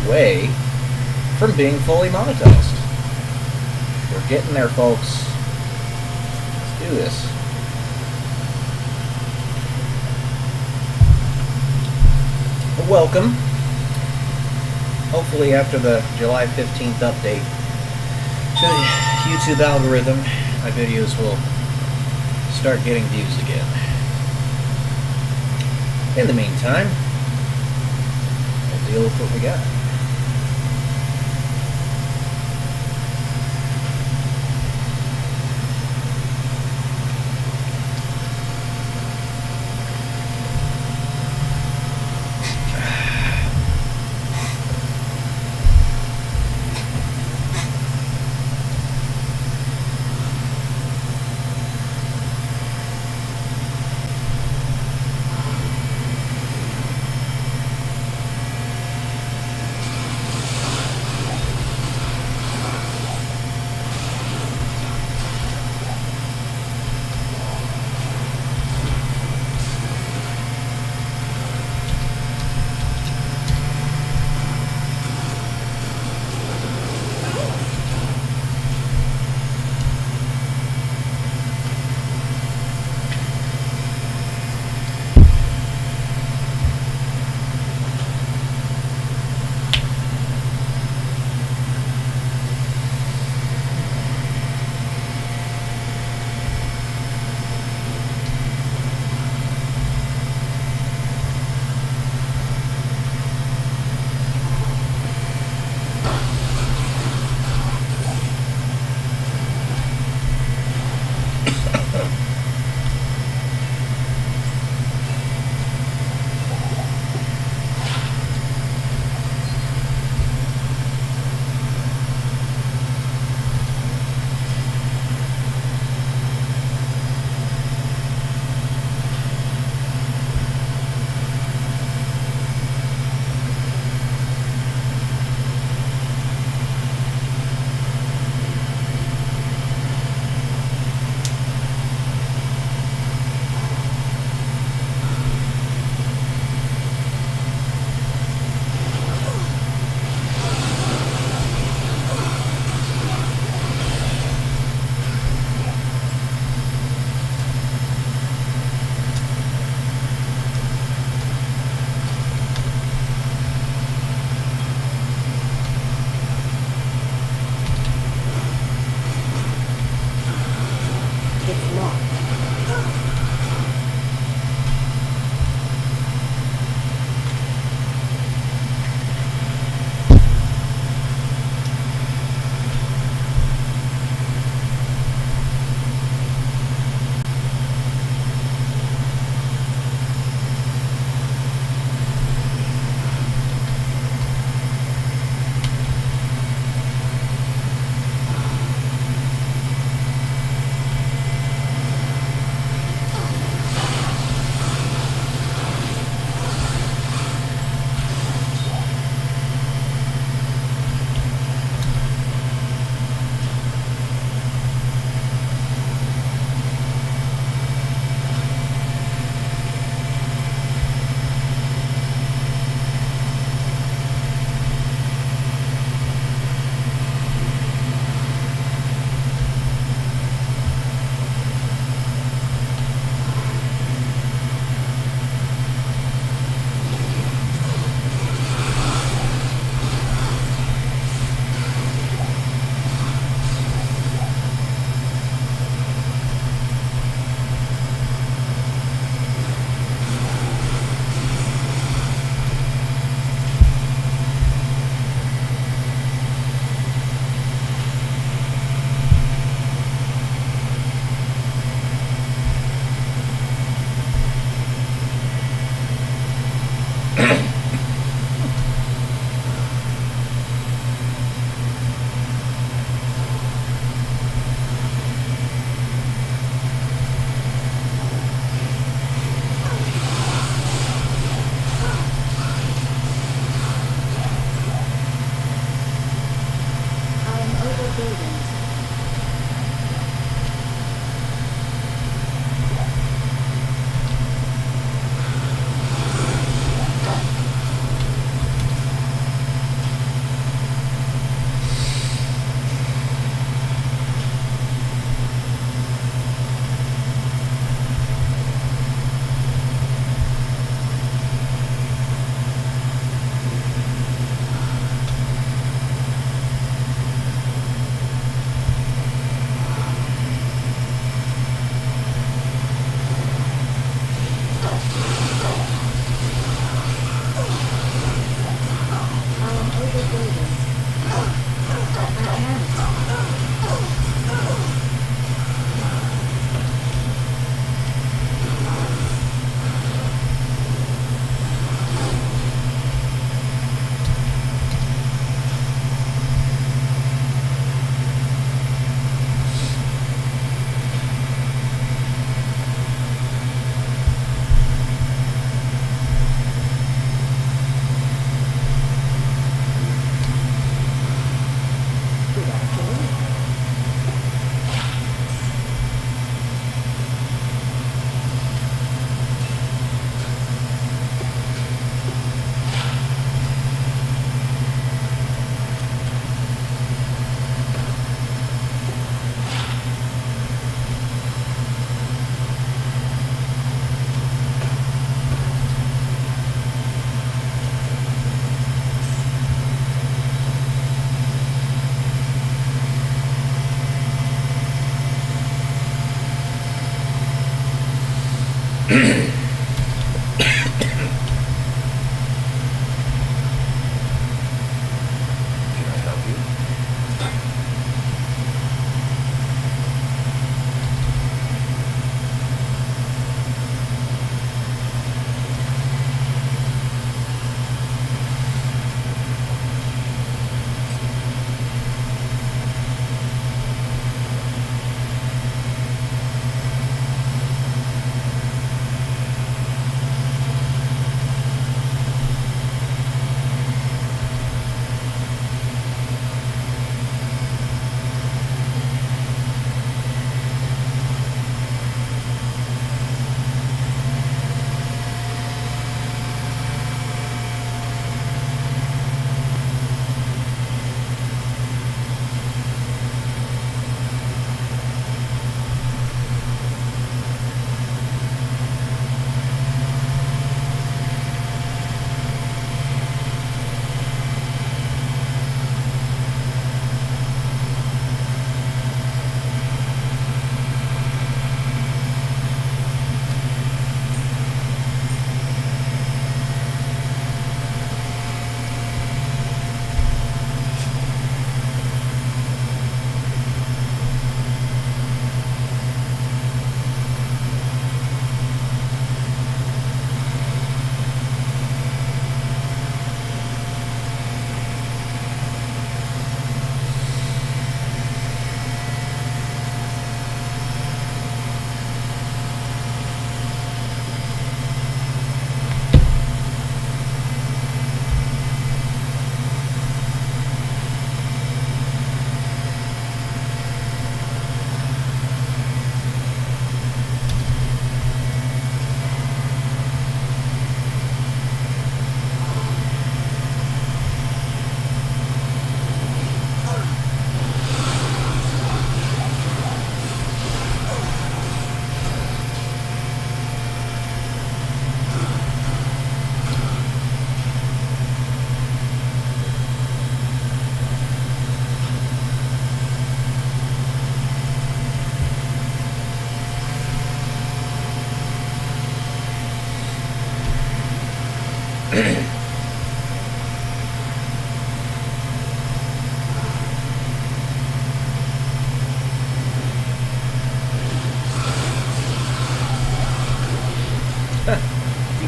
away from being fully monetized. We're getting there, folks. Let's do this. Welcome. Hopefully after the July 15th update to the YouTube algorithm, my videos will start getting views again. In the meantime, we'll deal with what we got.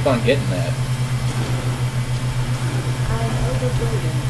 on getting that. I'm overburdened.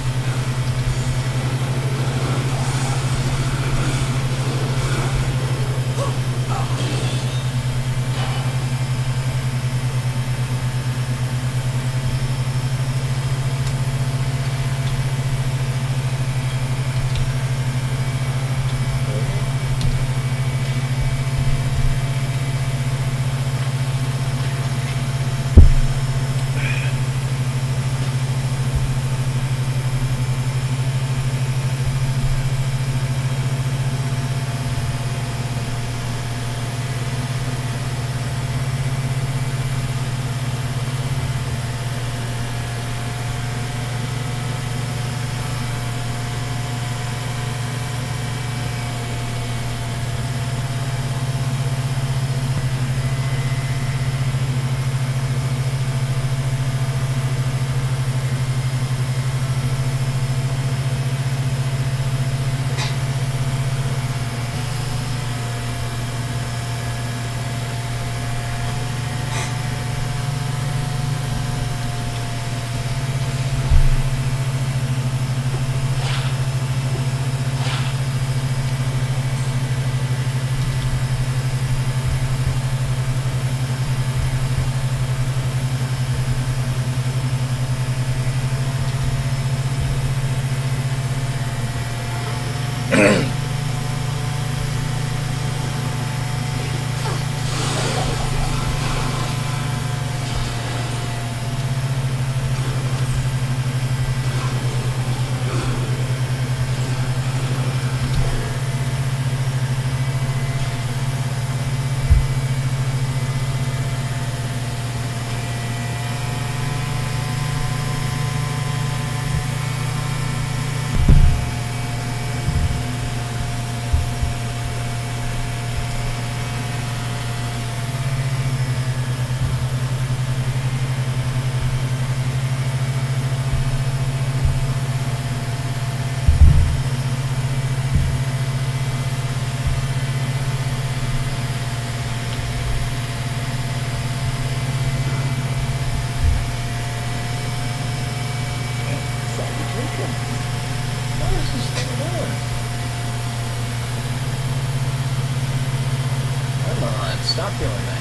Stop doing that.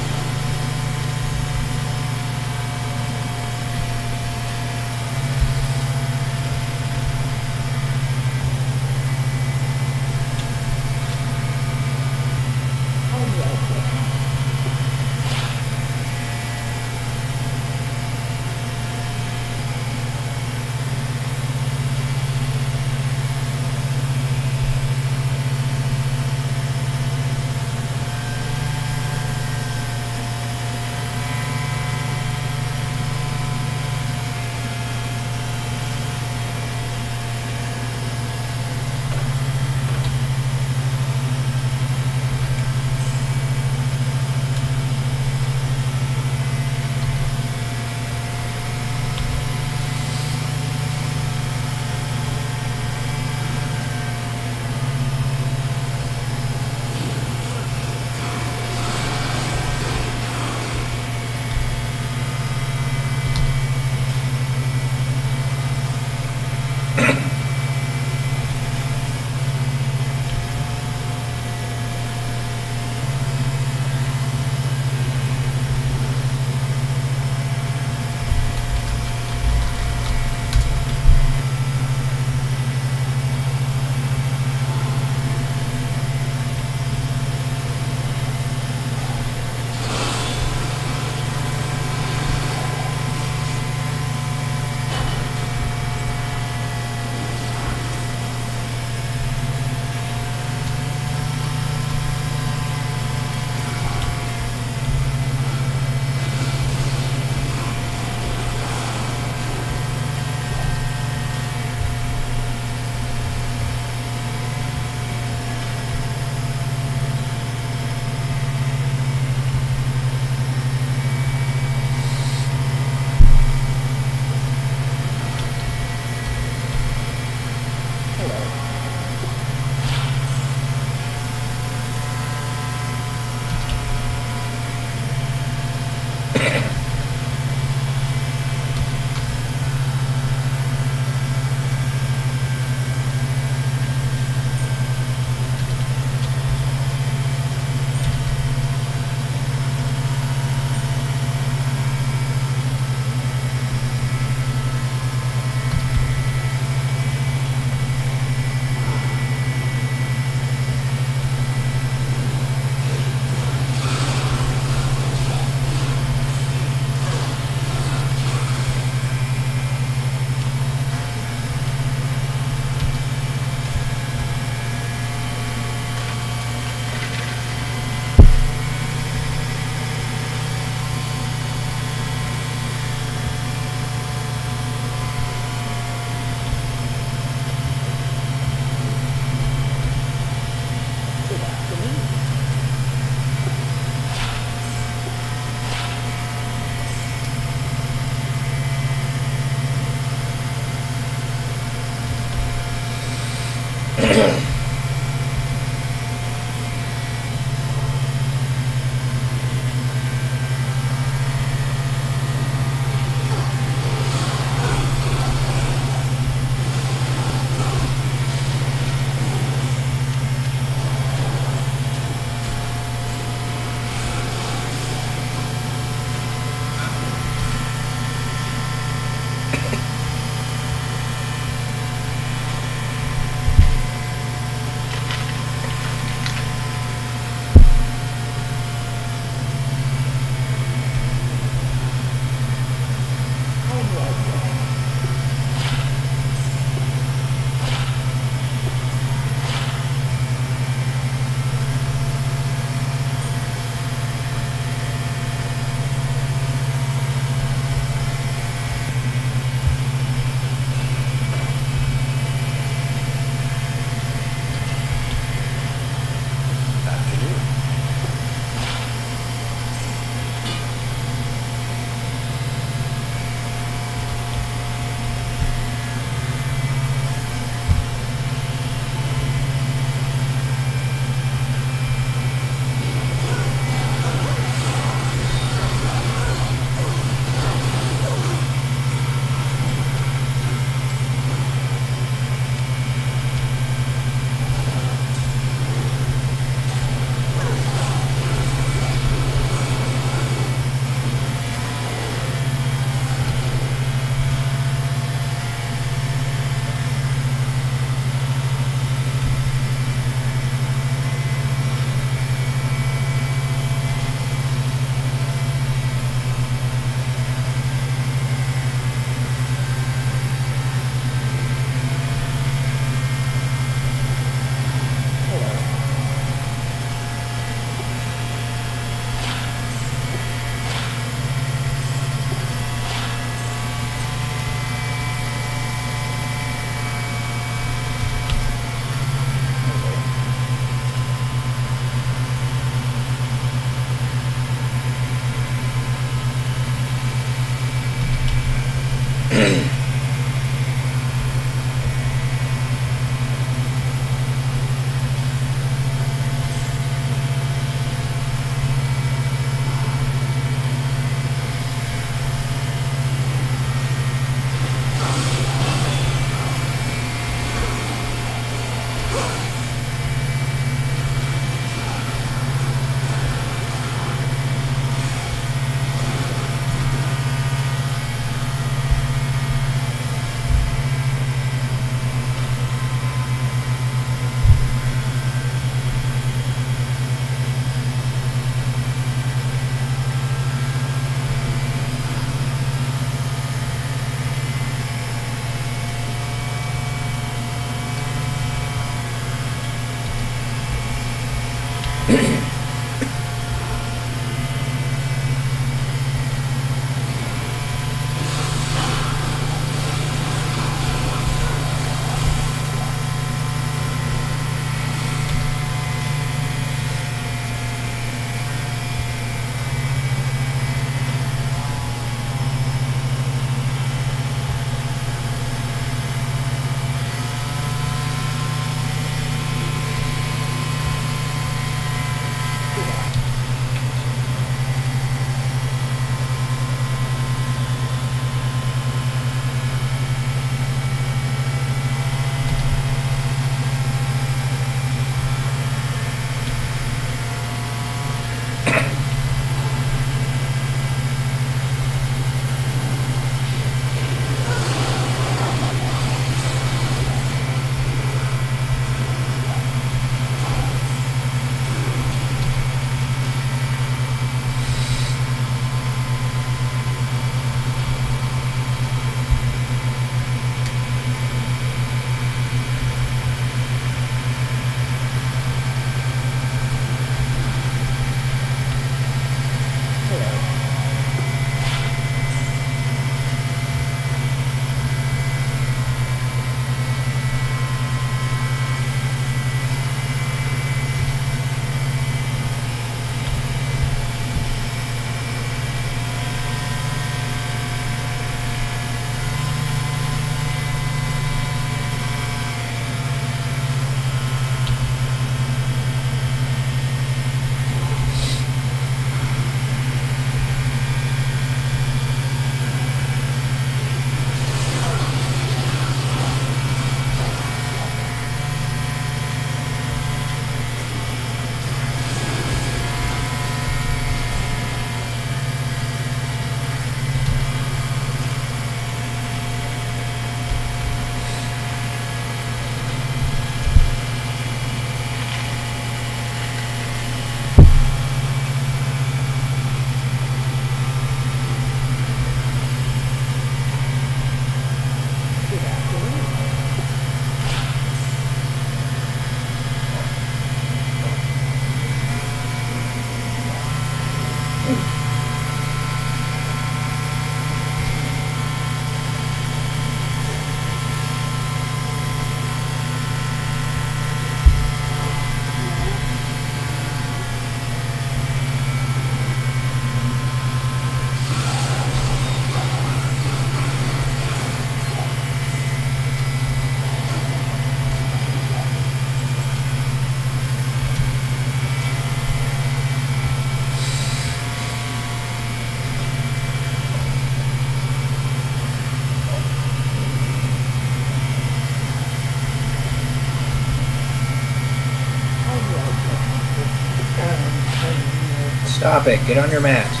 Stop it. Get on your mat.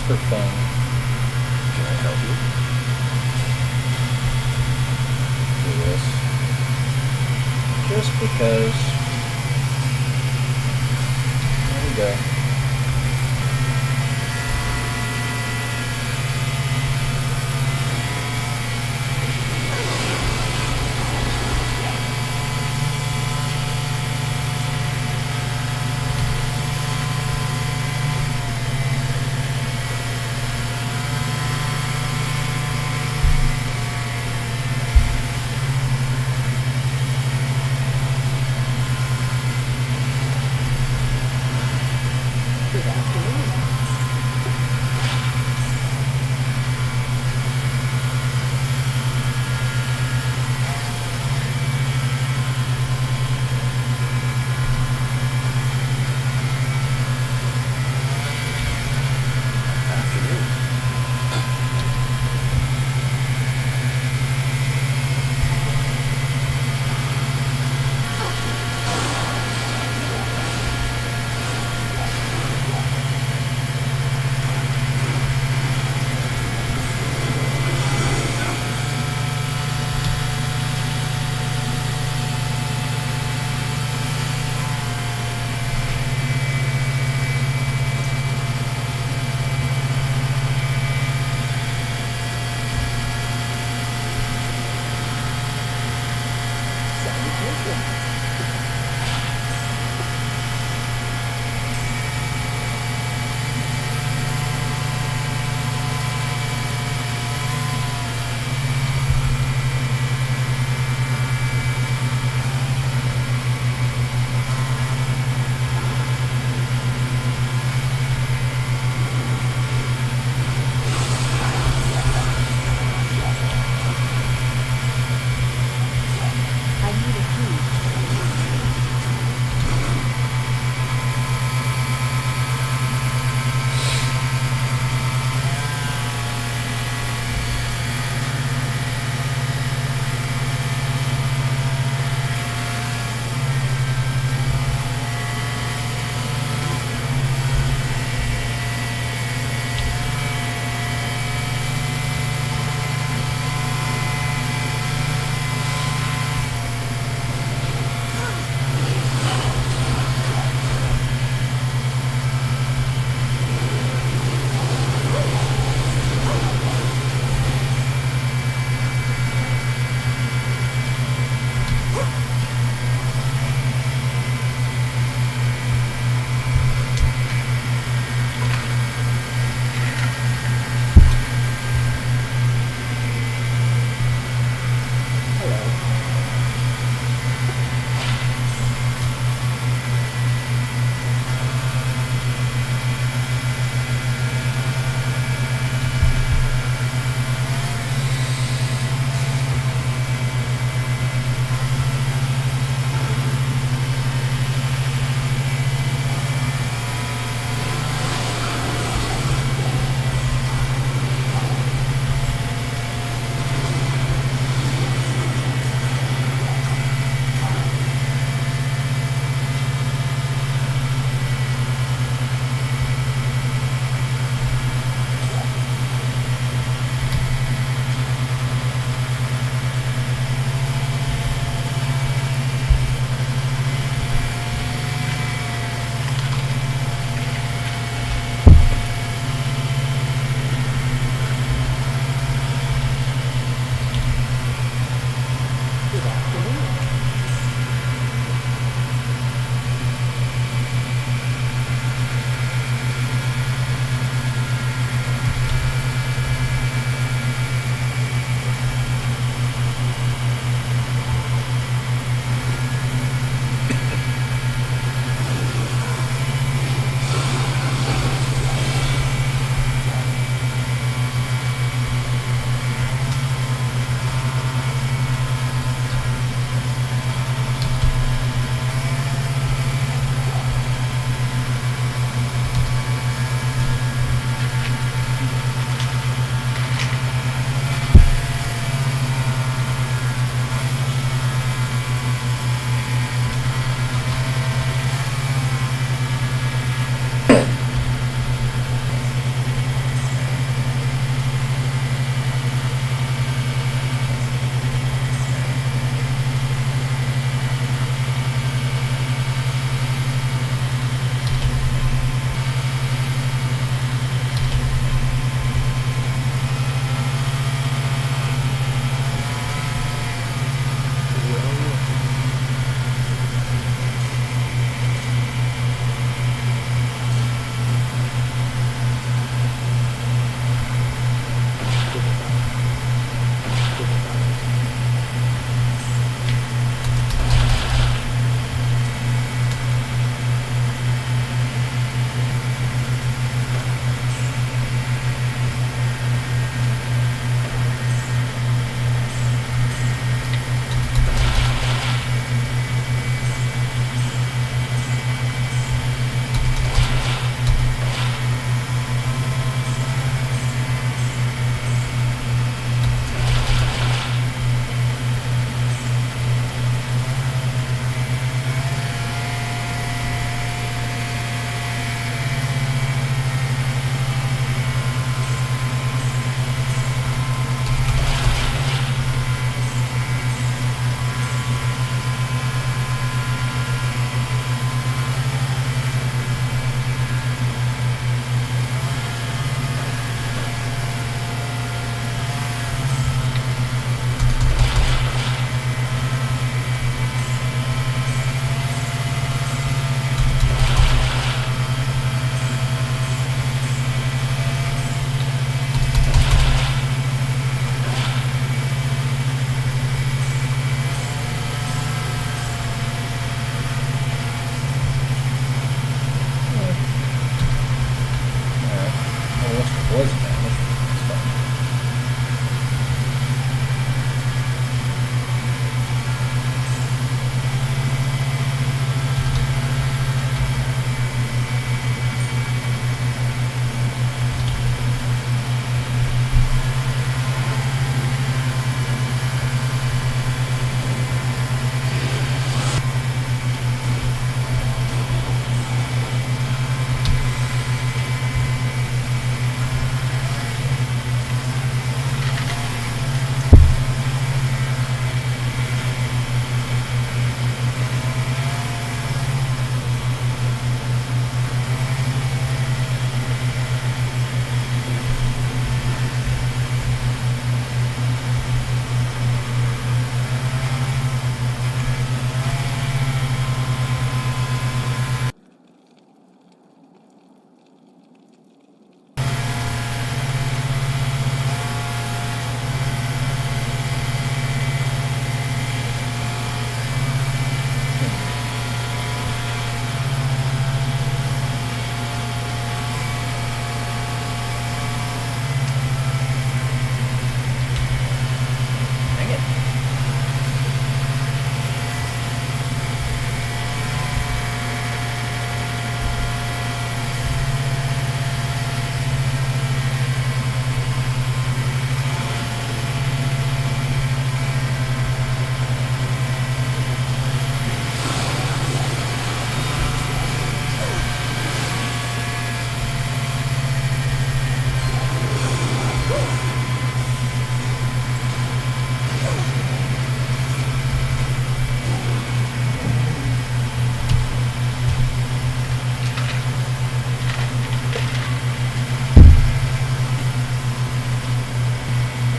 for fun. Can I help you? Do this. Just because. There we go.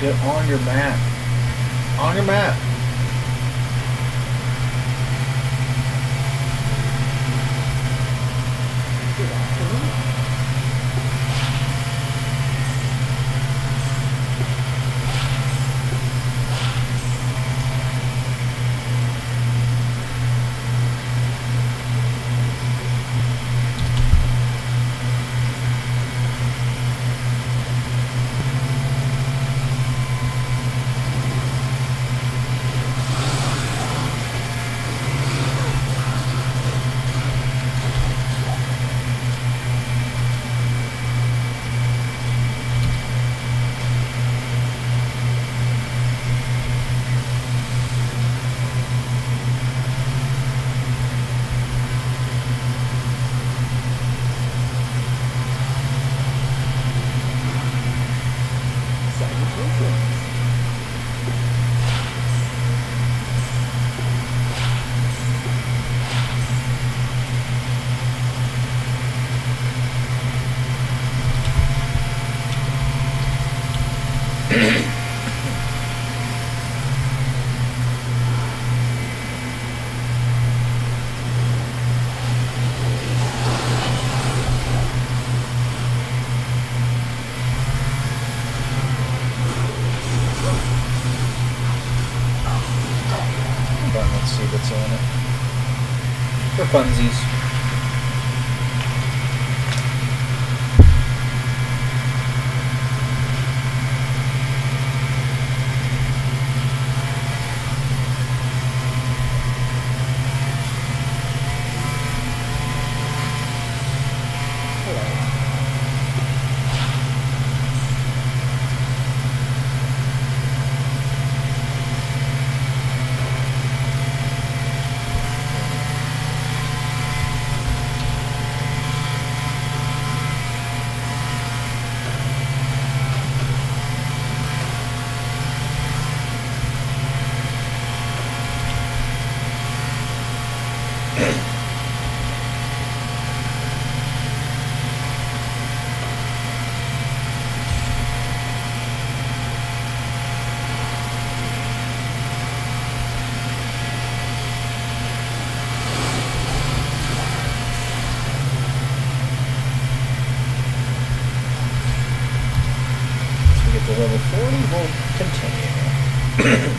Get on your map. On your map. Good afternoon. Salutations. Hold on, let's see what's on it. For funsies. Hello. We get to level 40, we'll continue.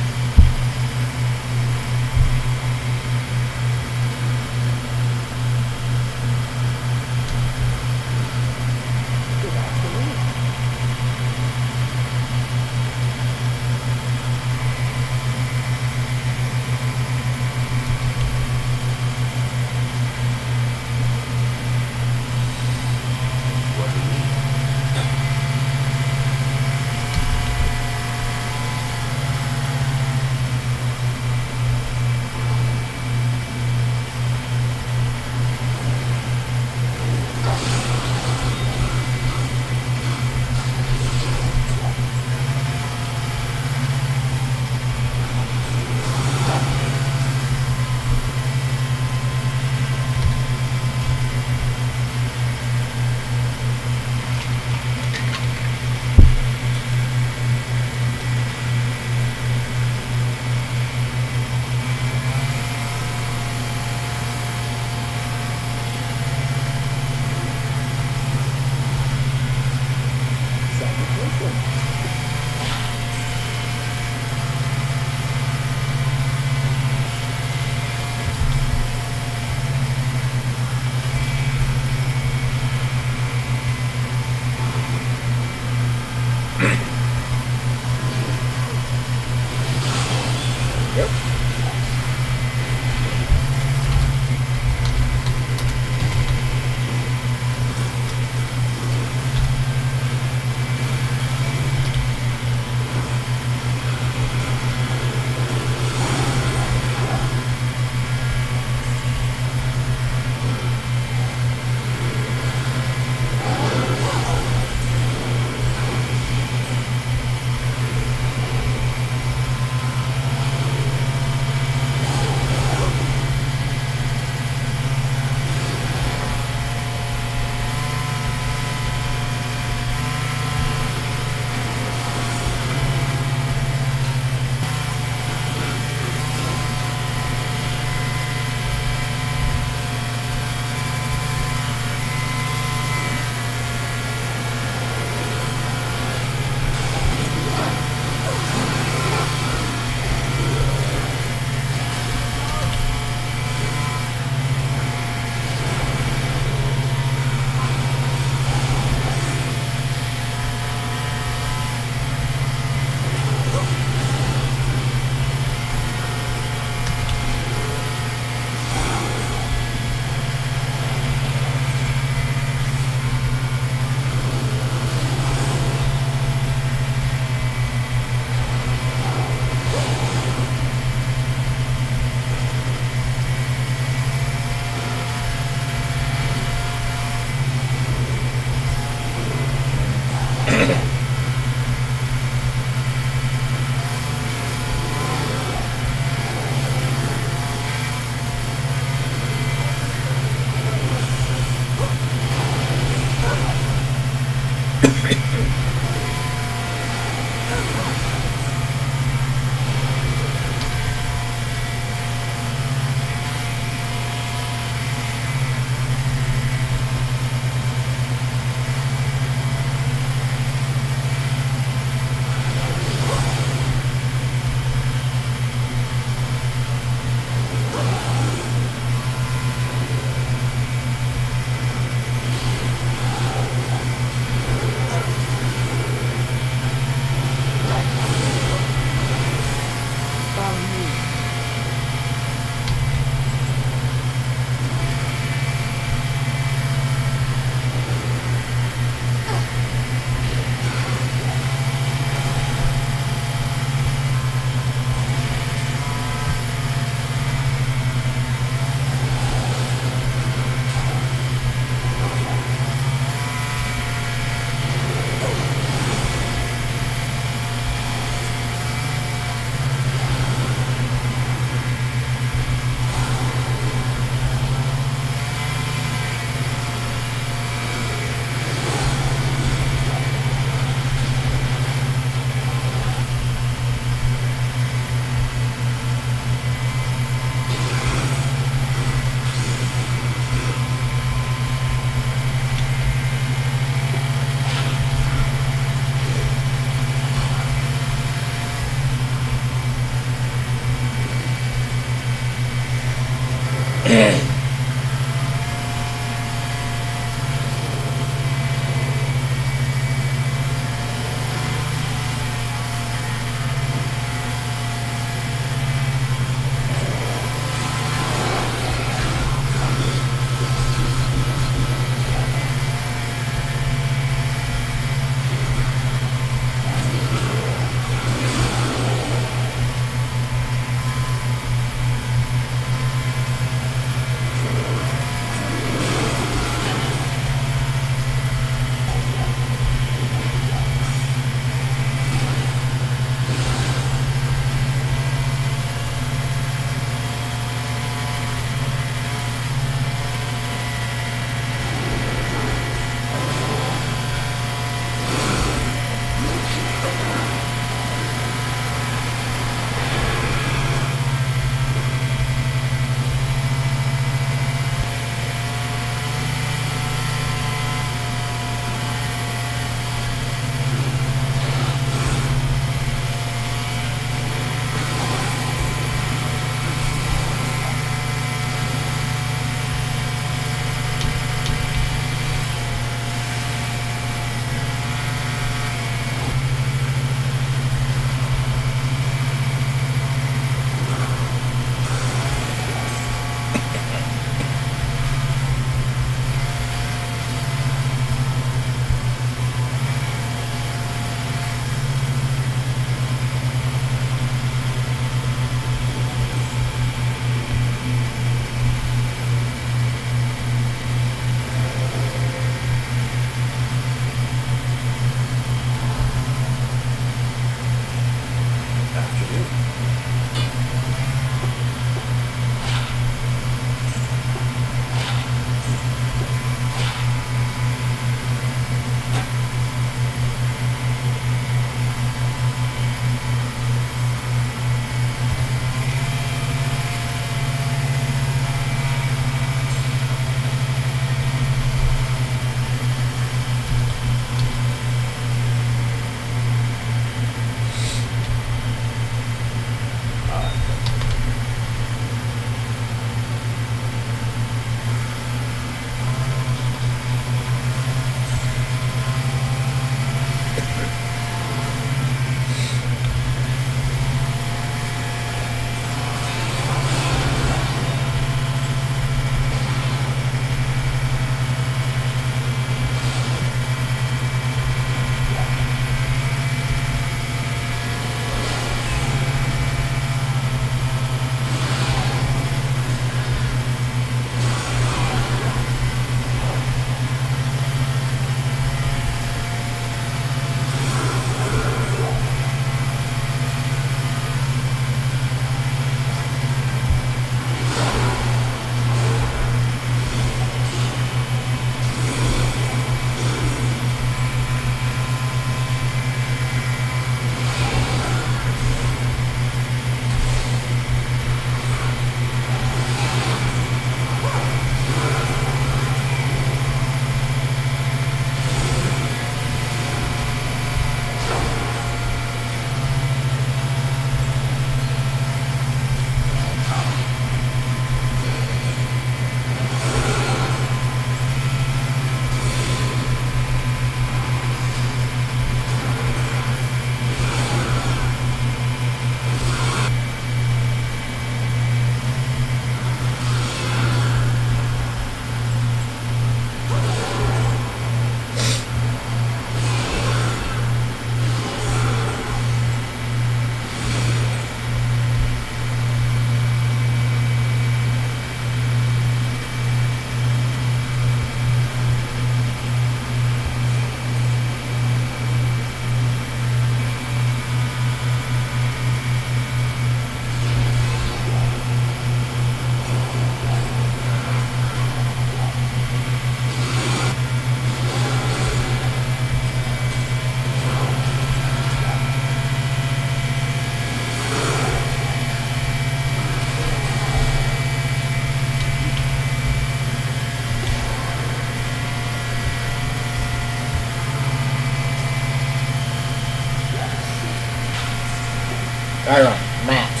Chiron, Matt.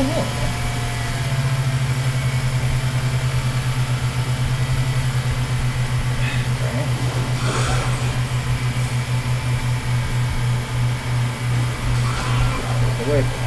the hell, man? Away.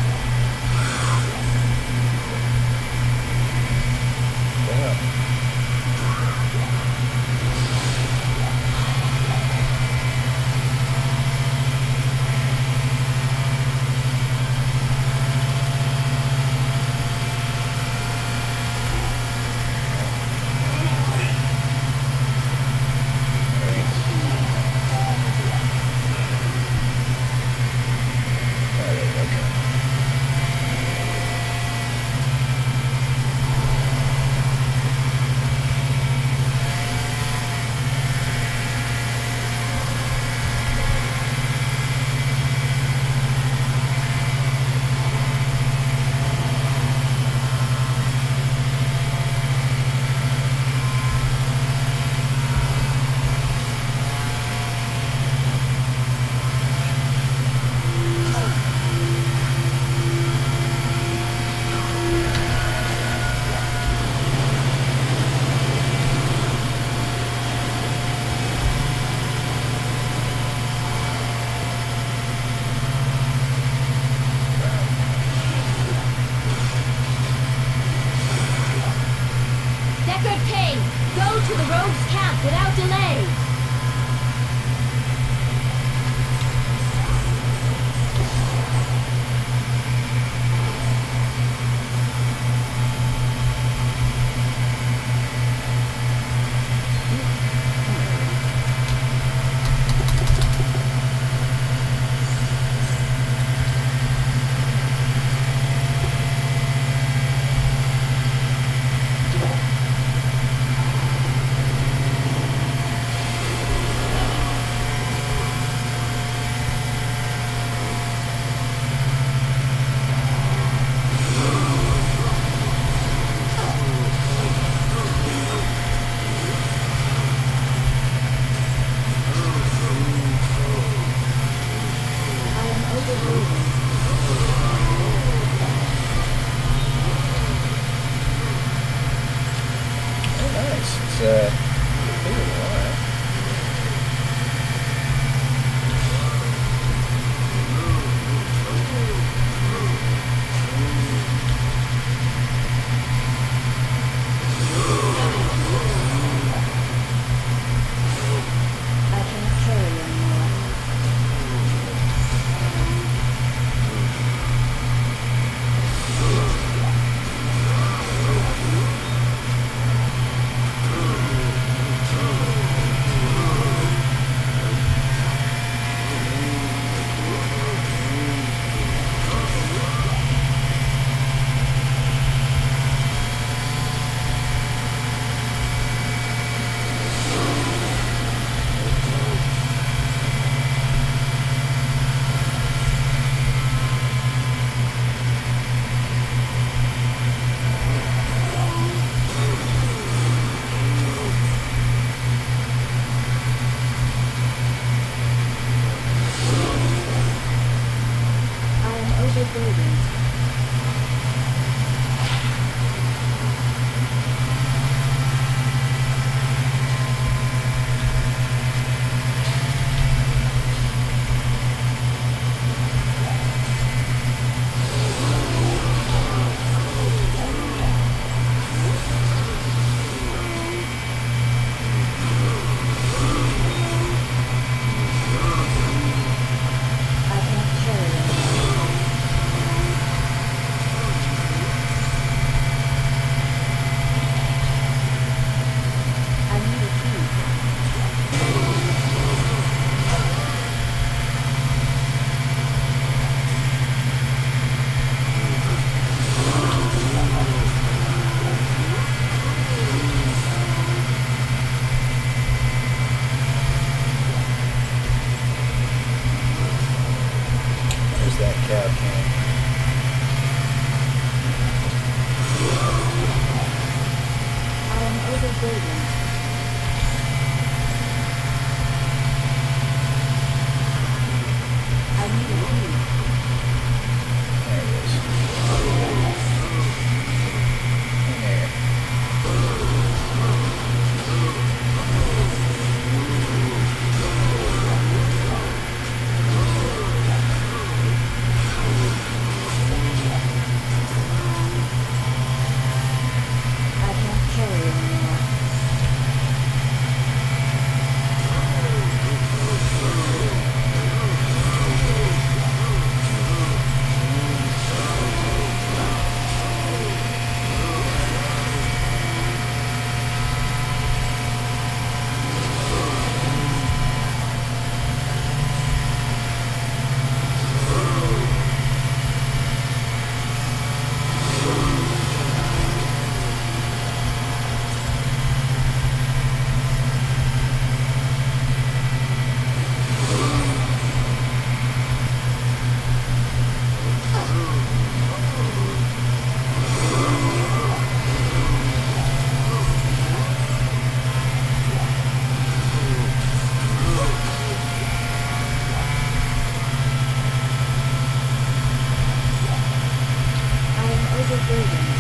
Yeah. To the rogue's camp without delay! building.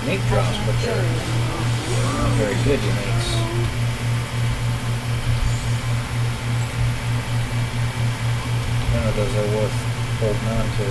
Unique drops, but they're not very good uniques. None of those are worth holding on to.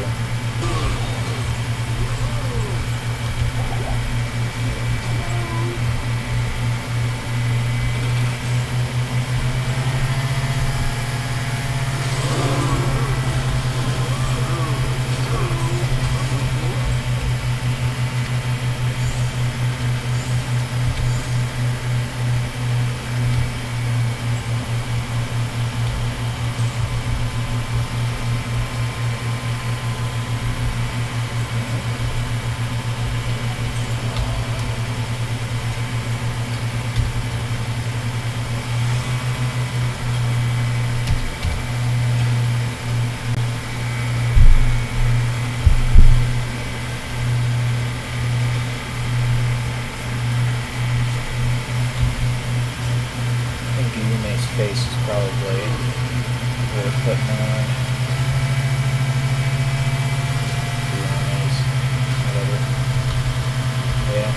Face is probably worth putting on. Whatever. Yeah.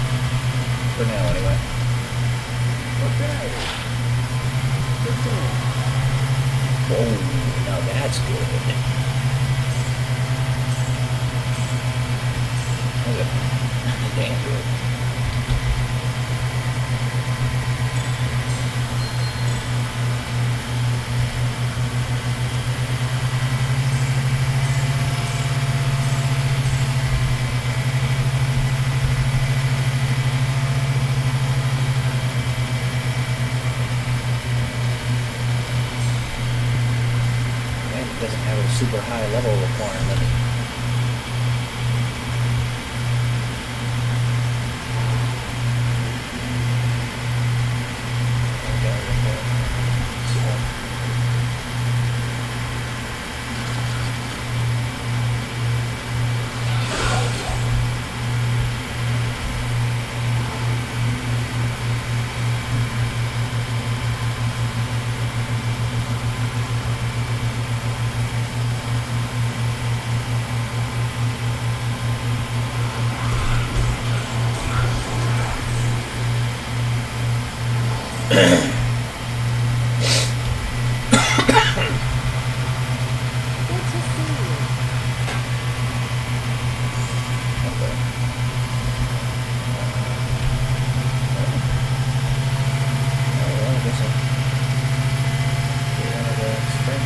For now, anyway. Okay. Whoa, now that's good. Okay. Damn good. And it doesn't have a super high level requirement. Good to see you. Okay. Oh, well, I guess I'll get out of the spring.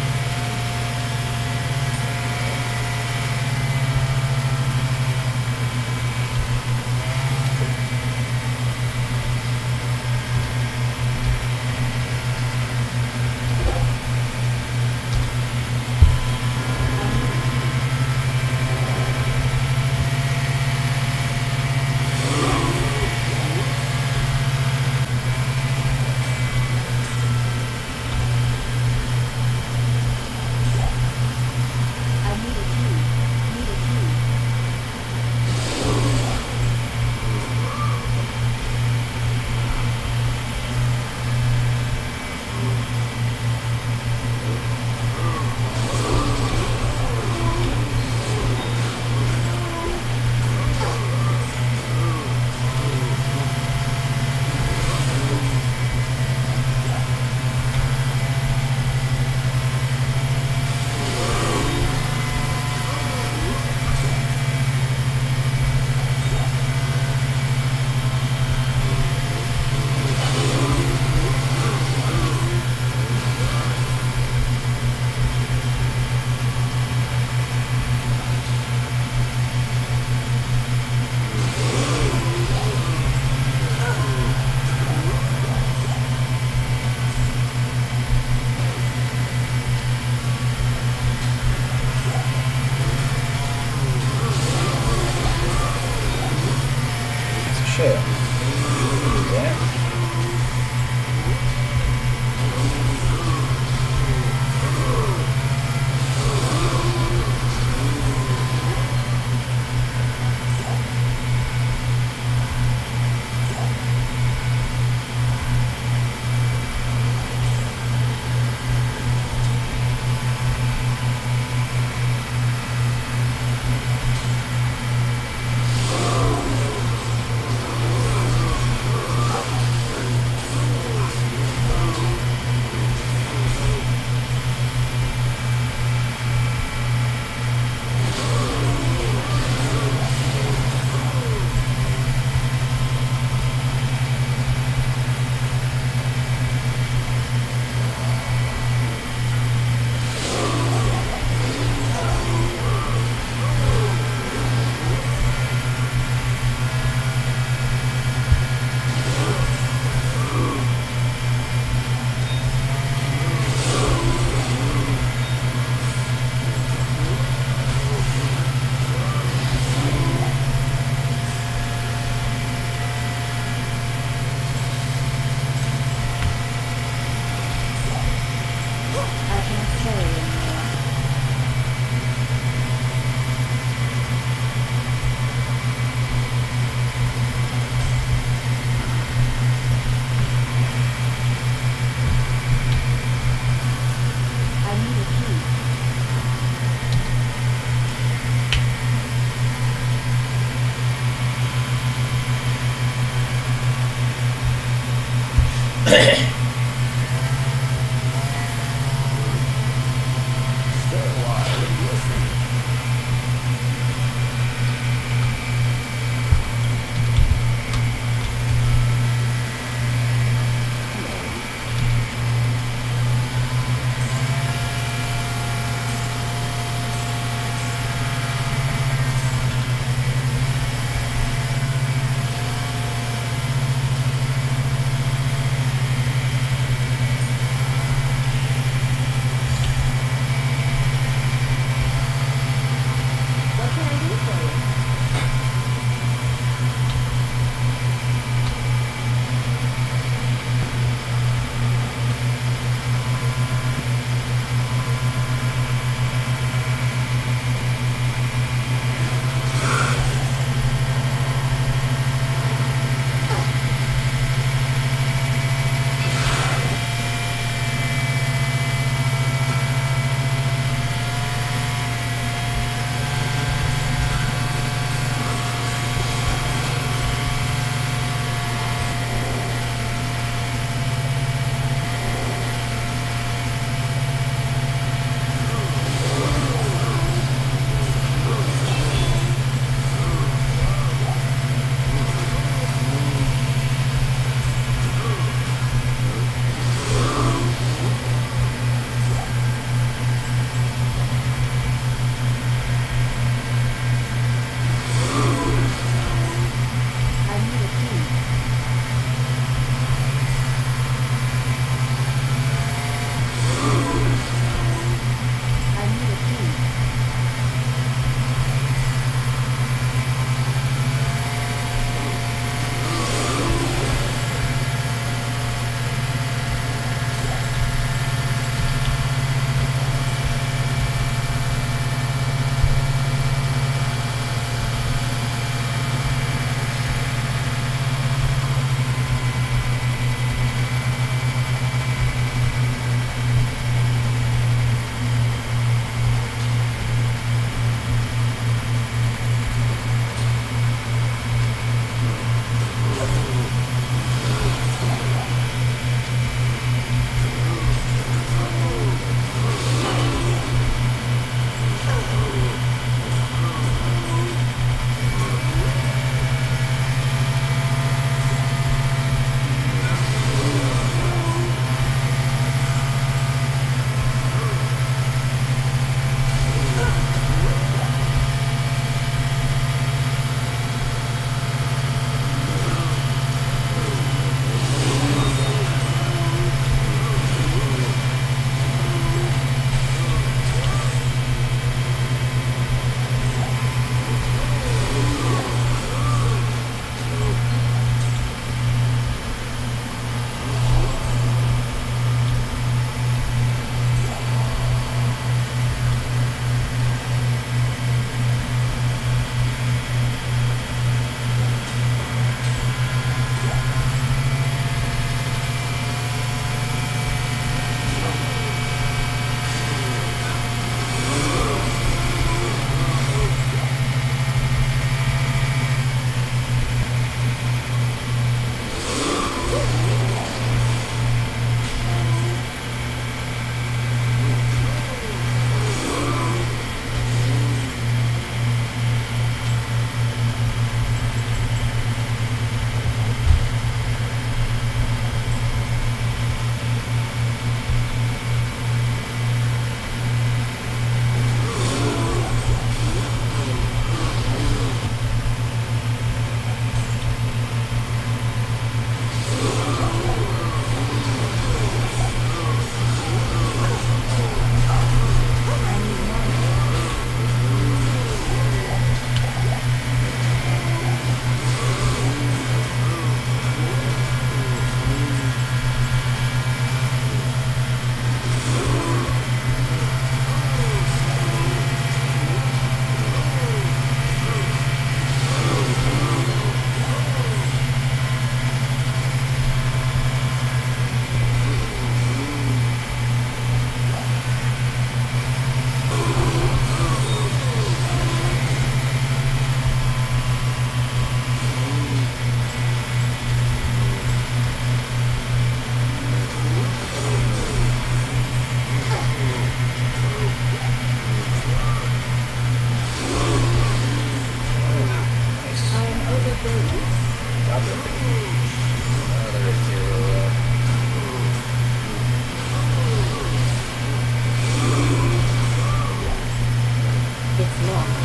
It's locked.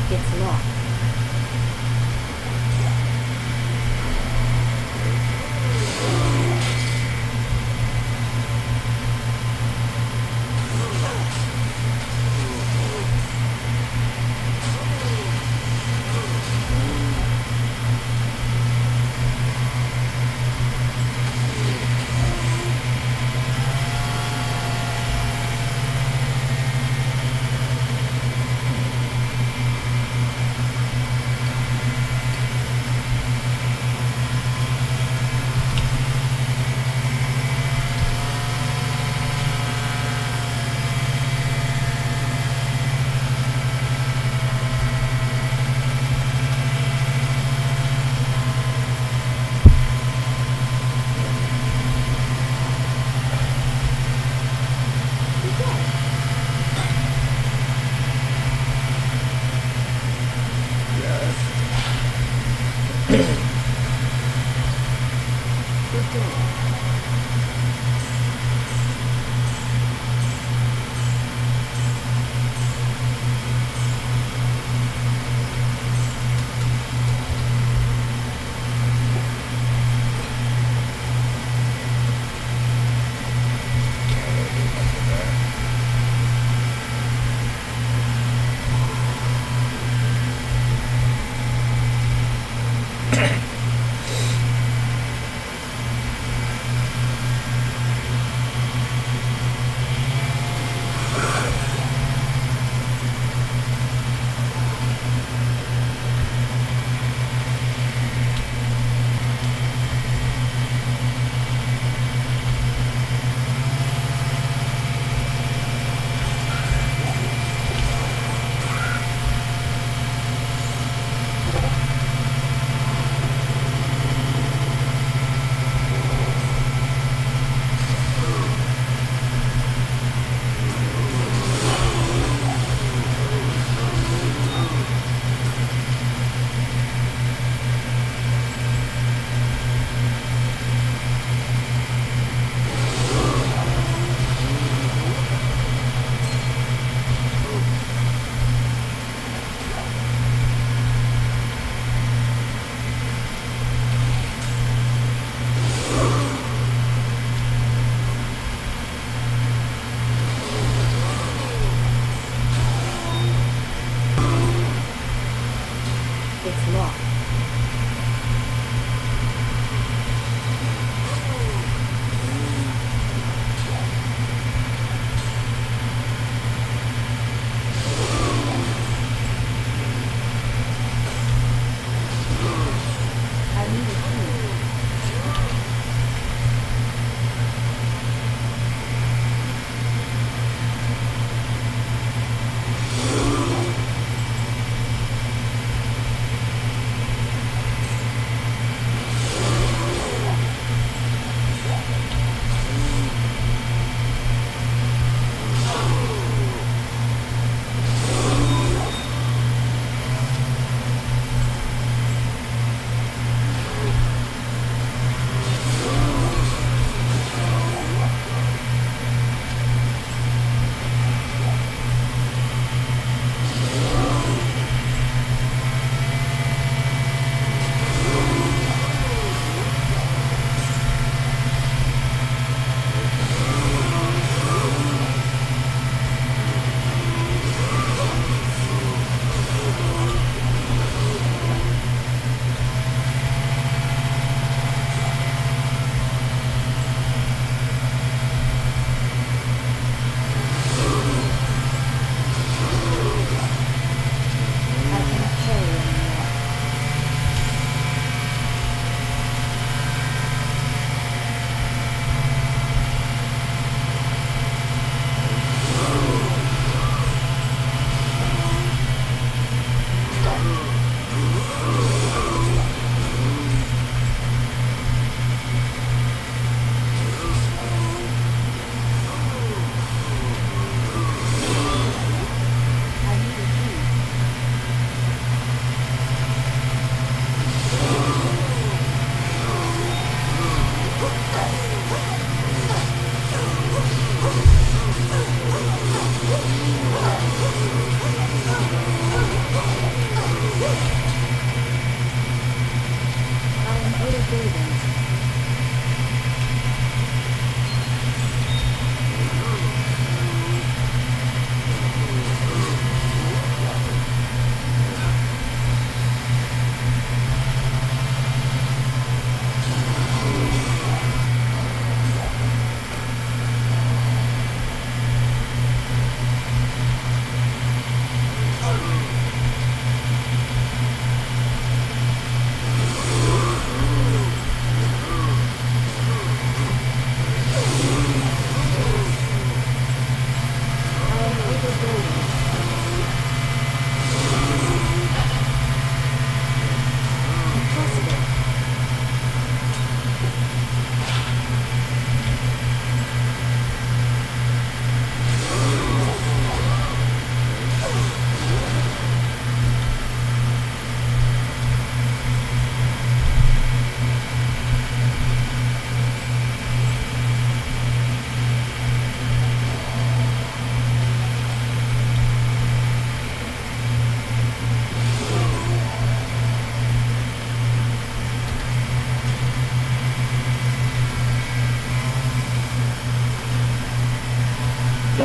It's locked.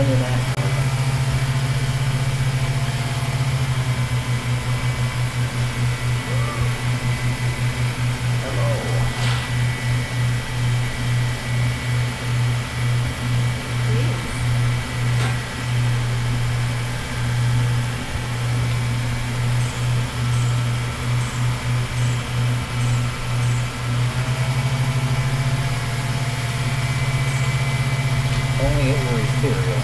on your Mac? Only it were ethereal.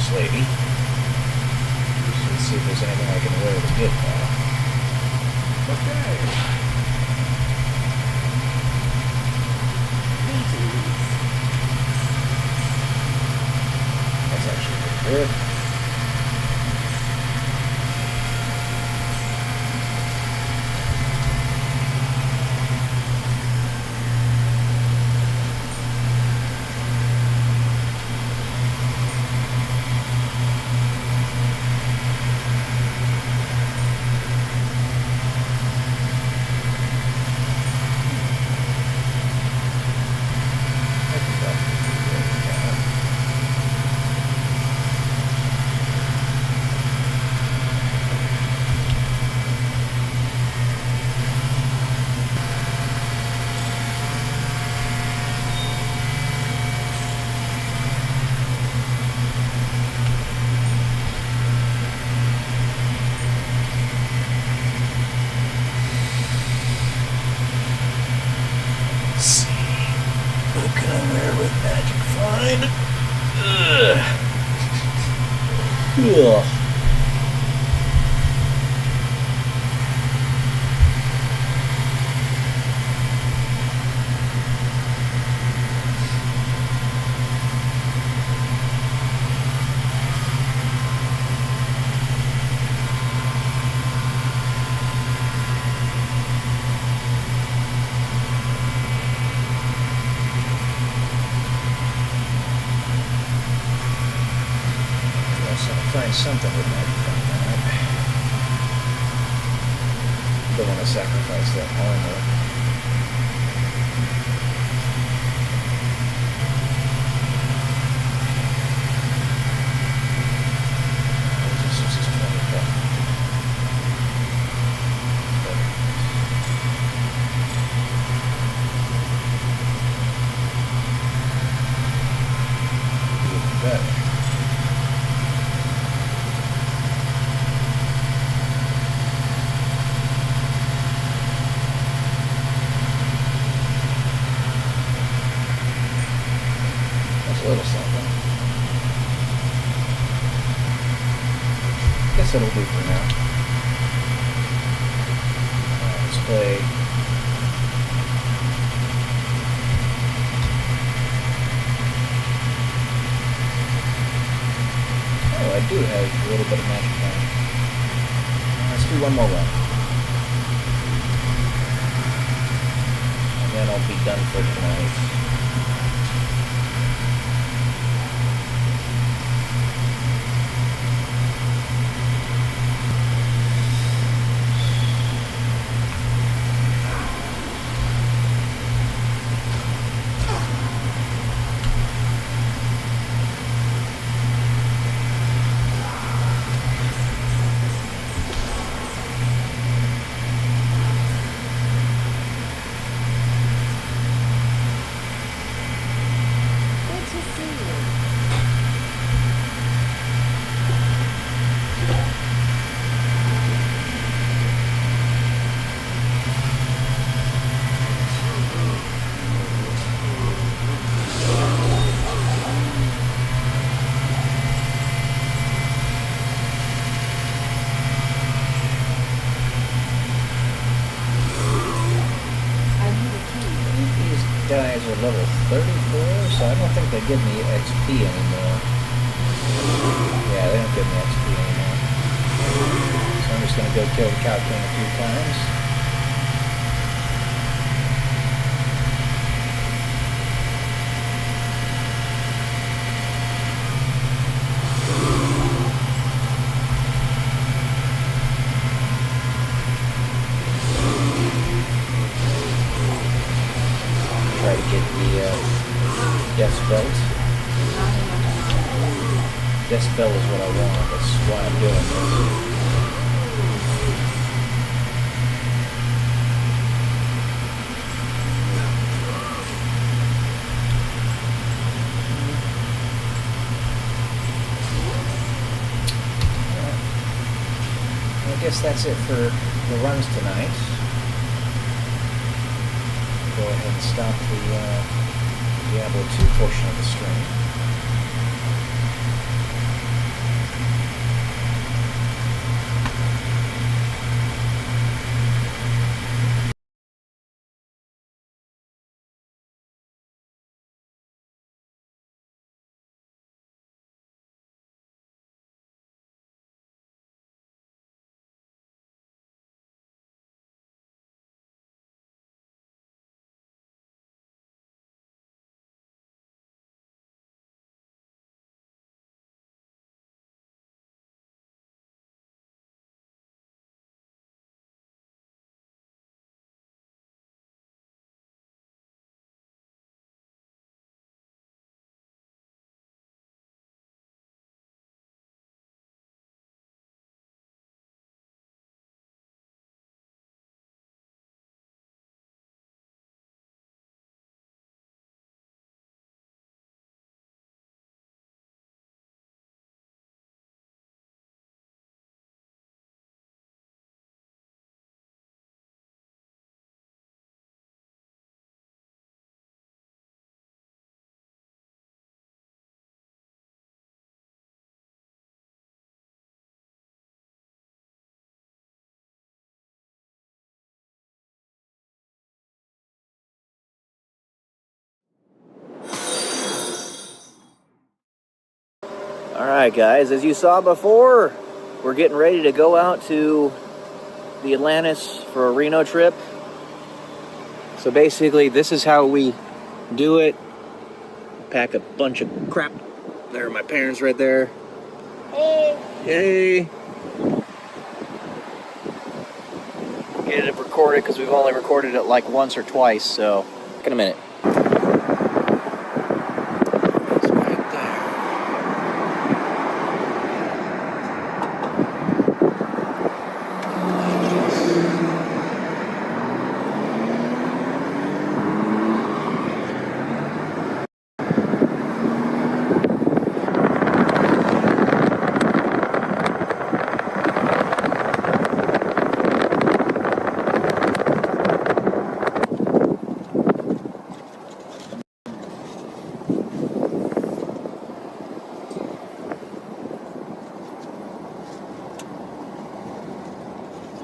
this lady. Let's see if there's anything I can wear to get now. Okay. Greetings. That's actually pretty good. Ugh. Find something with that from that. Don't want to sacrifice that armor. This is 25. Even better. A little something. Guess it'll do for now. Let's play. Oh, I do have a little bit of magic time. Let's do one more run. And then I'll be done for tonight. Guys are level 34, so I don't think they give me XP anymore. Yeah, they don't give me XP anymore. So I'm just gonna go kill the Cow King a few times. Try to get the Death Belt. Death Belt is what I want. That's why I'm doing this. I guess that's it for the runs tonight. Go ahead and stop the Diablo II portion of the stream. Alright guys, as you saw before, we're getting ready to go out to the Atlantis for a Reno trip. So basically, this is how we do it. Pack a bunch of crap. There are my parents right there. Hey. Hey! Get it recorded because we've only recorded it like once or twice, so back in a minute.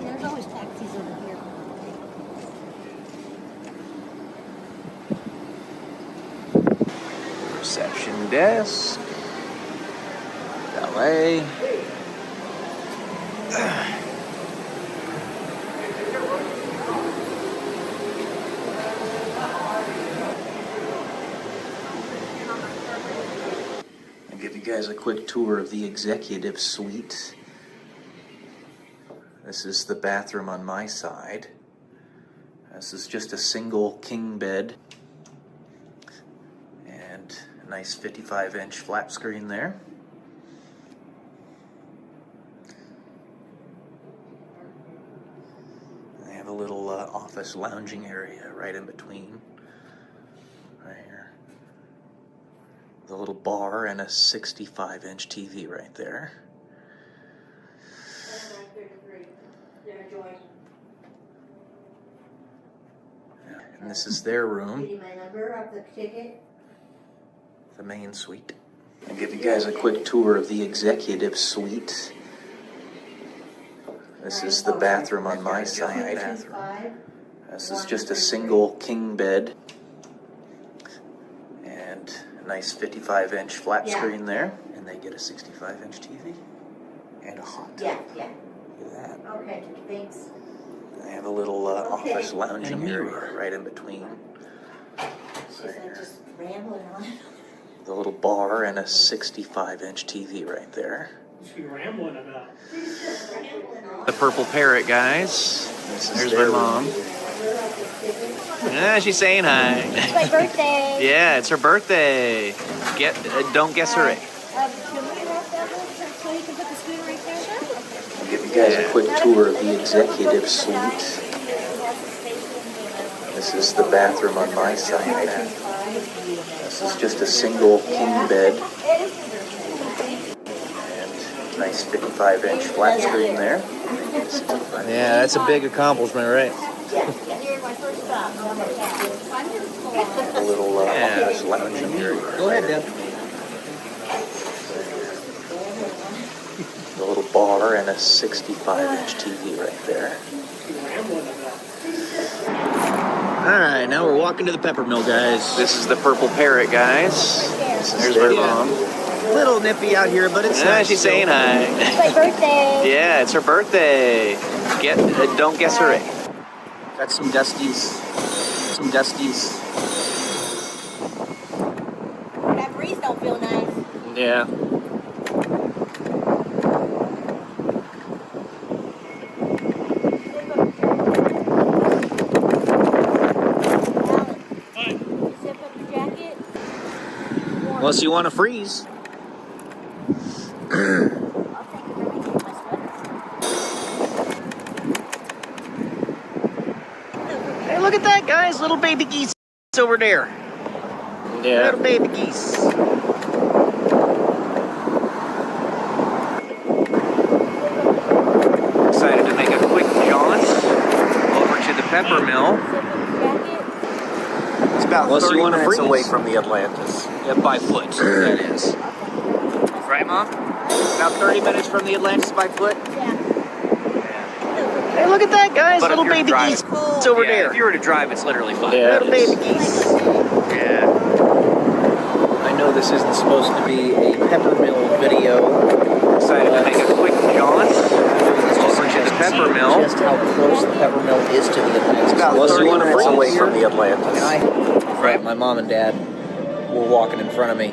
There's always taxis over here. Reception desk. Valet. I'll give you guys a quick tour of the executive suite. This is the bathroom on my side. This is just a single king bed. And a nice 55-inch flat screen there. They have a little office lounging area right in between. Right here. The little bar and a 65-inch TV right there. And this is their room. Give you my number of the ticket. The main suite. I'll give you guys a quick tour of the executive suite. This is the bathroom on my side. This is just a single king bed. And a nice 55-inch flat screen there. And they get a 65-inch TV. And a hot tub. Yeah. Look at that. Okay, thanks. They have a little office lounging area right in between. She's like just rambling on. The little bar and a 65-inch TV right there. What's she rambling about? She's just rambling on. The purple parrot, guys. There's my mom. Yeah, she's saying hi. It's my birthday. Yeah, it's her birthday. Don't guess her age. Can we wrap that up so you can put the scooter right there? I'll give you guys a quick tour of the executive suite. This is the bathroom on my side. This is just a single king bed. And a nice 55-inch flat screen there. Yeah, that's a big accomplishment, right? You're my first stop. A little office lounging area. Go ahead, Deb. The little bar and a 65-inch TV right there. Alright, now we're walking to the pepper mill, guys. This is the purple parrot, guys. There's my mom. Little nippy out here, but it's nice. She's saying hi. It's my birthday. Yeah, it's her birthday. Don't guess her age. Got some dusties. That breeze don't feel nice. Yeah. Zip up your jacket. Unless you want to freeze. I'll take it everything with my sweater. Hey, look at that, guys. Little baby geese over there. Yeah. Little baby geese. Excited to make a quick jaunt over to the pepper mill. Zip up your jacket. It's about Unless 30 you wanna minutes freeze. away from the Atlantis. Yeah, by foot, that is. Right, Mom? About 30 minutes from the Atlantis by foot. Yeah. Hey, look at that, guys. But if Little you're baby driving- geese over there. If you were to drive, it's literally fine. Little baby geese. Yeah. I know know this isn't supposed to be a peppermill video. Decided to make a quick jaunt over to the pepper mill. Just how close the peppermill is to the Atlantis. It's about 30 minutes away from the Atlantis. Right, my mom and dad were walking in front of me.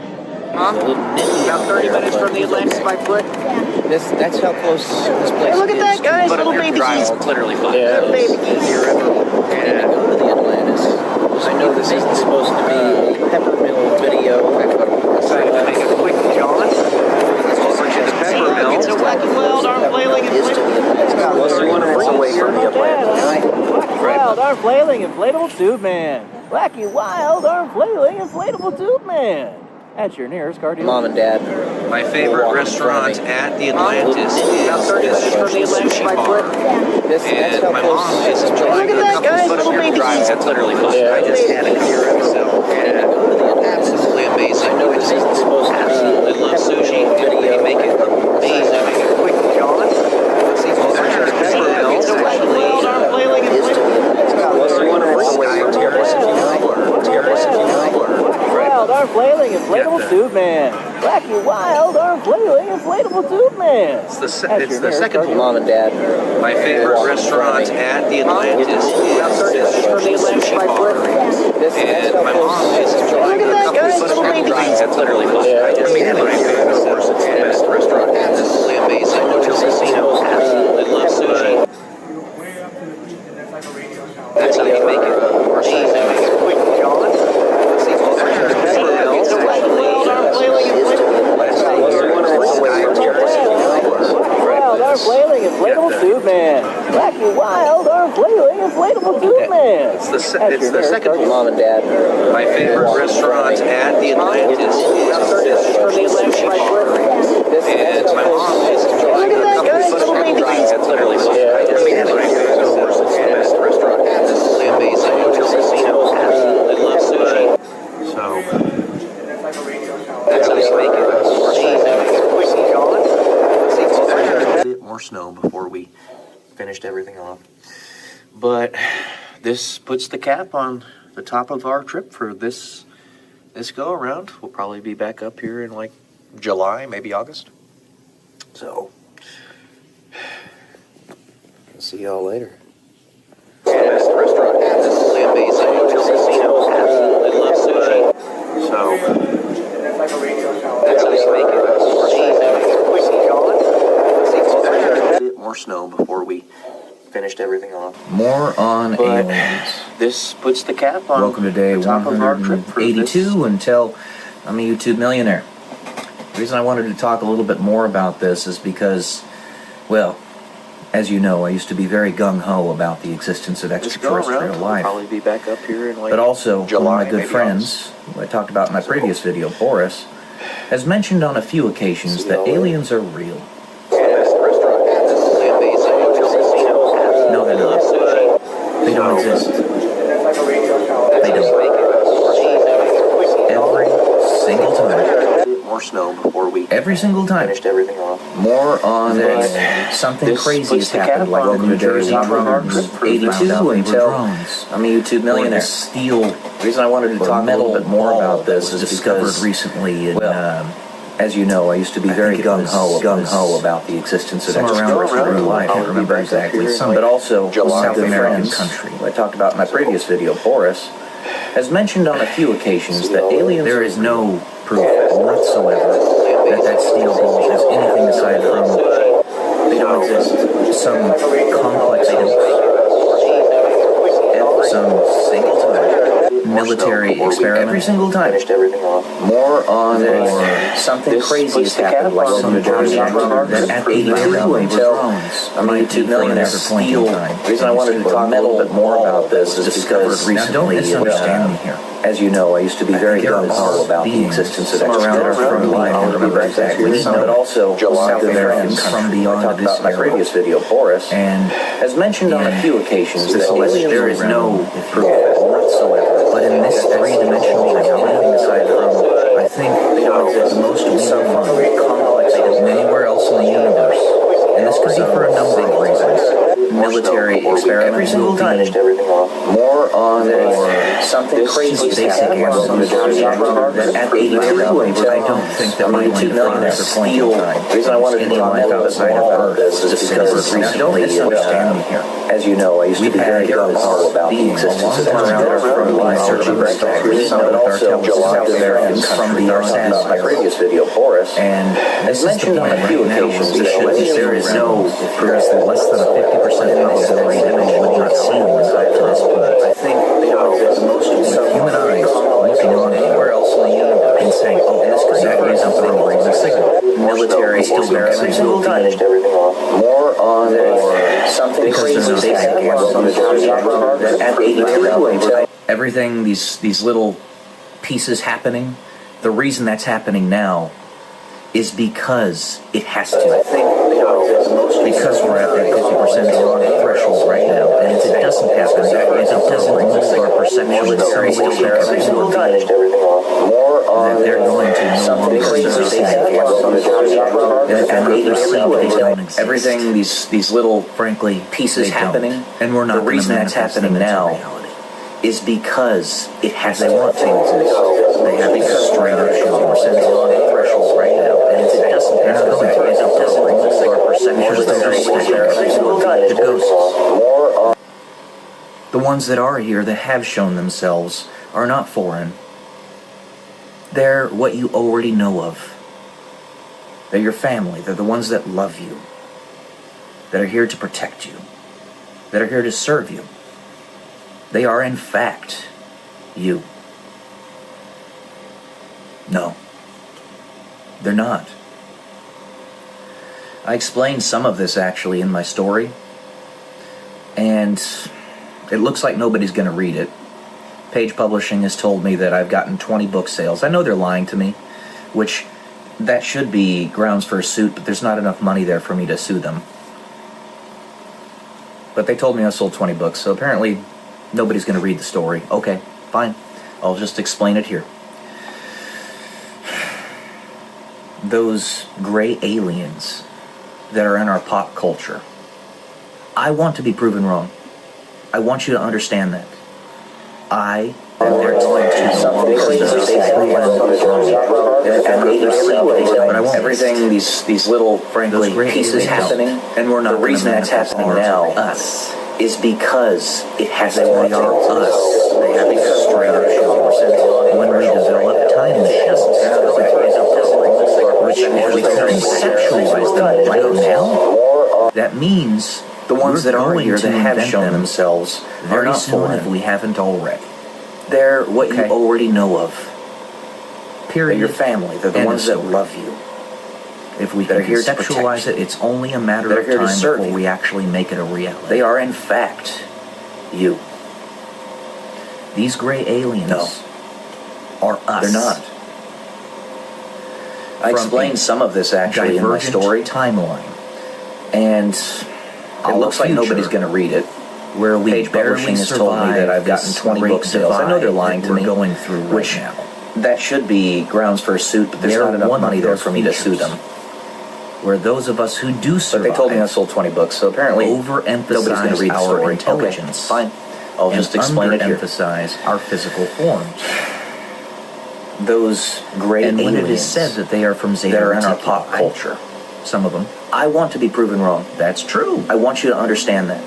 Huh? About 30 minutes from the Atlantis by foot. That's how close this place is. Hey, look at that, guys! But Little if you're baby driving, geese. it's literally fine. Little baby geese. If you're ever planning to go to the Atlantis, I know this isn't supposed to be a peppermill video. Decided to make a quick jaunt over to the pepper mill. It's a wacky wild arm flailing and It's about 30 minutes away from the Atlantis. Wacky wild arm flailing inflatable tube man. Wacky wild arm flailing inflatable tube man. At your nearest car dealer. Mom and dad. My favorite restaurant at the Atlantis About 30 is minutes from the Atlantis Sushi by Bar. foot. And my mom is Look enjoying at a that, couple guys! of Little baby drives. geese. That's literally close. I just had a couple myself. Yeah. Absolutely amazing. I know this isn't supposed to be Absolutely love sushi. They make it amazing. Make a quick jaunt over to the pepper mill. It's a wacky wild arm flailing is to inflatable. the It's about 30 minutes away from the Terrace if you Atlantis. know, or Terrace if you know, or Wild arm flailing inflatable Yeah. tube man. Wacky wild arm flailing inflatable tube man. it's the second one. Mom and dad. My favorite restaurant at the Atlantis About 30 minutes from the is Atlantis Sushi by Bar. foot. And my mom is enjoying Look a at that, couple guys. of Little baby drives. geese. That's literally close. I just had my favorite myself. It's the best restaurant. Absolutely amazing. Hotel Casino. Absolutely love sushi. Way up to the peak, and that's like a radio show. That's how you make it amazing. Make a quick jaunt over to the pepper mill. It's a wacky wild arm flailing inflatable. It's about 30 minutes away from the Atlantis. Wild arm flailing inflatable tube man. Wacky wild arm flailing inflatable tube man. It's the second one. Mom and dad. My favorite restaurant at the Atlantis About 30 minutes from the is Atlantis Sushi by Bar. foot. And my mom is enjoying Look at a that, couple guys. of Little baby drives. geese. That's literally close. I just had my favorite myself. It's the best restaurant. Absolutely amazing. Hotel Casino. Absolutely love sushi. So And that's like a radio show. that's how you make it amazing. Make a quick jaunt. A bit more snow before we finished everything off. But this puts the cap on the top of our trip for this go around. We'll probably be back up here in like July, maybe August. So see y'all later. Best restaurant, absolutely amazing. Hotel Casino, absolutely love sushi. So And that's like a radio show. that's how you make it amazing. Make a quick jaunt. A bit more snow before we finished everything off. More on But aliens. this puts the cap on Welcome to day the top of our trip for this. 182 until I'm a YouTube millionaire. The reason I wanted to talk a little bit more about this is because, well, as you know, I used to be very gung-ho about the existence of This go extraterrestrial around, we'll life. probably be back up here in like But also, July, one of my good maybe friends, who I talked about in my previous video, Boris, has mentioned on a few occasions See that y'all later. aliens are real. Best restaurant, absolutely amazing. Hotel Casino, No, they're not. sushi. They don't exist. And that's like a radio show. That's They how you don't. make it amazing. Every single time. More snow before we Every single time. finished everything off. More on But something this crazy puts has the happened, cap like on the New Jersey top of our drones. trip for 82 found out they were until drones. I'm a YouTube millionaire. Or the Steel. The reason I wanted to talk a little bit more about this is discovered recently in. As you know, I used to be very gung-ho about the existence of extraterrestrial life. I can't remember exactly some, but also July, South maybe American August. country. I talked about in my previous video. Boris has mentioned on a few occasions that aliens. There is no proof whatsoever that steel ball is anything aside from they don't exist. Some complex some single time military experiment every single time. Finished everything off. More on something This crazy puts has the happened, cap like on some the Jersey top of our that trip at for 82 this. until I'm a YouTube millionaire. Steel. The reason I wanted to talk a little bit more about this is because recently, misunderstand me here. as you know, I used to be very there gung-ho are about the beings existence of somewhere around extraterrestrial our life. I don't remember exactly some, but also July, South maybe American August. country. From I beyond talked this about in my era. previous video, Boris, And has mentioned on a few occasions that aliens there is are no around, proof whatsoever. But in this three-dimensional reality, aside from, I think they don't exist. The most complex than anywhere else in the universe. And this could be for a number of reasons. Military experiment. Every single time. Finished everything off. More on something crazy is happening on the that at 82 until I don't think that my $2 million is a point in time. The reason I wanted to Any talk life a little bit outside more of about this is because Now, don't recently, misunderstand me here. as you know, I used to We've be very had vocal about the beings existence of a long time extraterrestrial from life researching from stars, but also South Americans from from the my previous video, Horace, And as mentioned on a few occasions, there is no proof that less than a 50% probability that we would not see one up to this point. I think the most Human eyes looking on anywhere else in the universe and saying, oh, that is a progress signal. military Still experiments don't will be more on something Because crazy there's no happening on the that at 82 Everything, these little pieces happening, the reason that's happening now is because it has to. I think Because we're at that 50% threshold right now, and if it doesn't happen, if it doesn't mold our perception in some way, shape, or form, that they're going to no longer see and if they're not perceived, they don't exist. everything, these little, Frankly, pieces they don't. happening, and we're not the gonna reason that's manifest happening them into now reality. is because it has They want to exist. They have these straight up threshold right now, and if it doesn't happen, if it doesn't mold our perception, it goes. The ones that are here that have shown themselves are not foreign. They're what you already know of. They're your family. They're the ones that love you, that are here to protect you, that are here to serve you. They are, in fact, you. No, they're not. I explained some of this actually in my story, and it looks like nobody's going to read it. Page Publishing has told me that I've gotten 20 book sales. I know they're lying to me, which that should be grounds for a suit, but there's not enough money there for me to sue them. But they told me I sold 20 books, so apparently nobody's going to read the story. Okay, fine. I'll just explain it here. Those gray aliens that are in our pop culture, I want to be proven wrong. I want you to understand that. I am there but I want everything, these little, frankly, pieces happening, and we're not the reason that's happening now us is because it has to they are us. They have these straight up when we develop time machines, which if we conceptualize them right now, that means the ones that are here that have shown them themselves are very not soon foreign. if we haven't already. They're what you Okay. already know of. Period. They're your family. They're the End ones of that story. love you. If we that can are here to conceptualize protect it, it's only a matter that are of here to time serve before you. we actually make it a reality. They are, in fact, you. These gray aliens No. are us. They're not. I From explained a some of this actually in my divergent story, timeline, and Our it looks like future, nobody's going to read it. where we Page barely Publishing has told me that I've gotten 20 great book sales. I know they're divide lying that to we're me, going through right which now. that should be grounds for a suit, but there's They're not enough one money of there those for me to sue features. them. Where those of us who do But survive they told me I sold 20 books, so apparently nobody's going to overemphasize read the our story. intelligence. Okay, fine. I'll just explain it here. Emphasize our physical forms. Those gray And when aliens it is said that they are from Zeta that are in our Reticuli, pop culture, some of them, I want to be proven wrong. that's true. I want you to understand that.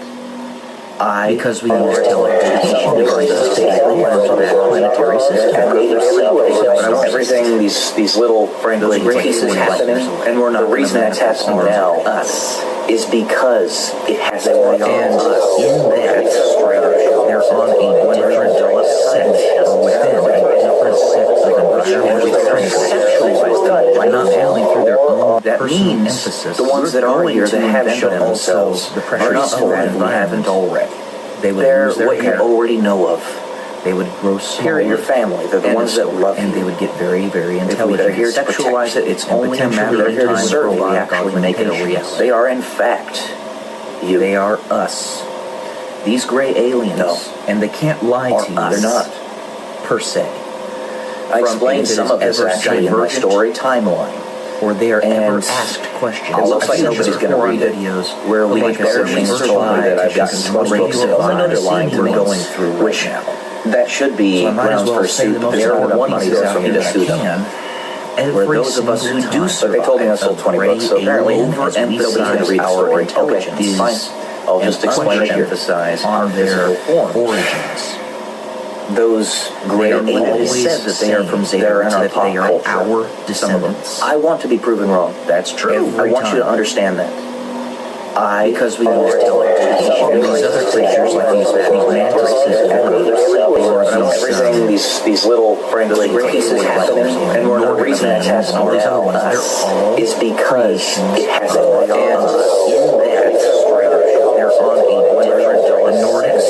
Because we use teleportation devices to get over that planetary system. But I want everything, these little, frankly, Those pieces great happening, aliens. and we're not. The reason that's happening now us is because it has to be And in that, they're on a different set, or within a different set of environmental not only through their own That personal means emphasis, the ones that are going here to that have invent shown also themselves the are pressures not of foreign that if we haven't environment. already. They would They're lose their what you hair. already know of. They would grow slower. Your family. They're the and ones that love and you. they would get very, very If we intelligent. are here to Conceptualize protect it, it's and only a potentially matter they're of here to time serve before we you. actually make it a reality. They are, in fact, you. They are us. These gray aliens. No. And they can't lie Are to you. us. They're not. Per se. I explained some of this actually in my story. Timeline. Or they are ever And asked questions. it looks like I've nobody's seen gonna read it. videos Where we like I said, Publishing has we told me that I've survive gotten to 20 book just sales. I know they're survive lying to me. going through Which right now. That should be So I might as grounds well for say the suit. most There are important one pieces money out for me here to that I sue them. can. Where Every those of us who single do time. survive, they told me I sold 20 books, so apparently overemphasize our intelligence. Is Fine. I'll just explain it here. emphasize on their origins. Those great aliens said that they are from Zeta and our pop culture. Our Some of them. descendants. I want to be proven wrong. That's true. I want you to understand that. Because we use television. And these other creatures, like these mantises, Everything, these little friendly pieces happening, and we're the reason that's happening now is because it has a they're on a different the Nordics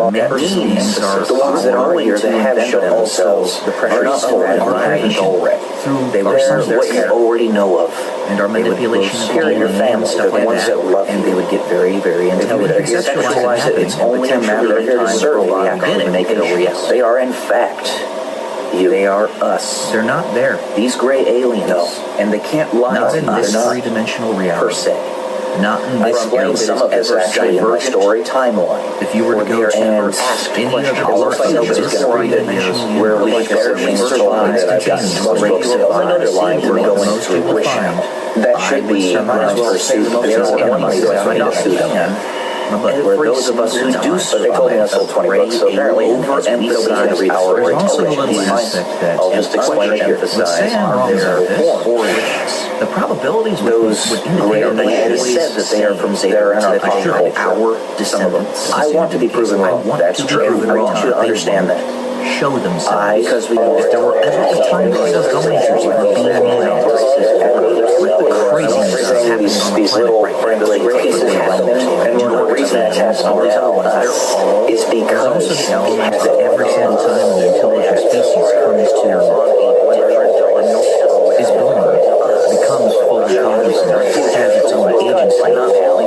the ones that are here that have shown themselves are not foreign. They were what you already know of. and our manipulation of Superior DNA and families, stuff the like ones that. that love and they would get very, very intelligent. If you sexualize it, it's only a matter of time for a lot of them to make it a reality. They are, in fact, they are us. They're not there. These gray aliens, and they can't lie Not to in us. this three-dimensional Per reality. se. Not in I this explained some of this actually in my story timeline. If you were to go to and ask any any of of the the works nobody's going to read it, where we barely survive. I've got some books on underlined we're going to fruition. That should be grounds for suit. There are money to sue them. But Where those of us who do survive, they told me I sold 20 books, so apparently overemphasize our there's also a intelligence. little aspect that I'll just explain it here. let's say I'm wrong about this, the probabilities Those would great indicate aliens said that they are from Zeta and our pop culture. our Some of them. descendants. I want to be proven wrong. That's true. I want you to understand that. Show themselves. Because we if there were ever a time when the governors were being real, with the craziness that's happening on the these planet little right friendly pieces happening, and the reason that's happening now is There's because also the element that every single time an intelligent species comes to is born, becomes fully cognizant, has its own agency,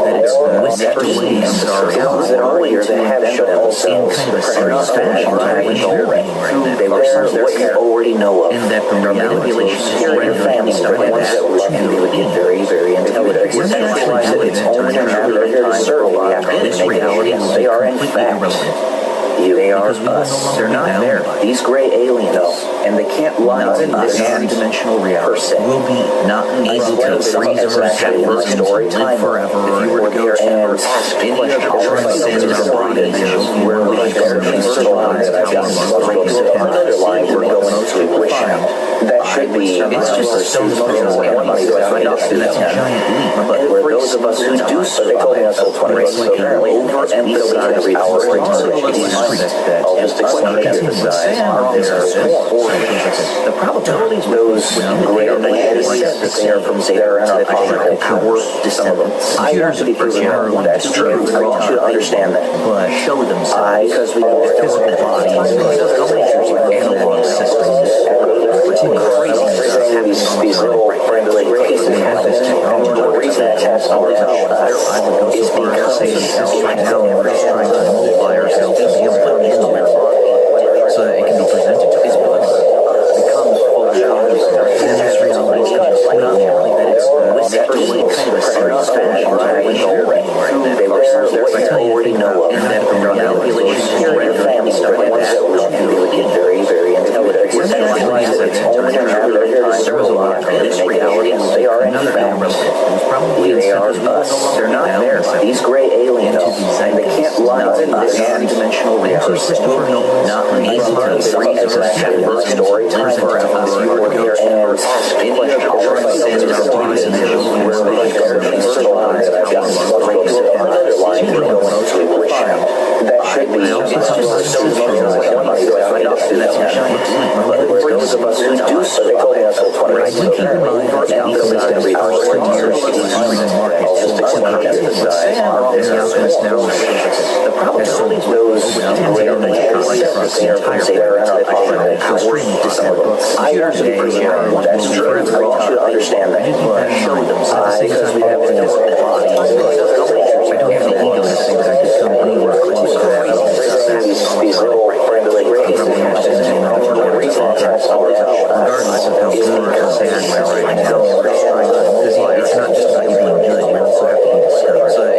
that it's whisked away into our reality earlier that have shown in themselves kind of a serious fashion to which we're being right now. they were what you already know of. And that the reality is Superior families, stuff the like ones that, that love and they would get very, very intelligent. We're not actually doing It's that to only a matter of time for a lot of them this to make it reality real. will They be are in completely fact. irrelevant. They are Because we will no us. longer They're be not bound there. by These gray aliens, and they can't lie Not to in us this three-dimensional per reality. se. We'll be not able to freeze or actually in my live story time. forever. If you were to go and ask any of the transcend our bodies, where we barely survive, I've got some books underlined we're going to fruition. That should be It's just a stone's throw away. That's a giant leap. But where those of us who do survive, they told me I sold 20 books, so apparently overemphasize our intelligence. I'll just explain it here. The probabilities Those great aliens said that they are from Zeta and our our descendants. I want to be proven wrong. That's true. I want you to understand that. but show themselves. Because we Physical bodies, analog systems, these little friendly pieces happening, and the reason that's happening I would go so far as to say that this right now we're just trying to multiply ourselves to be able to implement so that it can be presented to us. Becomes fully cognizant. And this reality is not reality, that it's whisked away kind of a serious fashion they were what you already know of. and that the reality is Superior families, the ones that love and they would get very, very intelligent. It's only a matter of time for a lot of them to make it real. They are in fact. They are us. They're not there. These gray aliens, and they can't lie to us. Three-dimensional reality. Not easy to freeze or actually story time forever. If you were here and ask any questions, our bodies and where we barely survive, I've got some books underlined we're going to fruition. That should be it's just a stone's throw away. But those of us who do survive, they told me I sold 20 books, so apparently overemphasize our the probabilities those great aliens they are from Zeta and our to some of them. I want to be proven wrong. That's true. I want you to understand that. Show themselves. Because we have a physical body. I don't have the ego to say that I could come anywhere close to that. These little friendly pieces Regardless of how good or how bad we are right now. Because it's not just about you being good, you also have to be discovered.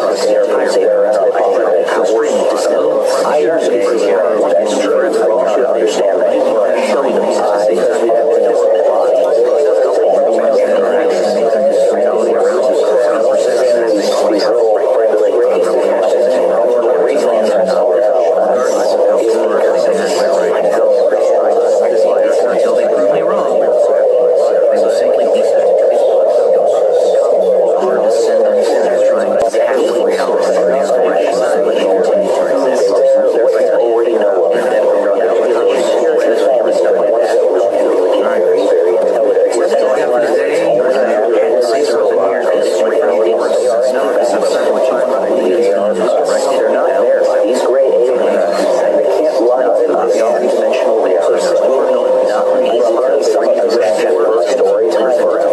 Until they prove me wrong, they will simply be hard to send them sinners trying to hack the reality of the resurrection so that they continue to exist. I already know of that. That's all I have for today. We'll say something here because it's my favorite episode which I believe is Resurrected. They're not there. These gray aliens, they can't line up in the dimensional reality. Story time forever.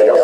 And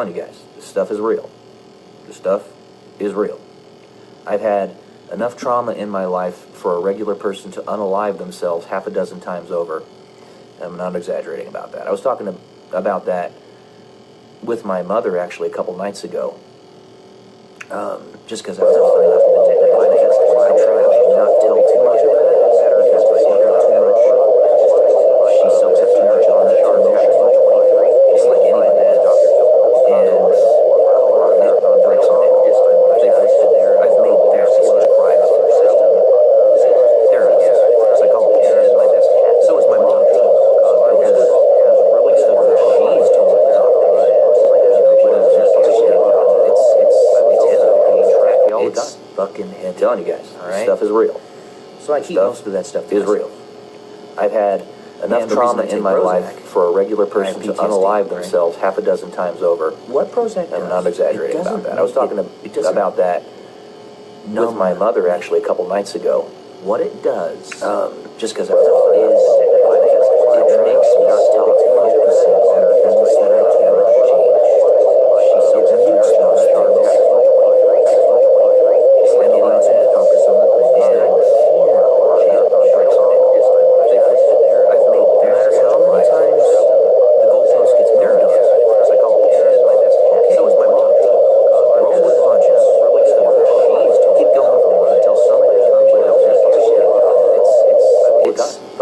telling you guys, this stuff is real. This stuff is real. I've had enough trauma in my life for a regular person to unalive themselves half a dozen times over. I'm not exaggerating about that. I was talking about that with my mother actually a couple nights ago. Just because I was open enough to take my guess, I try to not tell too much of that because I don't too much. She still has too much on the emotion, just like anyone did. And I've made therapy such a private system. Therapy is psychologist. So is my mom. Because really stuff that she's told me about. It's fucking him. I'm telling you guys, all right? Stuff is real. So I keep most of that stuff is real. I've had enough trauma in my life for a regular person to unalive themselves half a dozen times over. What Prozac does? I'm not exaggerating about that. I was talking about that with my mother actually a couple nights ago. What it does, just because I was is it makes me stop focusing on things that I cannot change. She's so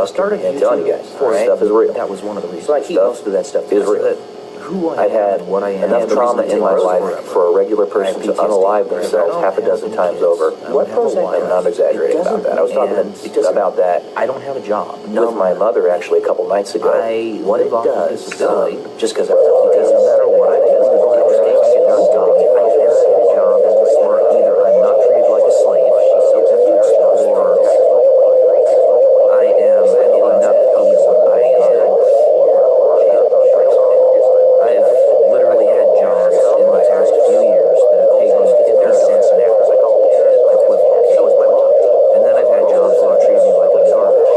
started telling you guys, right? Stuff is real. That was one of the reasons. So I keep most of that stuff is real. I've had enough trauma in my life for a regular person to unalive themselves half a dozen times over. What Prozac? I'm not exaggerating about that. I was talking about that. I don't have a job. With my mother actually a couple nights ago. What it does, just because no matter what I do, mistakes get done. I can't get a job, or either I'm not treated like a slave, or I am not I've literally had jobs in the past few years that have paid me 50 cents an hour. And then I've had jobs that have treated me like a garbage.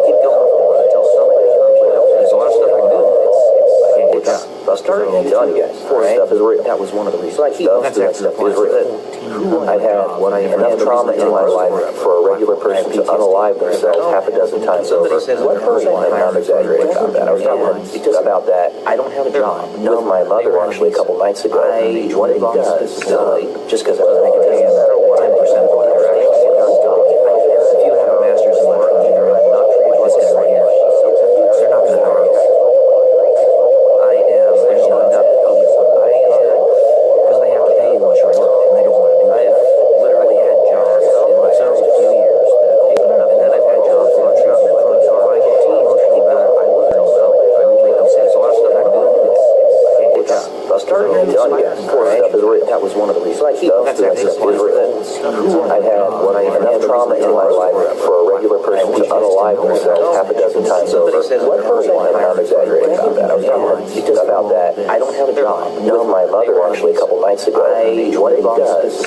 Keep going until somebody comes out. There's a lot of stuff I can do. I can't get a job. I started telling you guys, stuff is real. That was one of the reasons. So I keep that stuff is real. I've had enough trauma in my life for a regular person to unalive themselves half a dozen times over. I'm not exaggerating about that. I was talking about that. I don't have a job. With my mother actually a couple nights ago. What it does, just because I was making 10% of what they're actually if you have a master's in electrical engineering, I'm not treated like this right here. They're not going to hire you. I am not because they have to pay you once you work, and they don't want to do that. I've literally had jobs in my past few years that have paid enough, and then I've had jobs that have shot me in front. So if I get too emotional about it, I will tell them. I will make them say, there's a lot of stuff I can do. I can't get jobs. I started telling you guys, stuff is real. That was one of the reasons. So I keep that stuff is real. I've had enough trauma in my life for a regular person to unalive themselves half a dozen times over. What person? I'm not exaggerating about that. I was talking about that. I don't have a job. With my mother actually a couple nights ago. What it does,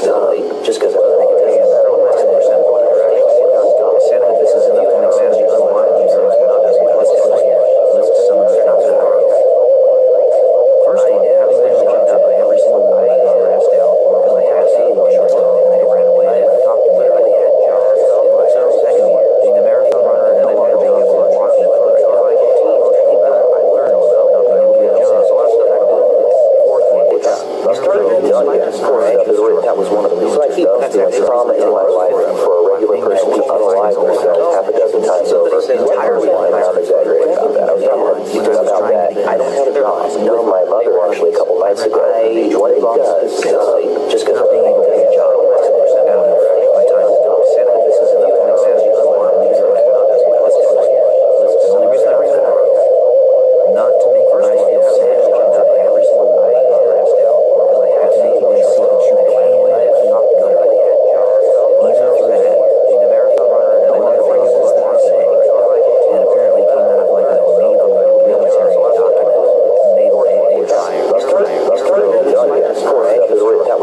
just because I was making 10% of what they're actually I said that this is enough to make sense. You don't want to do something that doesn't make sense. List someone who's not going to work. First one, having been jumped up by every single one I asked out because I had to go short and they ran away. I talked to literally had jobs. So second year, being a marathon runner and no longer being able to walk in front of if I get too emotional about it, I learn about not being able to get jobs. So a lot of stuff I can do. Fourth one, I started telling you guys, that was one of the reasons. So I keep trauma in my life for a regular person to unalive themselves half a dozen times over. Entirely, I'm not exaggerating about that. I was talking about that. I don't have a job. No, my mother actually a couple nights ago. What it does, just because I'm being able to get a job. My time is done. I said that this is enough to make sense. You don't want to lose it. The only reason I bring it up, not to make my feel sad that you're not every single one I asked out because I had to make you guys see that you ran away. I not literally had jobs. Even after that, being a marathon runner and I wanted to bring up this long saying, and apparently came out of like a naval military document. Naval A fire. That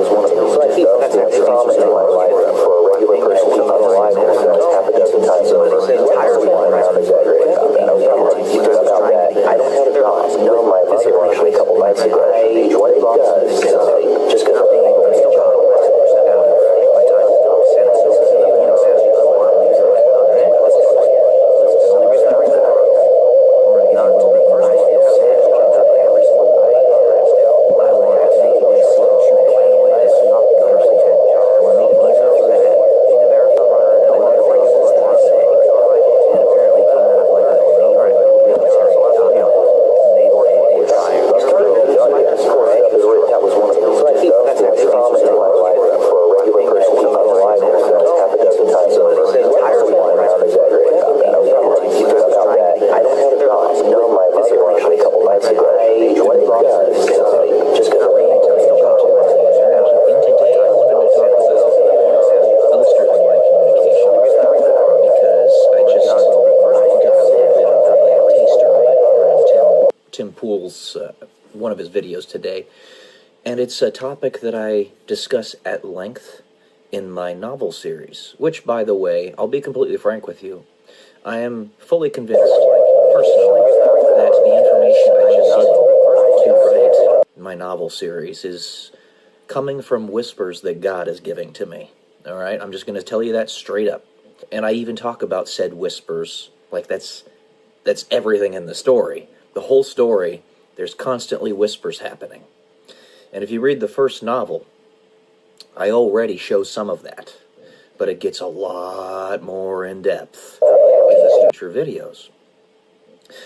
Tim Pool's one of his videos today, and it's a topic that I discuss at length in my novel series, which, by the way, I'll be completely frank with you, I am fully convinced, personally, that the information I just to write my novel series is coming from whispers that God is giving to me. All right, I'm just going to tell you that straight up. And I even talk about said whispers, like that's everything in the story. The whole story, there's constantly whispers happening. And if you read the first novel, I already show some of that, but it gets a lot more in depth in the future videos.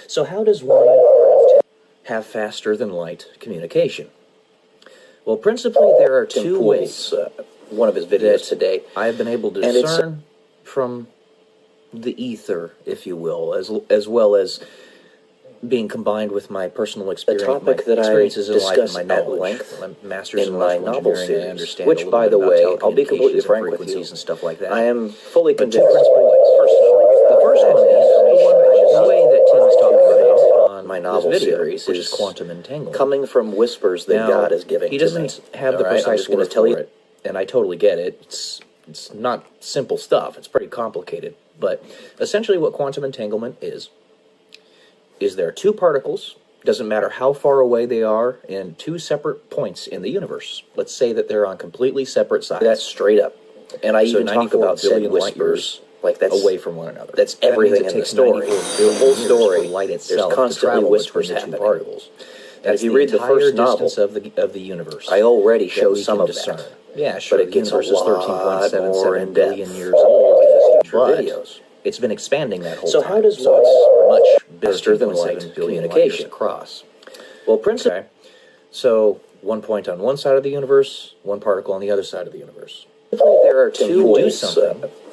So how does one have faster than light communication? Well, principally there are two ways. One of his videos today, I have been able to discern from the ether, if you will, as well as being combined with my personal experience, experiences in life and my knowledge, my master's in my novel series, which, by the way, I'll be completely frank with you, and stuff like that. I am fully convinced. Personally, the first one is the way that Tim's talking about on my novel series, which is quantum entanglement, coming from whispers that God is giving. He doesn't have the precise word for it, and I totally get it. It's not simple stuff. It's pretty complicated. But essentially what quantum entanglement is there are two particles, doesn't matter how far away they are, in two separate points in the universe. Let's say that they're on completely separate sides. That's straight up. And I even talk about said whispers, like that's away from one another. That's everything in the story. The whole story, light itself, there's constantly whispers happening. Particles. And if you read the first novel of the universe, I already show some of that. Yeah, sure. But it gets a lot more in depth years old in the future videos. It's been expanding that whole time. So how does much faster than light communication across? Well, principally, okay. So one point on one side of the universe, one particle on the other side of the universe. There are two ways.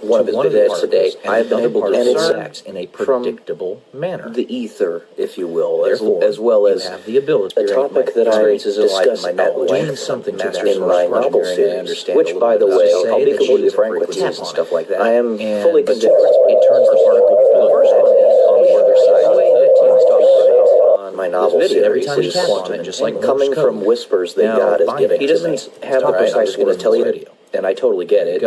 One of his videos today, I've been able to discern in a predictable manner. The ether, if you will, as well as have the ability. A topic that I discuss at length something in my novel series, which, by the way, I'll be completely frank with you and stuff like that. I am fully convinced. It turns the particle blue. On the other side, the way that Tim's talking about on my novel series, every time you tap on it, just like coming from whispers that God is giving. He doesn't have the precise word to tell you. And I totally get it.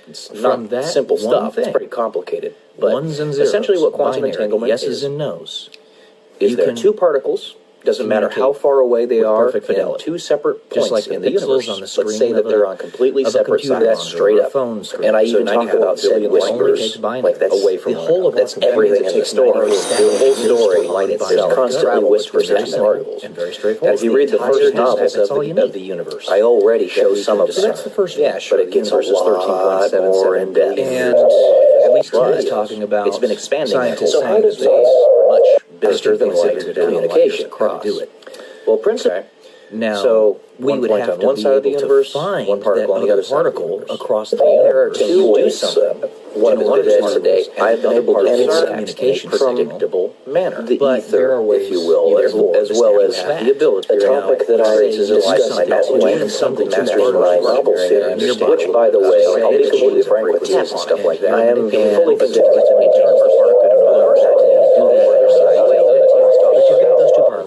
It's not that simple stuff. It's pretty complicated. But ones and zeros, essentially what quantum entanglement is, yeses and nos. Is there two particles, doesn't matter how far away they are, in two separate points in the universe. On the screen, let's say that they're on completely separate sides. That's straight up. And I even talk about said whispers, like that's away from the whole of that's everything in the story. The whole story, there's constantly whispers happening. And very straightforward. And if you read the first novels of the universe, I already show some of them. So that's the first one. Yeah, but it gets a lot more in depth. And at least Tim's talking about it's been expanding. So how does much faster than light communication do it? Well, principally, now so we would have to be able to find one particle on the other particle across the universe. There are two ways. One of his videos today, I've been able to discern communication in a predictable manner. The ether, if you will, as well as the ability. A topic that I discuss at length, something mastered in my novel series, which, by the way, I'll be completely frank with you and stuff like that. I am fully convinced.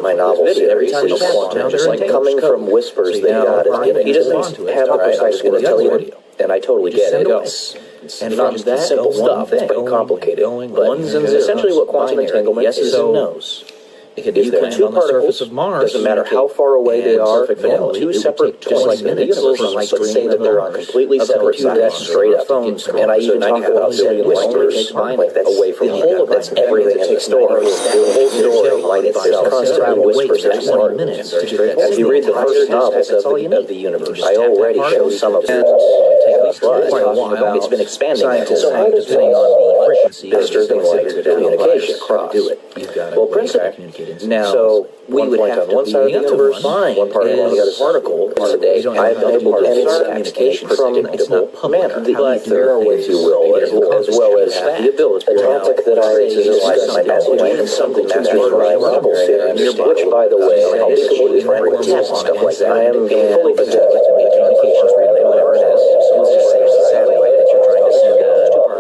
My novel series is quantum, just like coming from whispers that God is giving. He doesn't have the precise word to tell you, and I totally get it. And not that simple stuff. It's pretty complicated. But essentially what quantum entanglement is and knows. Is there two particles, doesn't matter how far away they are, in two separate points in the universe. Let's say that they're on completely separate sides. That's straight up. And I even talk about said whispers, like that's away from the whole of that's everything in the story. The whole story, like there's constantly whispers happening. As you read the first novels of the universe, I already show some of them. It's been expanding. So how does faster than light communication do it? Well, principally, now, so we would have to be able to find one particle on the other particle today. I've been able to discern communication from a predictable manner. But there are ways, you will, as well as the ability. A topic that I discuss my novel and something mastered in my novel series, which, by the way, I'll be completely frank with you and stuff like that. I am fully communications relay, whatever it is. So let's just say it's a satellite that you're trying to send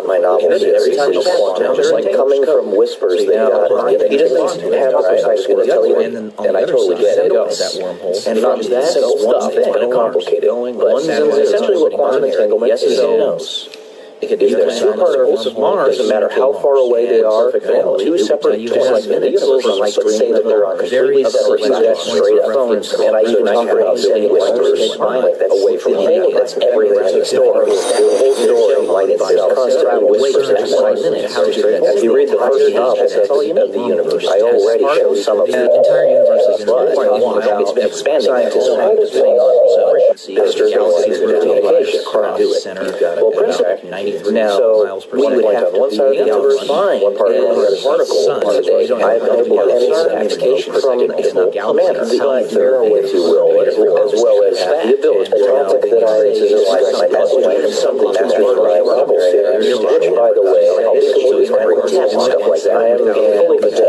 my novel novel. Every time you quantum, just like coming from whispers that God has given. He doesn't have a precise going to tell you, and I totally get it. And from that stuff, it's kind of complicated. But essentially what quantum entanglement is and knows. If they're two particles of Mars, doesn't matter how far away they are, two separate just like minutes, let's say that they're on completely separate sides, straight up phones, and I even talk about sending whispers away from me. That's everything in the story. The whole story might itself constant whispers at 1 minute. If you read the first novel of the universe, I already show some of the entire universe is it's been expanding depending on the galaxies that well, principally, now, we would have one side of the universe fine, one part of the particle. I have no application from the galaxy, but there are ways you will, as well as the ability. The topic that I is something that's reliable, which, by the way, stuff like that. I am fully let's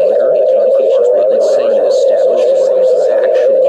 say you establish what is actually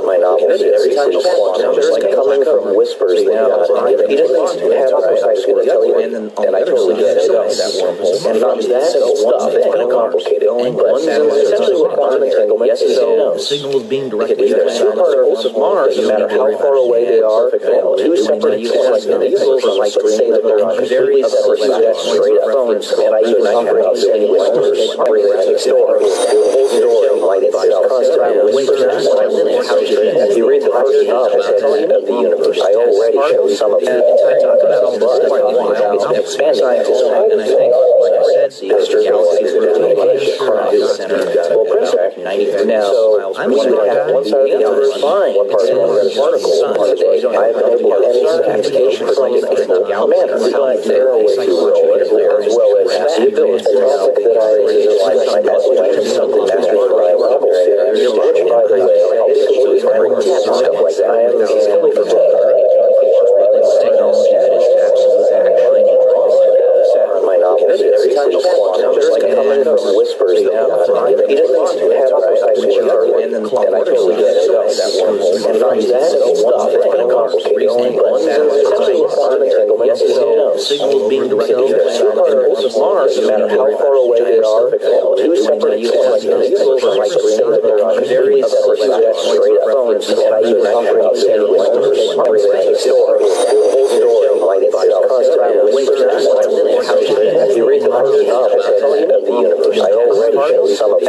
my novel. Every time you quantum, just like coming from whispers that he doesn't have a precise going to tell you, and I totally get it. And from that stuff, it's kind of complicated. But essentially what quantum entanglement is and knows. The signal is being directly If two particles of Mars, no matter how far away they are, two separate like let's say that they're on very separate sides, straight up phones, and I even talk about sending whispers, everything in the story, the whole story might itself constantly whispers. If you read the first novel of the universe, I already show some of the talk about all this stuff it's been expanding, and I think, like I said, the galaxies are well, principally, now, I'm going to have one side of the universe fine, one part of the particle, I have no application from the galaxy, but there are ways to roll as well as the ability. The topic that I is something that's reliable, which, by the way, stuff like that. I am fully technology that is absolutely my novel. Every time you quantum, just like coming from whispers that he doesn't have a precise and I totally get it. And from that stuff, it's kind of complicated. But essentially quantum entanglement is knows. Signals being directed two particles of Mars, no matter how far away they are, two separate like say that they're on very separate sides, straight up phones, and I even talk about sending whispers, everything in the story, the whole story might itself constantly whispers. If you read the first novel of the universe, I already show some of the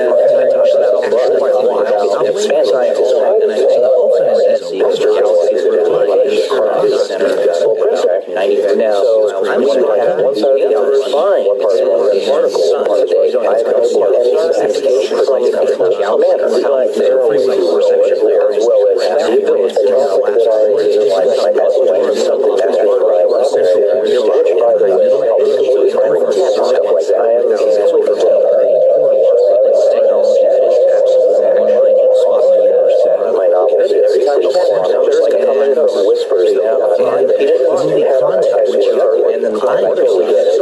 now, I'm going to have one side of the universe fine, one part of the particle, I have no application from the galaxy, but there are ways to roll as well as the ability. The topic that I is something that's reliable, which, by the way, stuff like that. I am technology that is absolutely my novel. Every time you quantum, just like coming from whispers that he doesn't have contact with you, and then I totally get it.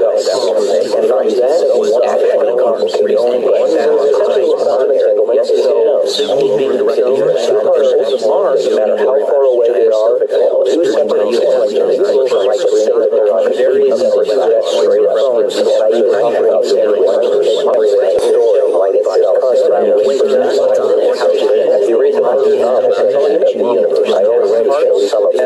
And from that was actually complicated. Essentially what quantum entanglement is knows. Signals being directed two particles of Mars, no matter how far away they are, two separate like say that they're on very separate sides, straight up phones, and I even talk about sending whispers, everything in the story might itself constantly whispers. If you read the first novel of the universe, I already show some of the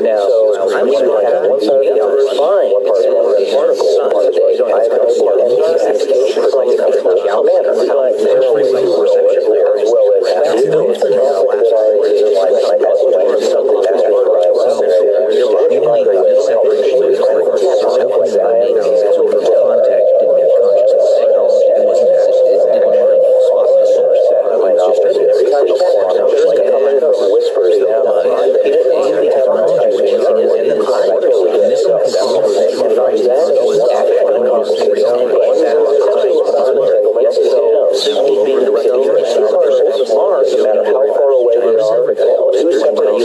now, I'm going to have one side of the universe fine, one part of the particle, I have no application from the galaxy, but there are ways to roll as well as the ability. The topic that I is something that's Mars, no matter how far away they are, two separate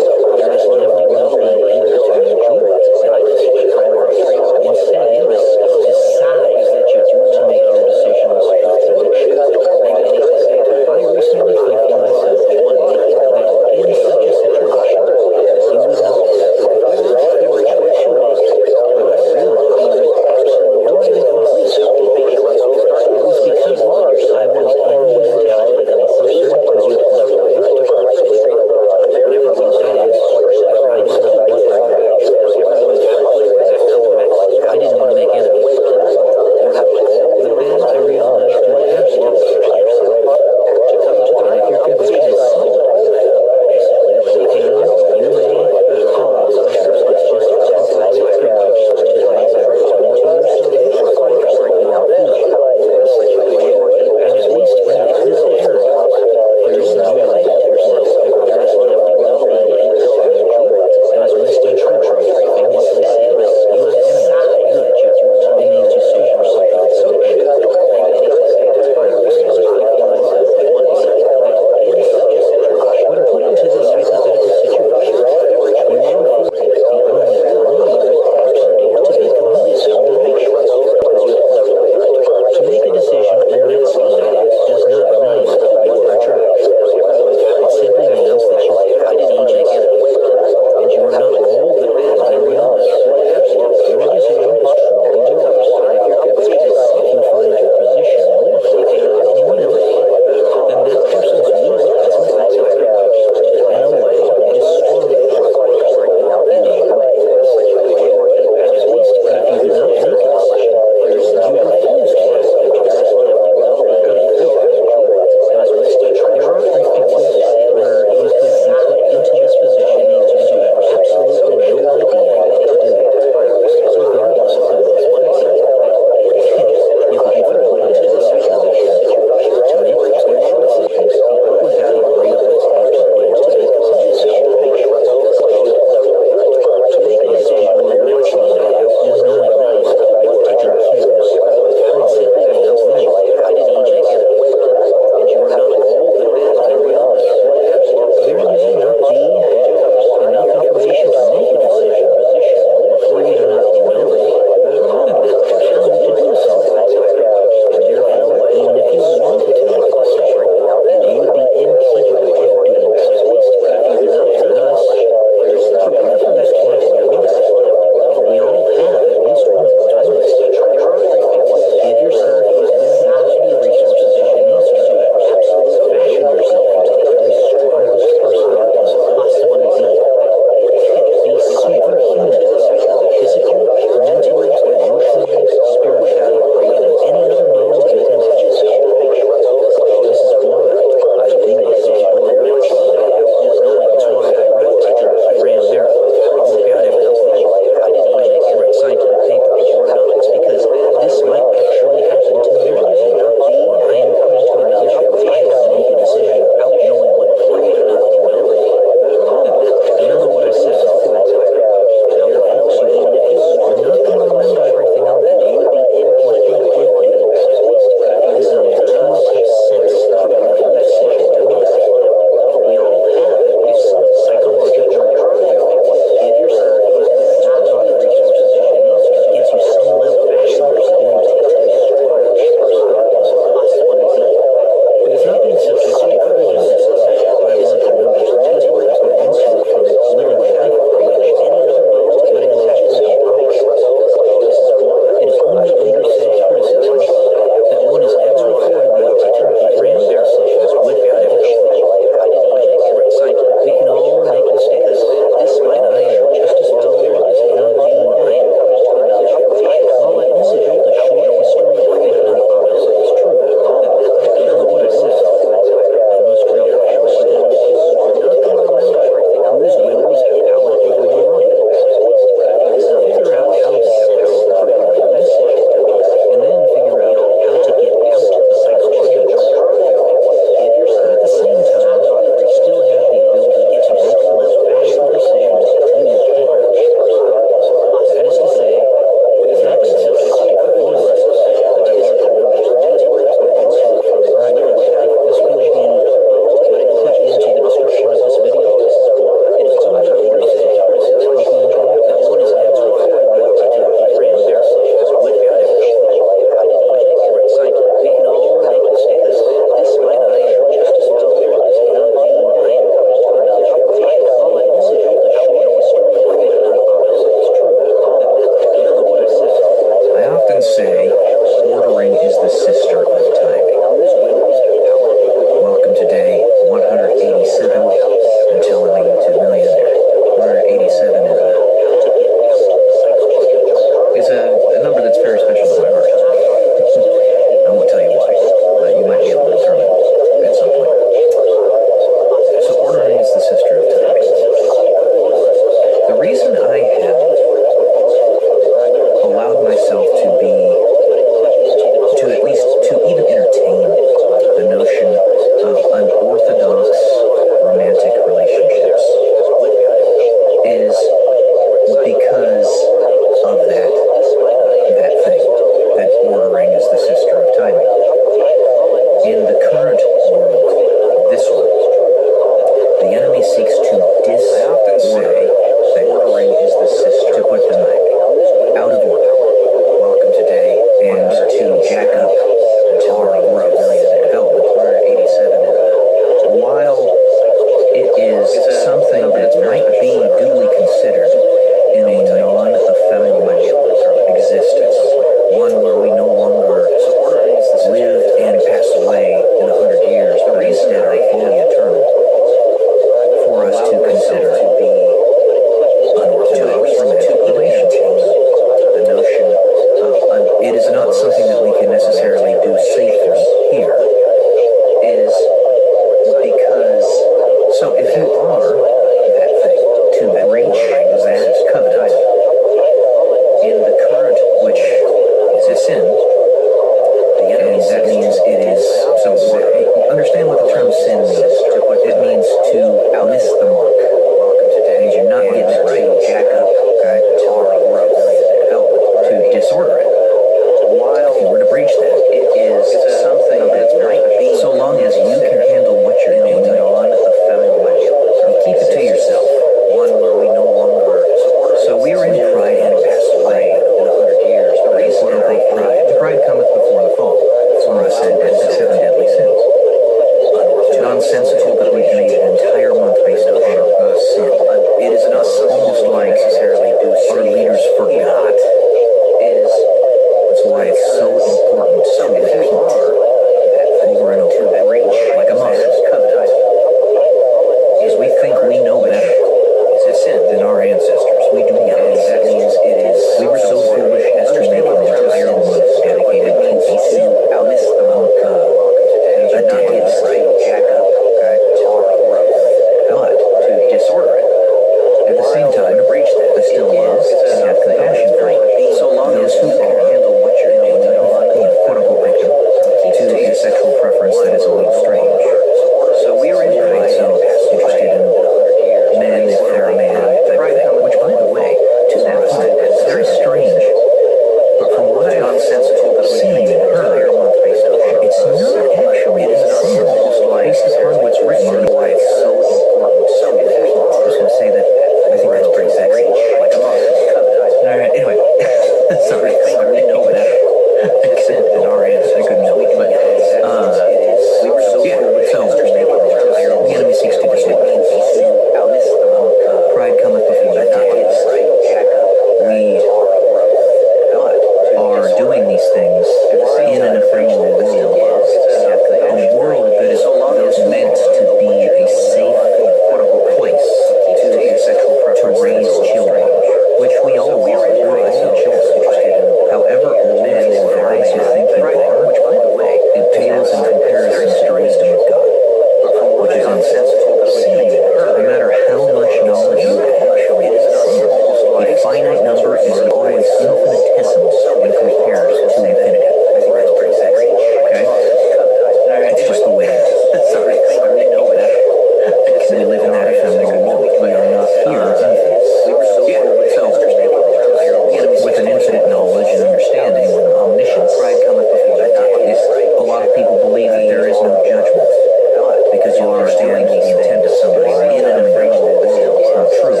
because you understand the intent of somebody in an ephemeral world. It's not true.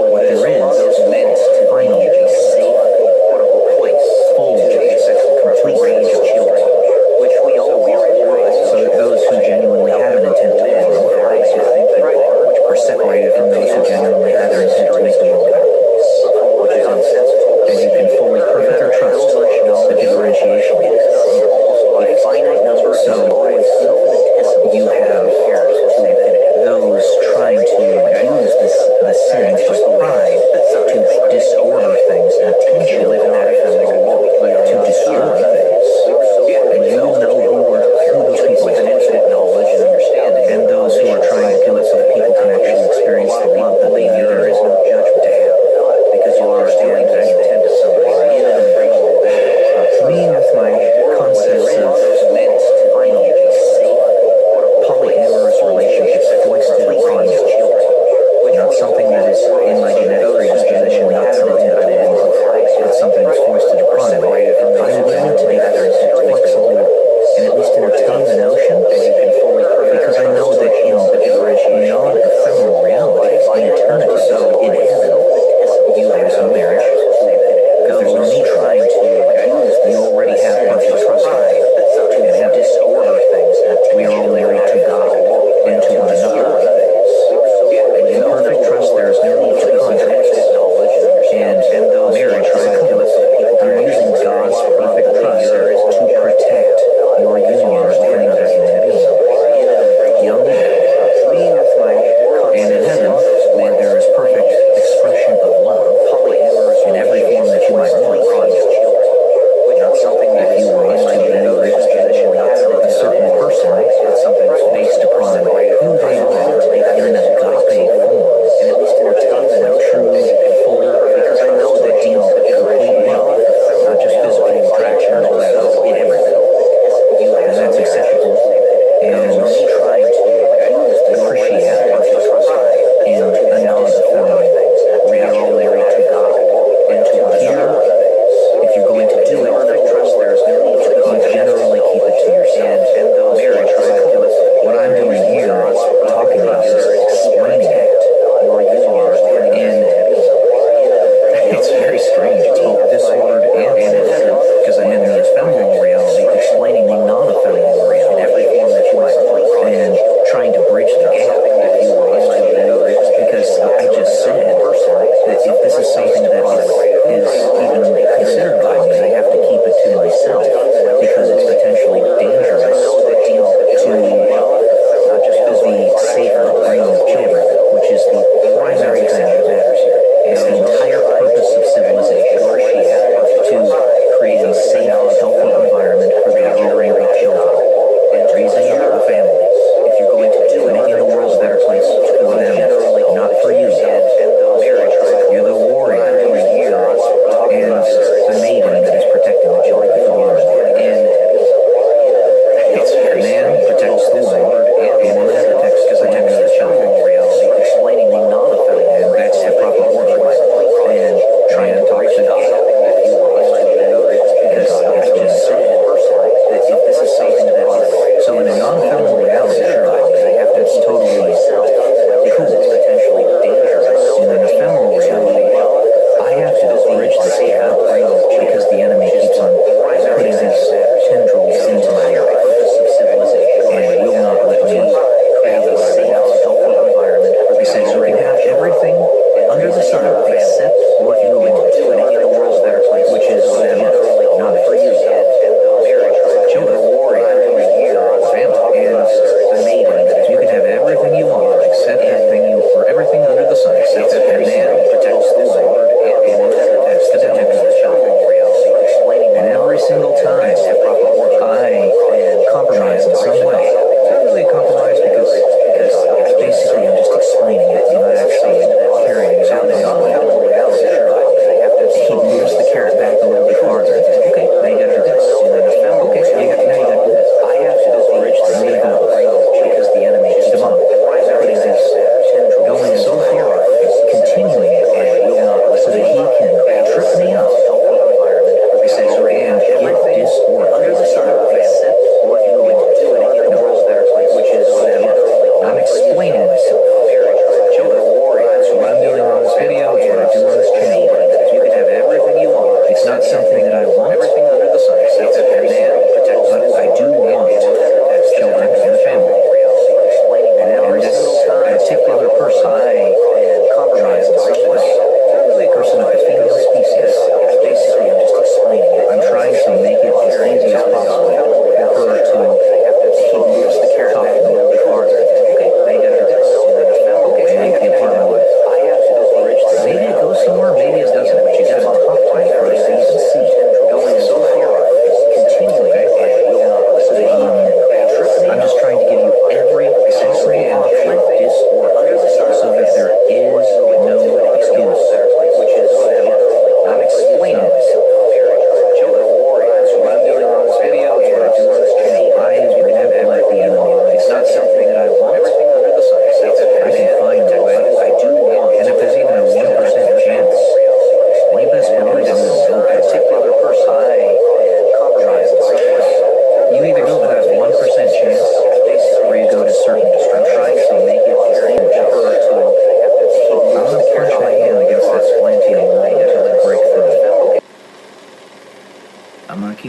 What there is finally a safe, full, complete range of children, which we all want. So that those who genuinely have an intent to harm are separated from those who genuinely have their intent to make the world better. And you can fully perfectly trust the differentiation. So you have those trying to use the sin of pride to disorder things and potentially to destroy things. And you know who those people are. And those who are trying to kill it so that people can actually experience the love that they need. There is no judgment to have. Because you understand the intent of somebody. Me, with my concepts of polyamorous relationships foisted upon you, not something that is in my genetic predisposition, not something that I want, but something that's foisted upon me. I am willing to be flexible and at least entertain the notion, because I know that in non-ephemeral reality, in eternity, in heaven, there is no marriage, because there's no need trying to. You already have perfect trust and have disorder things. We are all married to God and to one another. And in perfect trust, there is no need for contract. And marriage is a covenant. You're using God's perfect trust to protect your union with another human being. Young and in heaven, where there is perfect expression of love in every form that you might want. Not something that you want to be a certain person, based upon who they are in an agape form. And at least entertain the true, full, because I know that deep, complete love, not just physical attraction and all that, in everything. And that's acceptable. And trying to appreciate in a non-ephemeral. We are all married to God and to one another. If you're going to do it, you generally keep it to yourself. Marriage, what I'm doing here, talking about this, explaining it, and it's very strange. It's both disordered and because I'm in the ephemeral reality, explaining the non-ephemeral reality, every form that you might want, and trying to bridge the gap. Because I just said that if this is something that is even considered by me, I have to keep it to myself because it's potentially dangerous to the safe upbringing of children, which is the primary thing that matters here. It's the entire purpose of civilization to create a safe, healthy environment for the growing of children and raising a family. If you're going to do it, making the world a better place for them, not for you. You're the warrior and the maiden that is protecting the children from you. And the man protects the woman, the woman protects the children. Explaining the non-ephemeral, and that's the proper order. And trying to talk to God. Because I just said that if this is something that is, so in a non-ephemeral reality, that's totally cool. Potentially dangerous. In an ephemeral reality, I have to bridge this gap because the enemy keeps on putting his tendrils into my life and will not let me have a safe, healthy environment. He says you can have everything under the sun except what you want, making the world a better place, which is not for you. Children, family, and the maiden. You can have everything you want except that thing or everything under the sun except that man protects the woman and protects the devil.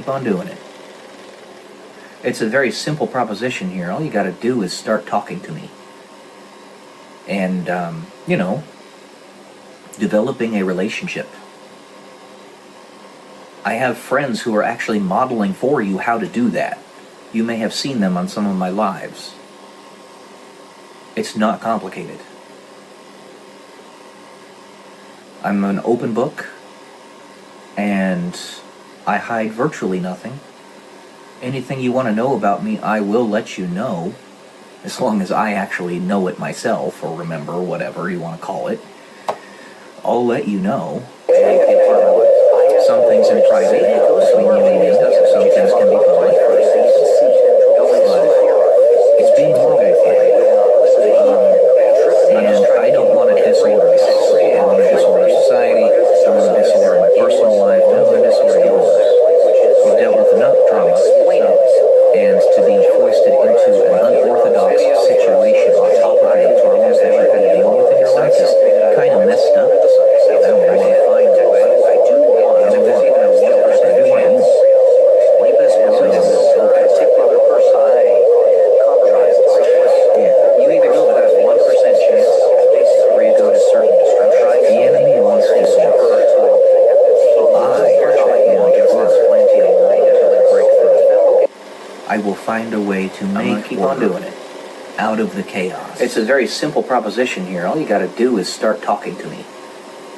keep on doing it. It's a very simple proposition here. All you gotta do is start talking to me. And, developing a relationship. I have friends who are actually modeling for you how to do that. You may have seen them on some of my lives. It's not complicated. I'm an open book, and I hide virtually nothing. Anything you want to know about me, I will let you know, as long as I actually know it myself, or remember, whatever you want to call it. I'll let you know. Some things in private between you and me, some things can be public. But it's being modeled for me. And I don't want to disorder this. I don't want to disorder society. I don't want to disorder my personal life. I don't want to disorder yours. We've dealt with enough trauma. And to be foisted into an unorthodox situation on top of the traumas that you've had to deal with in your life is kind of messed up. I don't want to find a way. I do want to do my own. My best friend is a particular person. Yeah, you either go with that 1% chance or you go to certain destruction. The enemy wants to suffer. I will find a way to make keep on doing it out of the chaos. It's a very simple proposition here. All you got to do is start talking to me.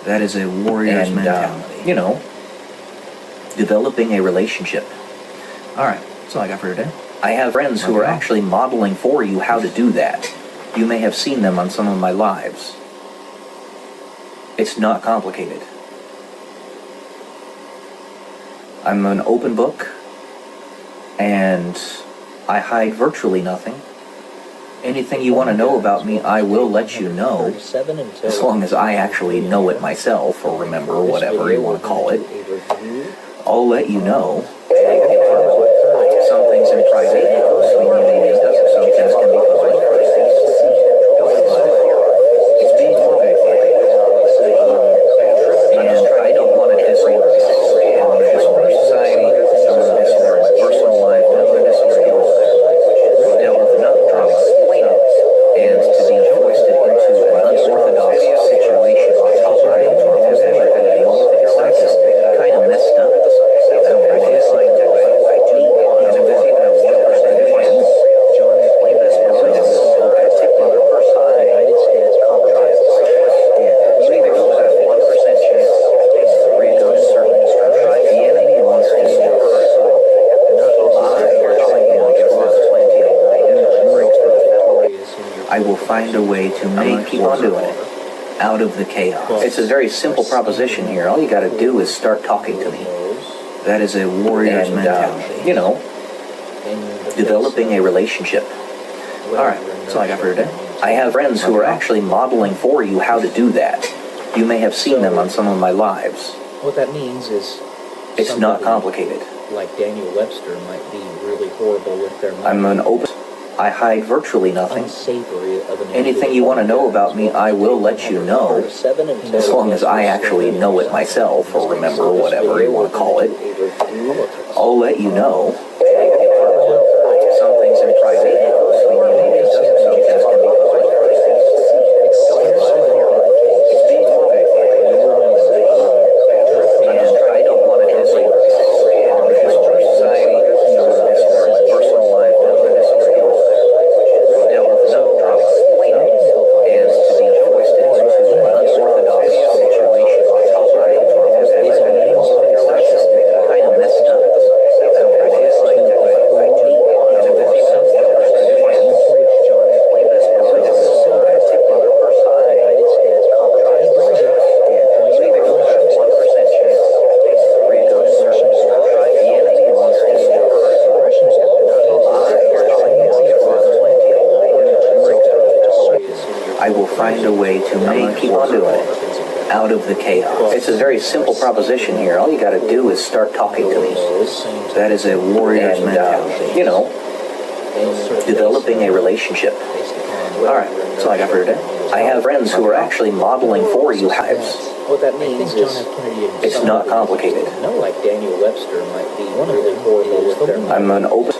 That is a warrior's mentality. Developing a relationship. All right, that's all I got for today. I have friends who are actually modeling for you how to do that. You may have seen them on some of my lives. It's not complicated. I'm an open book, and I hide virtually nothing. Anything you want to know about me, I will let you know, as long as I actually know it myself, or remember, whatever you want to call it. I'll let you know. Some things in private between you and me, some things can be public. It's being modeled for me. And I don't want to disorder this. I don't want to disorder society. I don't want to disorder my personal life. I don't want to disorder yours. We've dealt with enough trauma. And to be foisted into an unorthodox situation on top of the traumas that you've had to deal with in your life is kind of messed up. I don't want to find a way. I do want to do my own. My best friend is a particular person. United States colonized. Yeah, you either go with that 1% chance or you go to certain destruction. The enemy wants to suffer. I will find a way to make keep on doing it out of the chaos. It's a very simple proposition here. All you got to do is start talking to me. That is a warrior's mentality. Developing a relationship. All right, that's all I got for today. I have friends who are actually modeling for you how to do that. You may have seen them on some of my lives. What that means is It's not complicated. like Daniel Webster might be really horrible with their money. I'm an open. I hide virtually nothing. Unsavory of an Anything you want to know about me, I will let you know, as long as I actually know it myself, or remember, whatever you want to call it. I'll let you know. Some things in private between you and me, some things can be public. It's being modeled for me. And I don't want to disorder this. I don't want to disorder society. I don't want to disorder my personal life. I don't want to disorder yours. We've dealt with enough trauma. And to be foisted into an unorthodox situation on top of the traumas that I've had to deal with in your life is kind of messed up. I don't want to find a way. I do want to do my own. My best friend is a particular person. United States colonized. Yeah, you either go with that 1% chance or you go to certain destruction. The enemy wants to suffer. I will find a way to make keep on doing it out of the chaos. It's a very simple proposition here. All you got to do is start talking to me. That is a warrior's mentality. Developing a relationship. All right, that's all I got for today. I have friends who are actually modeling for you lives. What that means is It's not complicated. like Daniel Webster might be really horrible with their I'm an open.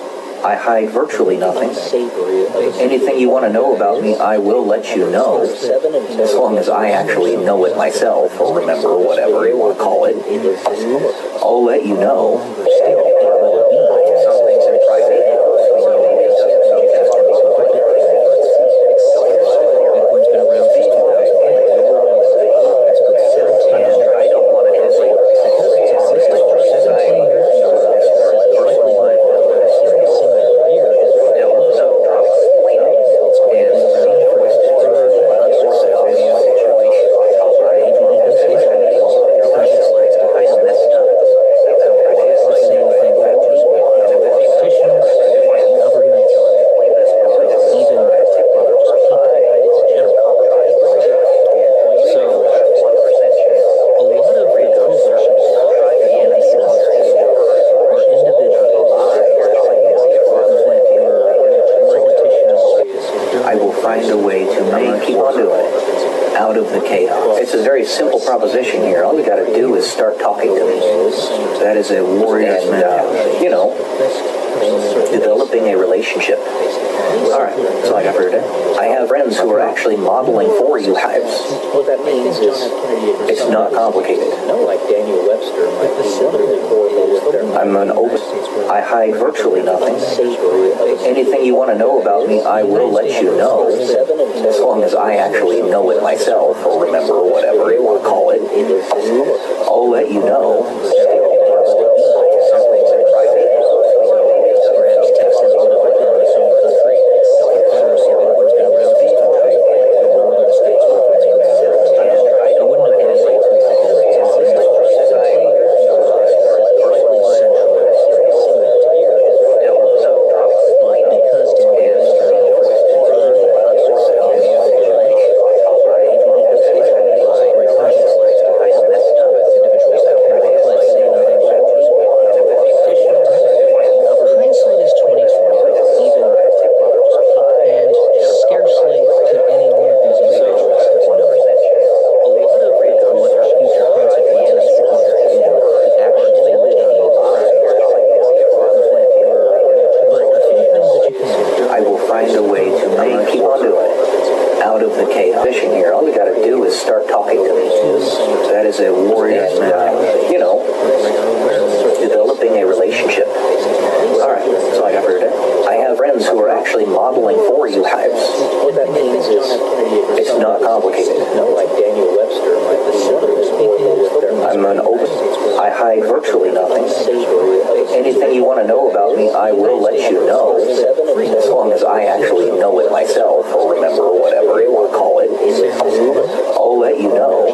I hide virtually nothing. savory of Anything you want to know about me, I will let you know. As long as I actually know it myself, or remember, or whatever you want to call it. I'll let you know. Some things in private. Bitcoin's been around since 2008. That's a good 17 years. And I don't want to hesitate. Simple proposition here. All you got to do is start talking to me. That is a warrior's mentality. Developing a relationship. All right, that's all I got for today. I have friends who are actually modeling for you lives. What that means is It's not complicated. like Daniel Webster might be really horrible with their I'm an open. I hide virtually nothing. savory of Anything you want to know about me, I will let you know. As long as I actually know it myself, or remember, or whatever you want to call it. I'll let you know. Some things in private. perhaps Texas would have become its own country. Confederacy of England's been around since 2008. The northern states would have remained separate. It wouldn't have been until 2010. Rightly centralized. But because Daniel hindsight is 2020, and scarcely could any one of these individuals have known. A lot of what future consequences would have been the actions they were taking in the present. But a few things that you can do. I will find a way to make keep on doing it. Out of the chaos. Fishing here, all you got to do is start talking to me. That is a warrior's mentality. Developing a relationship. All right, that's all I got for today. I have friends who are actually modeling for you lives. What that means is It's not complicated. like Daniel Webster might be really horrible with their I'm an open. I hide virtually nothing. Anything you want to know about me, I will let you know. As long as I actually know it myself, or remember, or whatever you want to call it. I'll let you know.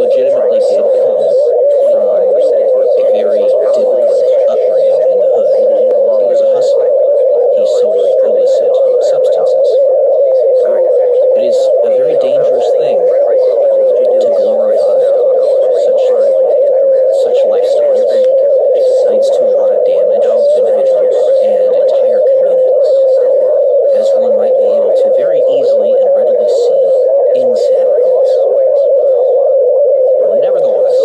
legitimately did come from a very difficult upbringing in the hood. He was a hustler. He sold illicit substances. It is a very dangerous thing to glorify such lifestyles. It leads to a lot of damage of individuals and entire communities, as one might be able to very easily and readily see in San Francisco. Nevertheless,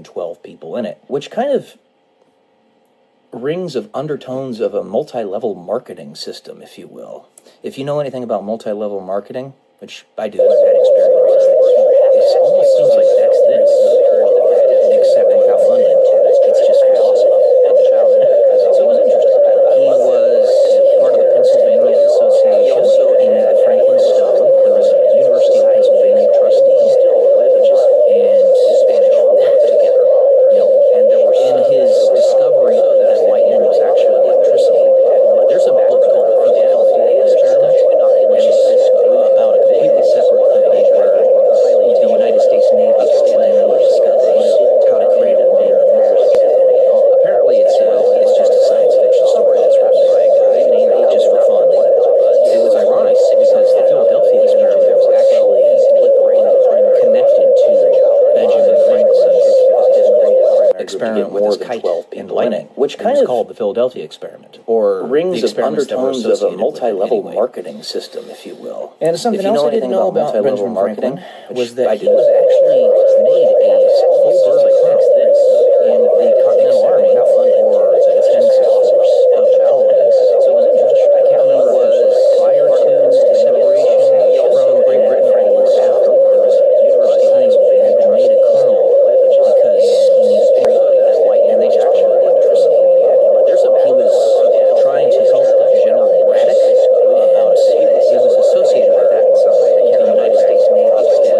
than 12 people in it, which kind of rings of undertones of a multi-level marketing system, if you will. If you know anything about multi-level marketing, which I do, I've had experience with it, it almost seems like that's this, except without London. It's just awesome. So it was interesting. He was part of the Pennsylvania Association. He made the Franklin Stone. There was a University of Pennsylvania trustee. And in his discovery that lightning was actually electricity, there's a book called The Philadelphia Experiment, which is about a completely separate thing where the United States Navy discovers how to create a world. Apparently it's just a science fiction story that's written by a guy just for fun. But it was ironic because the Philadelphia Experiment was actually connected to Benjamin Franklin's experiment with his kite and lightning, which kind of called the Philadelphia Experiment, or rings of undertones of a multi-level marketing system, if you will. And something else I didn't know about Benjamin Franklin was that he was actually made a full bird colonel in the Continental Army or the Defense Force of the Colonies. I can't remember if it was prior to the separation from Great Britain or afterwards, but he had been made a colonel because he needed pay, and they just promoted him from the he was trying to help General Braddock, and he was associated with that in some way. I can't remember the United States Navy instead.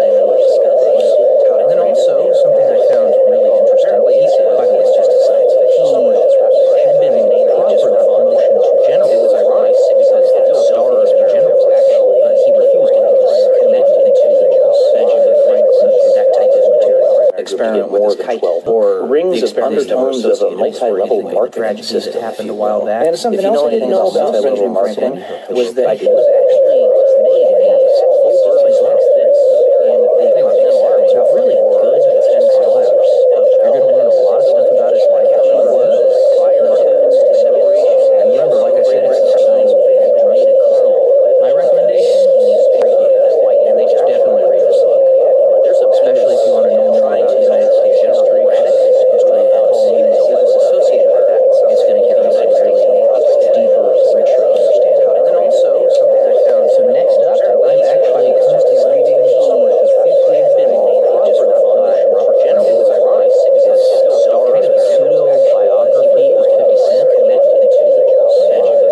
And then also, something I found really interesting, by the way, it's just a science fiction story, had been offered the promotion to general. It was ironic because the star of general, but he refused it because he didn't think he was Benjamin Franklin, that type of material. Experiment with his kite, or rings of undertones of a multi-level marketing system that happened a while back. And something else I didn't know about multi-level marketing was that he was actually made a full bird like this in the Continental Army. So really good scholars. You're going to learn a lot of stuff about his life. He was prior to the separation. And remember, like I said, it's a science fiction. Made a colonel. My recommendation is and they should definitely read this book. Especially if you want to know more about United States history, the history of the colonies, associated with that. It's going to give you some really deeper, richer understanding. And then also, something I found. So next up, I'm actually currently reading The 50th Law by Robert General. It was ironic. It's kind of a pseudo-biography of 50 Cent.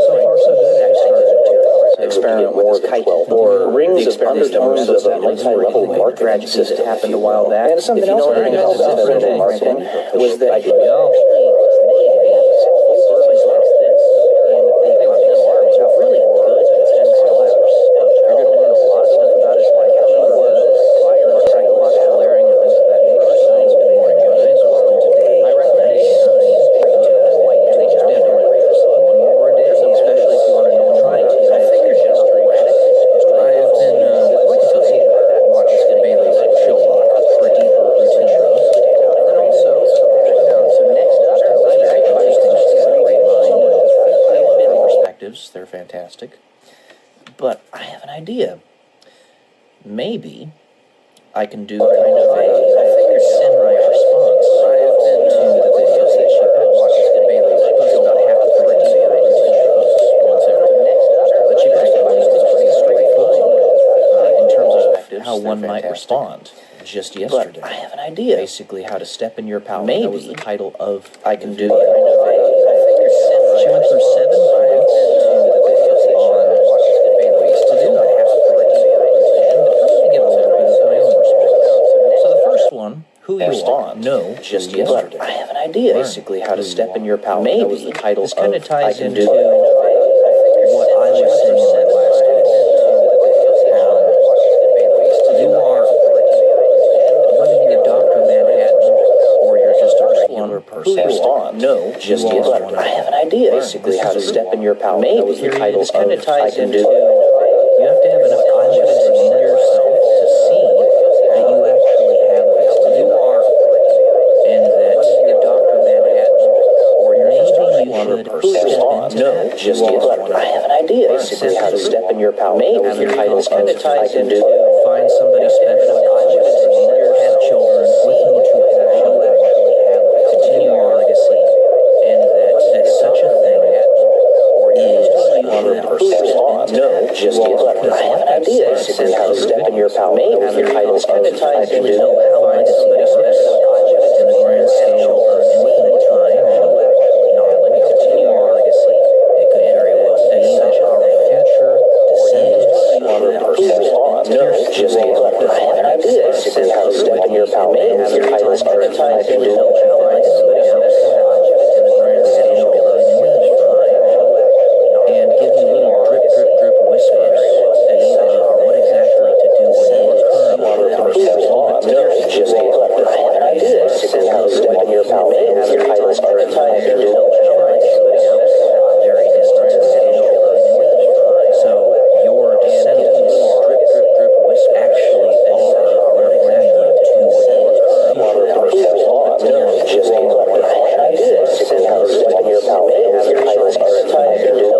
So far, so good. I started it too. Experiment with his kite, or rings of undertones of a multi-level marketing system that happened a while back. And something else I didn't know about Benjamin Franklin was that he actually made a full bird like this in the Continental Army. So really good scholars. You're going to learn a lot of stuff about his life. He was prior to psychological learning and things of that nature. Science. Good morning, guys. Welcome to day 99. And they just definitely read this book. One more day, especially if you want to know more about United States history. I've been quite associated with that. Watched Bailey's Sherlock for a deeper routine. And then also, so next up, I just think she's got a great mind. I love her perspectives. They're fantastic. But I have an idea. Maybe I can do kind of a samurai response to the videos that she posts. Bailey's posts about half the frequency I do. She posts once every. But she posts it pretty straightforward in terms of how one might respond. Just yesterday, but I have an idea. Basically, how to step in your power. Maybe that was the title of I can do. She went through 7 points on ways to do it. And I'm going to give a little bit of my own response. So the first one, who you are, no, just yesterday. I have an idea. Basically, how to step in your power. Maybe that was the title this kind of ties into what I was saying in that last video. You are, whether you're Dr. Manhattan or you're just a regular person. Who you are, no, just yesterday. I have an idea. Basically, how to step in your power. Maybe that was the title this kind of ties into. You have to have enough confidence in yourself to see that you actually have value. You are, and that Dr. Manhattan or you're just a regular person. No, just yesterday. I have an idea. Basically, how to step in your power. Maybe the title this kind of ties into. Find somebody special, have children with whom to have children. just Well, because I have an like I idea. said, It's kind of step in your power. Maybe your titles kind of ties actually into know how legacy works in the grand scale of infinite time and knowledge. Continue your legacy. It could very well be that our future descendants just I have an idea. It's kind of step in your power. Maybe your titles kind of ties into in the grand scale of infinite time and give you little drip, drip, drip whispers of what exactly to do in your current life to make it a little bit just I have an idea. It's kind of step in your power. Maybe your titles kind of ties into very distant so your descendants actually are what bringing you to just I have an idea. It's kind of step in your power. Maybe your titles kind of ties into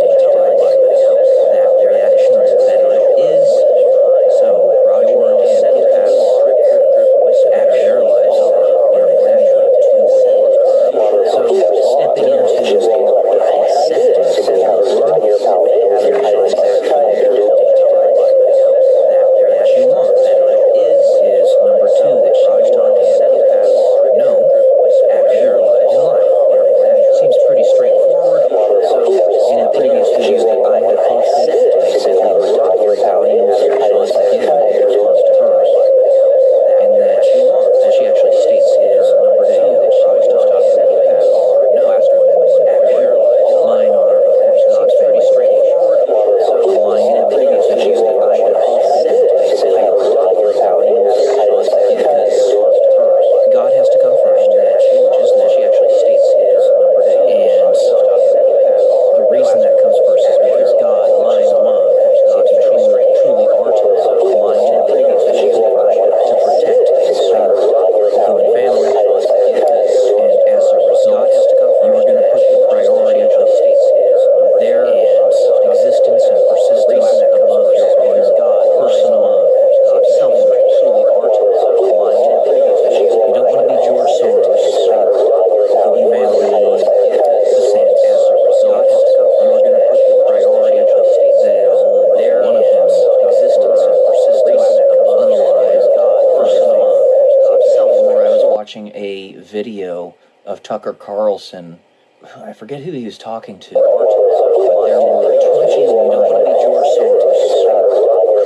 that reaction that it is. So your descendants at their lives are bringing you to. So stepping into accepting what you want is number two that she was talking about. No, at their life. Seems pretty straightforward. So in the previous videos that I have posted, basically we're talking about once again in response to hers. And that she actually states is number two that she was just talking about are no last one and the one before. Mine are of course not pretty straightforward. So mine in the previous videos that I have God has to come first, which is that she actually states is number two. And the reason that comes first is because God loves love. If you truly are to love, blind and to protect and serve the human family. And as a result, you are going to put the priority of their existence and persistence above your own personal self-interest. You don't want to be George Soros. You may be DeSantis. As a result, you're going to put the priority of that one of them existence and persistence above personal self. Or I was watching a video of Tucker Carlson. I forget who he was talking to, but there were 20 George Soros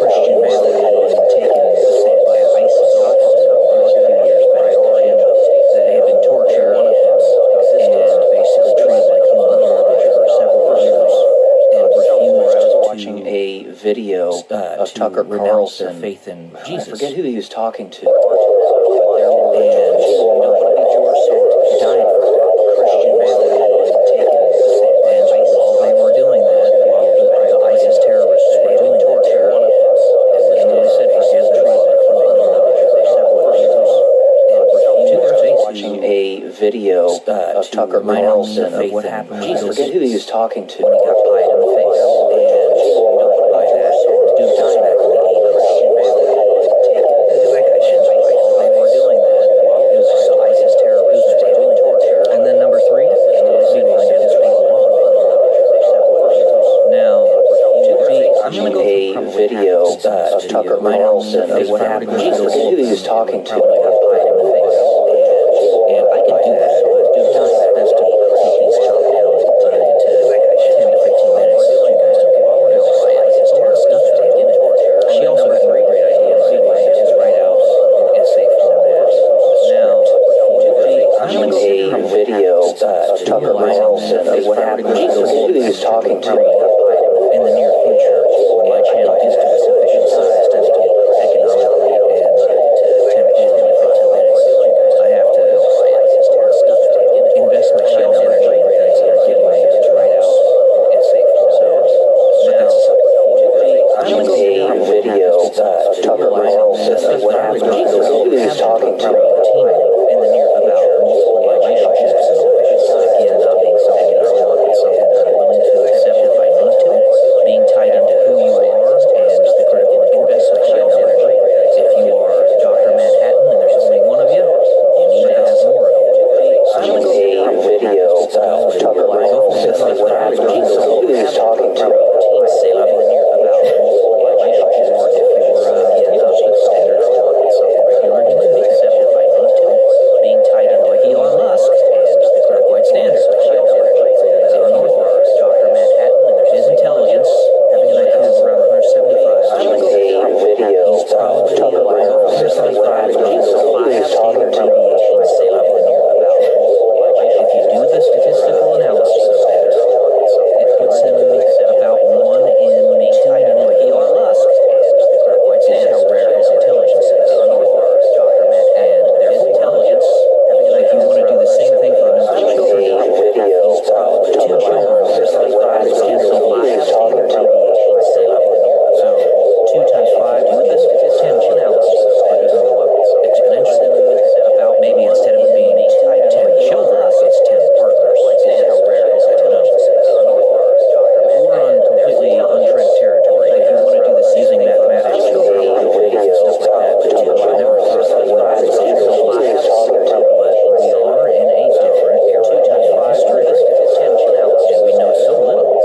Christians that had been taken by ISIS a few years back, and they had been tortured and basically treated like human garbage for several years and refused to watching a video of Tucker Carlson their faith in Jesus. I forget who he was talking to, but there were George Soros died for Christians that had been taken, and while they were doing that, while the ISIS terrorists were doing that, and they said forgive them for several years. To their face, watching a video of Tucker Carlson of what happened. I forget who he was talking to when he got pied in the face, and by that dude died back in the 80s. And then number three, leaving his people on. Now, I'm going to go through a video of Tucker Carlson of what happened. I forget who he was talking to. Probably got pied in the face. And I can do that, but dude does his best to keep these chopped down into 10 to 15 minutes so you guys don't get bored out by it. It's a lot of stuff to take in it. She also had a great idea to write out an essay format. Now, I'm going to go through a video of Tucker Carlson of what happened. I forget who he was talking to. In the near future, when my channel is to a sufficient size to make it economically and temporally minutes, I have to invest my time and energy in things that are getting me to write out an essay format. But that's I'm going to go through a video of Tucker Carlson of what happened. I forget who he was talking to. In the near about multiple relationships, again, not being something that I want, but something that I'm willing to accept if I need to, being tied into who you are and the critical importance of time and energy. If you are Dr. Manhattan and there's only one of you, you need to have more of it. I'm going to go through a video of Tucker Carlson of what happened. I forget who he was talking to. Say, in the near about So 2 times 5 would be 10 children, but you can go up exponentially. Maybe instead of it being 10 children, it's 10 partners. I don't know. We're on completely untread territory here, using mathematics and probabilities and stuff like that. I never thought that we were in this situation, but we are in a different era in history, and we know so little.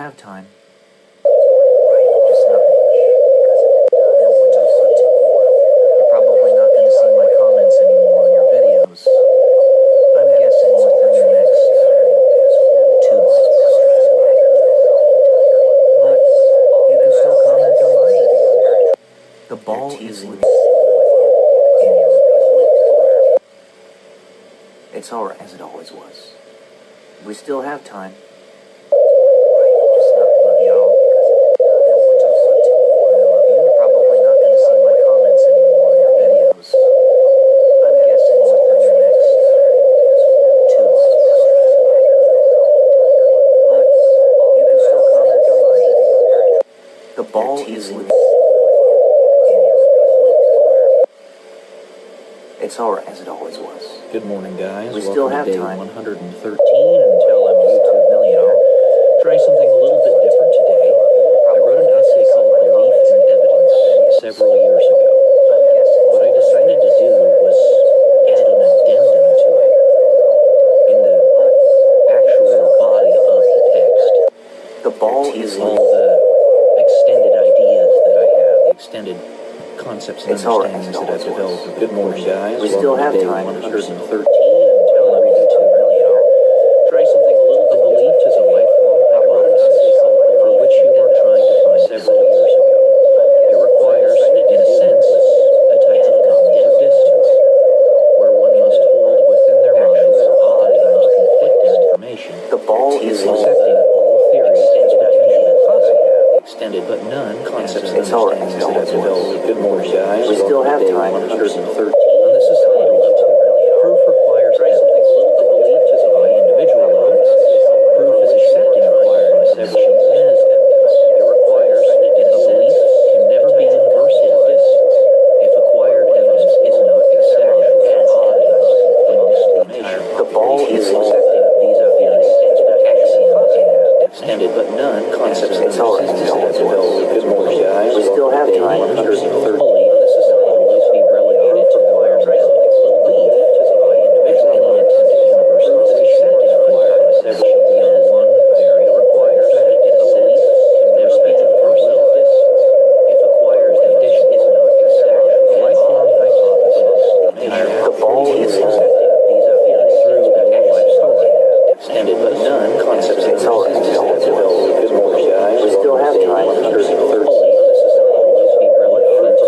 have time. Just not much. You're probably not going to see my comments anymore on your videos. I'm guessing within the next 2 months. But you can still comment on my videos. The ball is in your... It's alright, as it always was. We still have time. Just not love y'all. I love you. You're probably not going to see my comments anymore on your videos. I'm guessing within the next 2 months. But you can still comment on my videos. The ball is in your... It's alright, as it always was. Good morning, guys. We still have Welcome to day time. 113 until I'm YouTube millionaire. Try something a little bit different today. I wrote an essay called Belief in Evidence several years ago. What I decided to do was add an addendum to it in the actual body of the text. The ball is All the extended ideas that I have, the extended concepts and It's all right. understandings that I've developed over the course. We still have time. 113 until I'm YouTube millionaire. Try something a little bit. A belief is a lifelong hypothesis for which you are trying to find several years ago. It requires, in a sense, a type of cognitive distance, where one must hold within their minds oftentimes conflicting information. The ball is in Accepting all theories as potentially possible, extended but none concepts and It's all right. understandings that I've developed. Good morning, guys. We still have time. 113 on the societal level. Proof requires evidence. A belief is a by individual level. Proof is accepting acquired information as evidence. It requires a belief can never be universal evidence if acquired evidence is not accepted as evidence amongst the entire population. The ball is in accepting these ideas axioms and extended but none concepts and It's all right. understandings that I've developed. Good morning, guys. We still have time. 113 belief will always be relegated to the realm of belief by individuals. Any attempt at universalization is concept beyond one very required fact. A belief can never be universal if acquired addition is not accepted. A lifelong hypothesis. The ball is in These ideas through your life story. Extended but none concepts and It's all right. understandings that develop. Good morning, guys. We still have time. 113 always be relevant.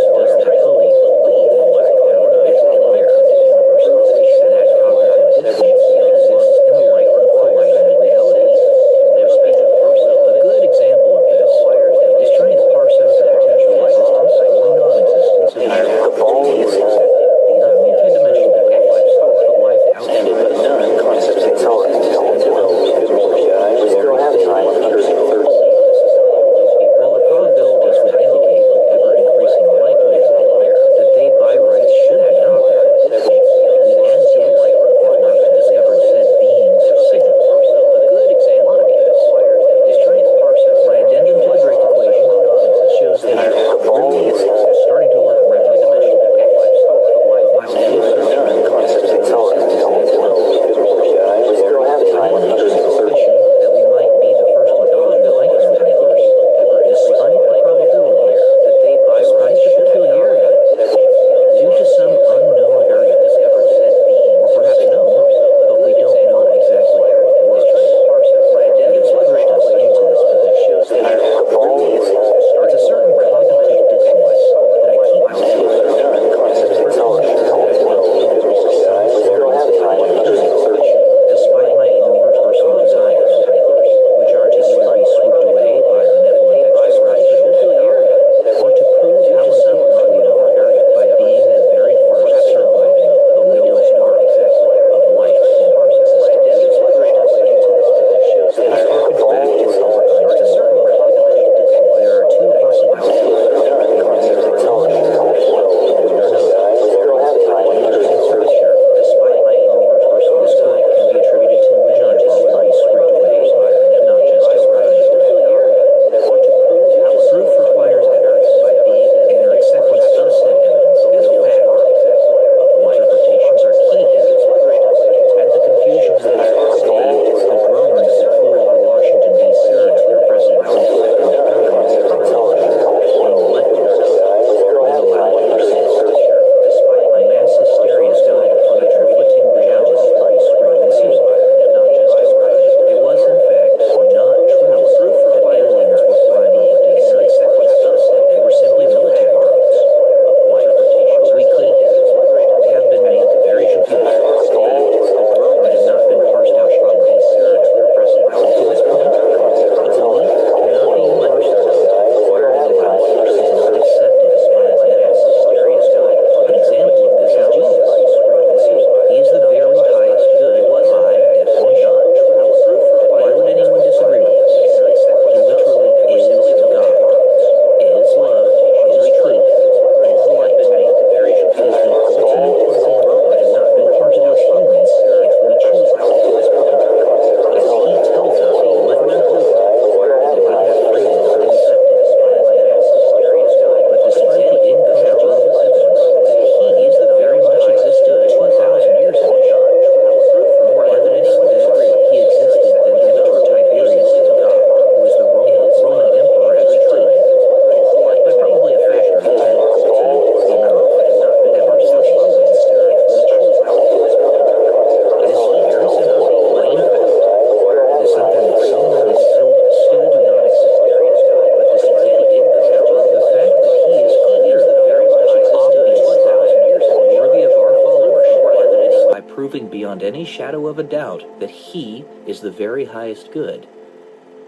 beyond any shadow of a doubt that he is the very highest good,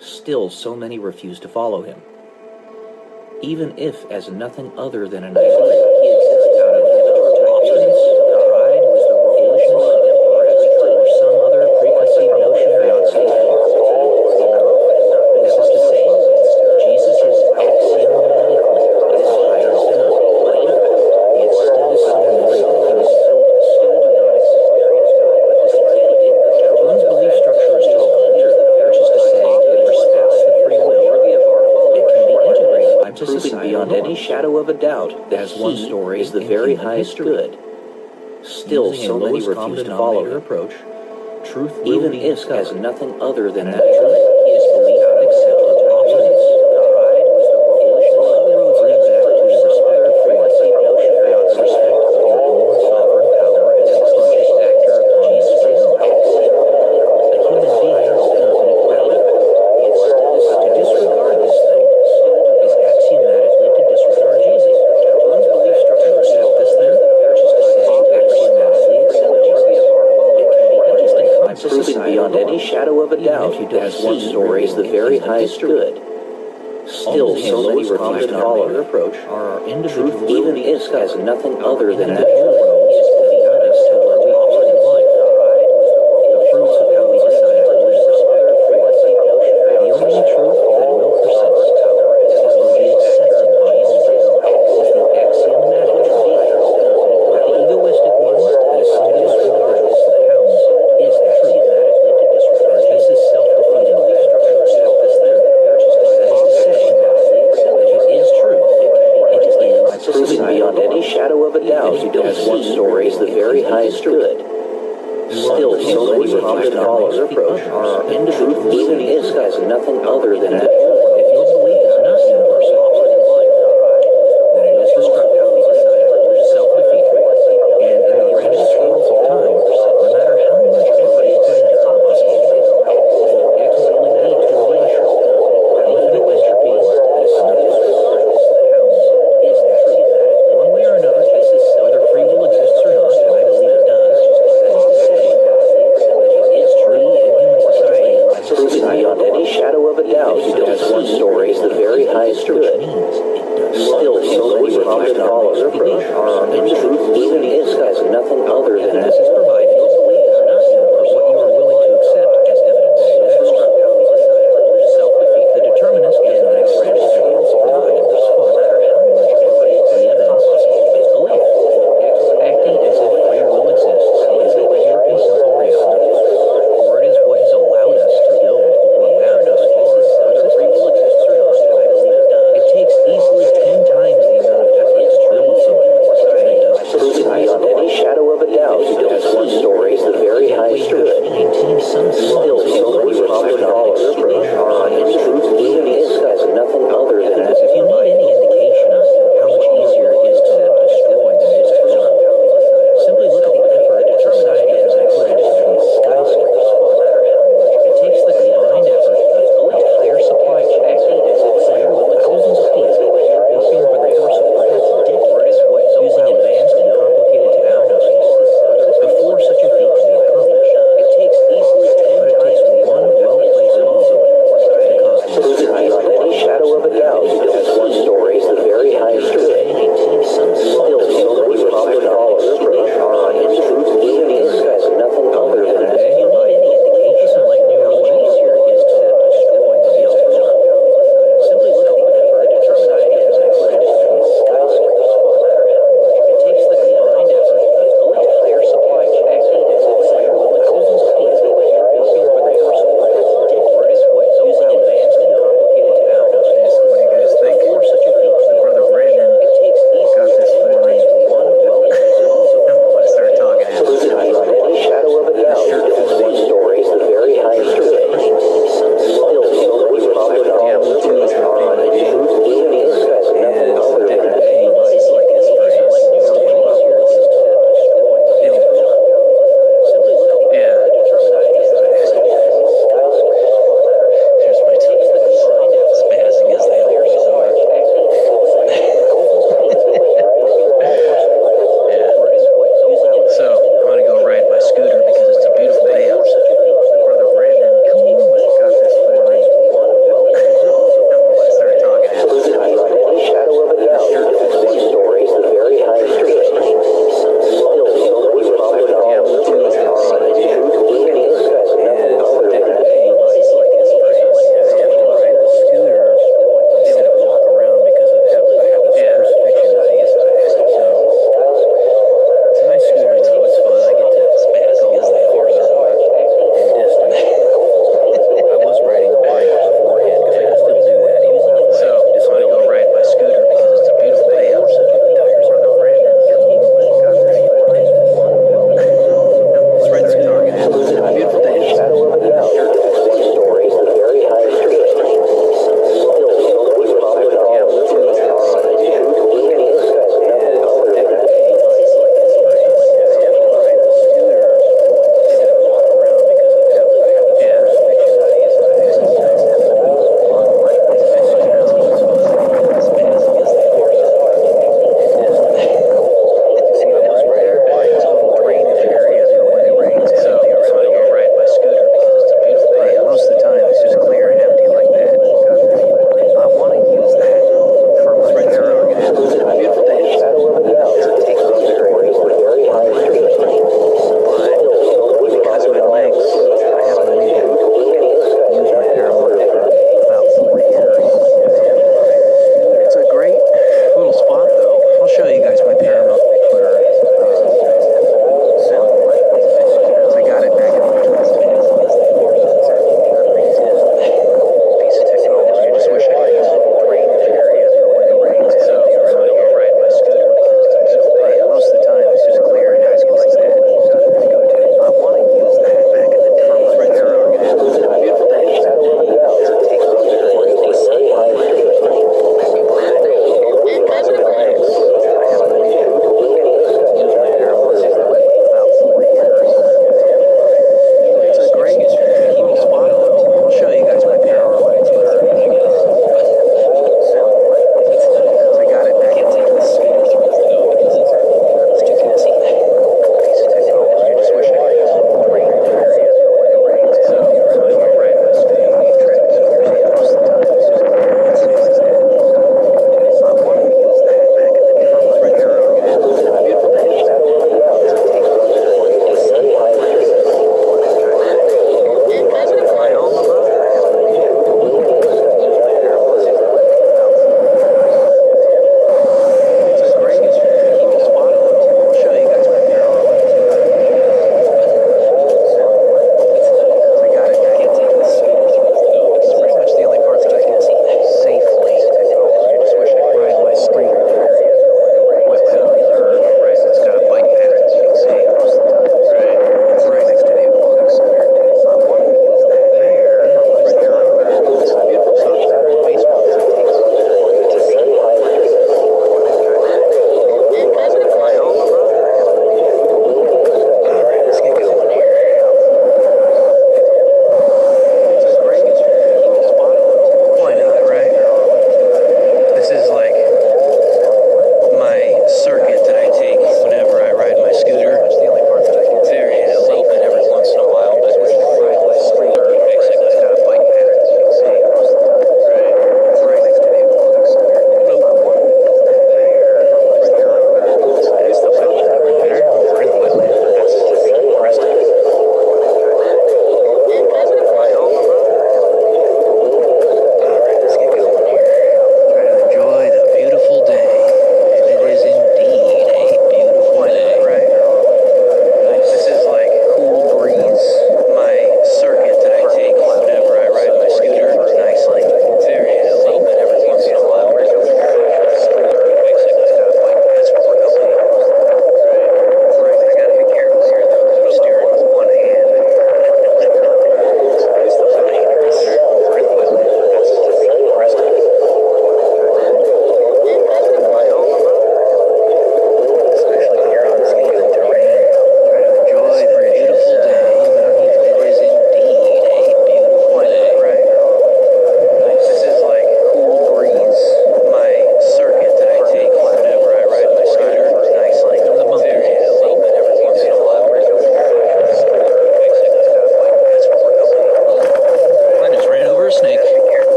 still so many refuse to follow him. Even if as nothing other than an idea, out of obstinance, pride, foolishness, or some other preconceived notion about Satan. This is to say, Jesus is axiomatically the highest good, yet still so many refuse. One's belief structure is tolerant, which is to say, it respects the free will. It can be integrated by proving beyond any shadow of a doubt that one story is the very highest good. Still, so many refuse to follow your approach. Truth, even if as nothing other than that truth, is belief accepted obstinance. All roads lead back to the respect of freedom, the respect of your own sovereign power as a conscious actor upon this reality. A human being has infinite value. To disregard this thing is axiomatically to disregard Jesus. One's belief structure to accept this thing, which is to say, axiomatically accept Jesus. It can be interesting proving beyond any shadow of a doubt that one story is the very highest good. Still, so many refuse to follow your approach. Truth, even if as nothing other than that road is to lead us to where we are in life. The fruits of how we decide to live. The only truth that will persist, that will be accepted by all, is the axiomatic truth. The egoistic one that assumes individuals to hounds is the truth. As this is self-defeating belief structure. That is to say, if it is truth, it is proving beyond any shadow of a doubt as one story is the very highest good. Still, so many refuse to follow your approach. Truth, even if as nothing other than that. If your belief is not universal, then it is destructive, self-defeating, and in the grandest scales of time, no matter how much effort you put into obfuscating it, will ultimately lead to erasure. Infinite entropy is nothing. Is the truth. One way or another, whether free will exists or not, and I believe it does, is to say, if it is true in human society, proving beyond any shadow of a doubt as one story is the very highest good. Still, so many refuse to follow your approach. Truth, even if as nothing other than that. Evidence is provided, but what you are willing to accept as evidence is destructive. Self-defeat. The determinist does not accept evidence provided thus far. No matter how much effort the evidence is belief. Acting as if free will exists is a pure and simple reality, for it is what has allowed us to build what we have thus far. Whether free will exists or not, and I believe it does, it takes easily 10 times the amount of effort to build something than it does to Proving beyond any shadow of a doubt as one story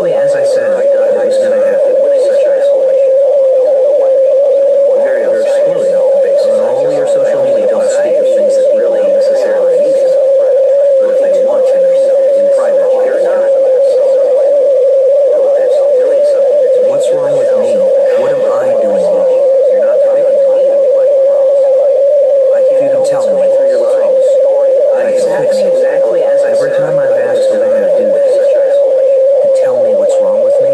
exactly as I said it was going to happen. Such isolation. Very excluding on all your social media platforms things that really necessarily need to know. But if they want to know in private, they're not. What's wrong with me? What am I doing wrong? You're not talking to me. If you can tell me through your lies, I can fix it exactly as I said. Every time I've asked a man to do this, to tell me what's wrong with me,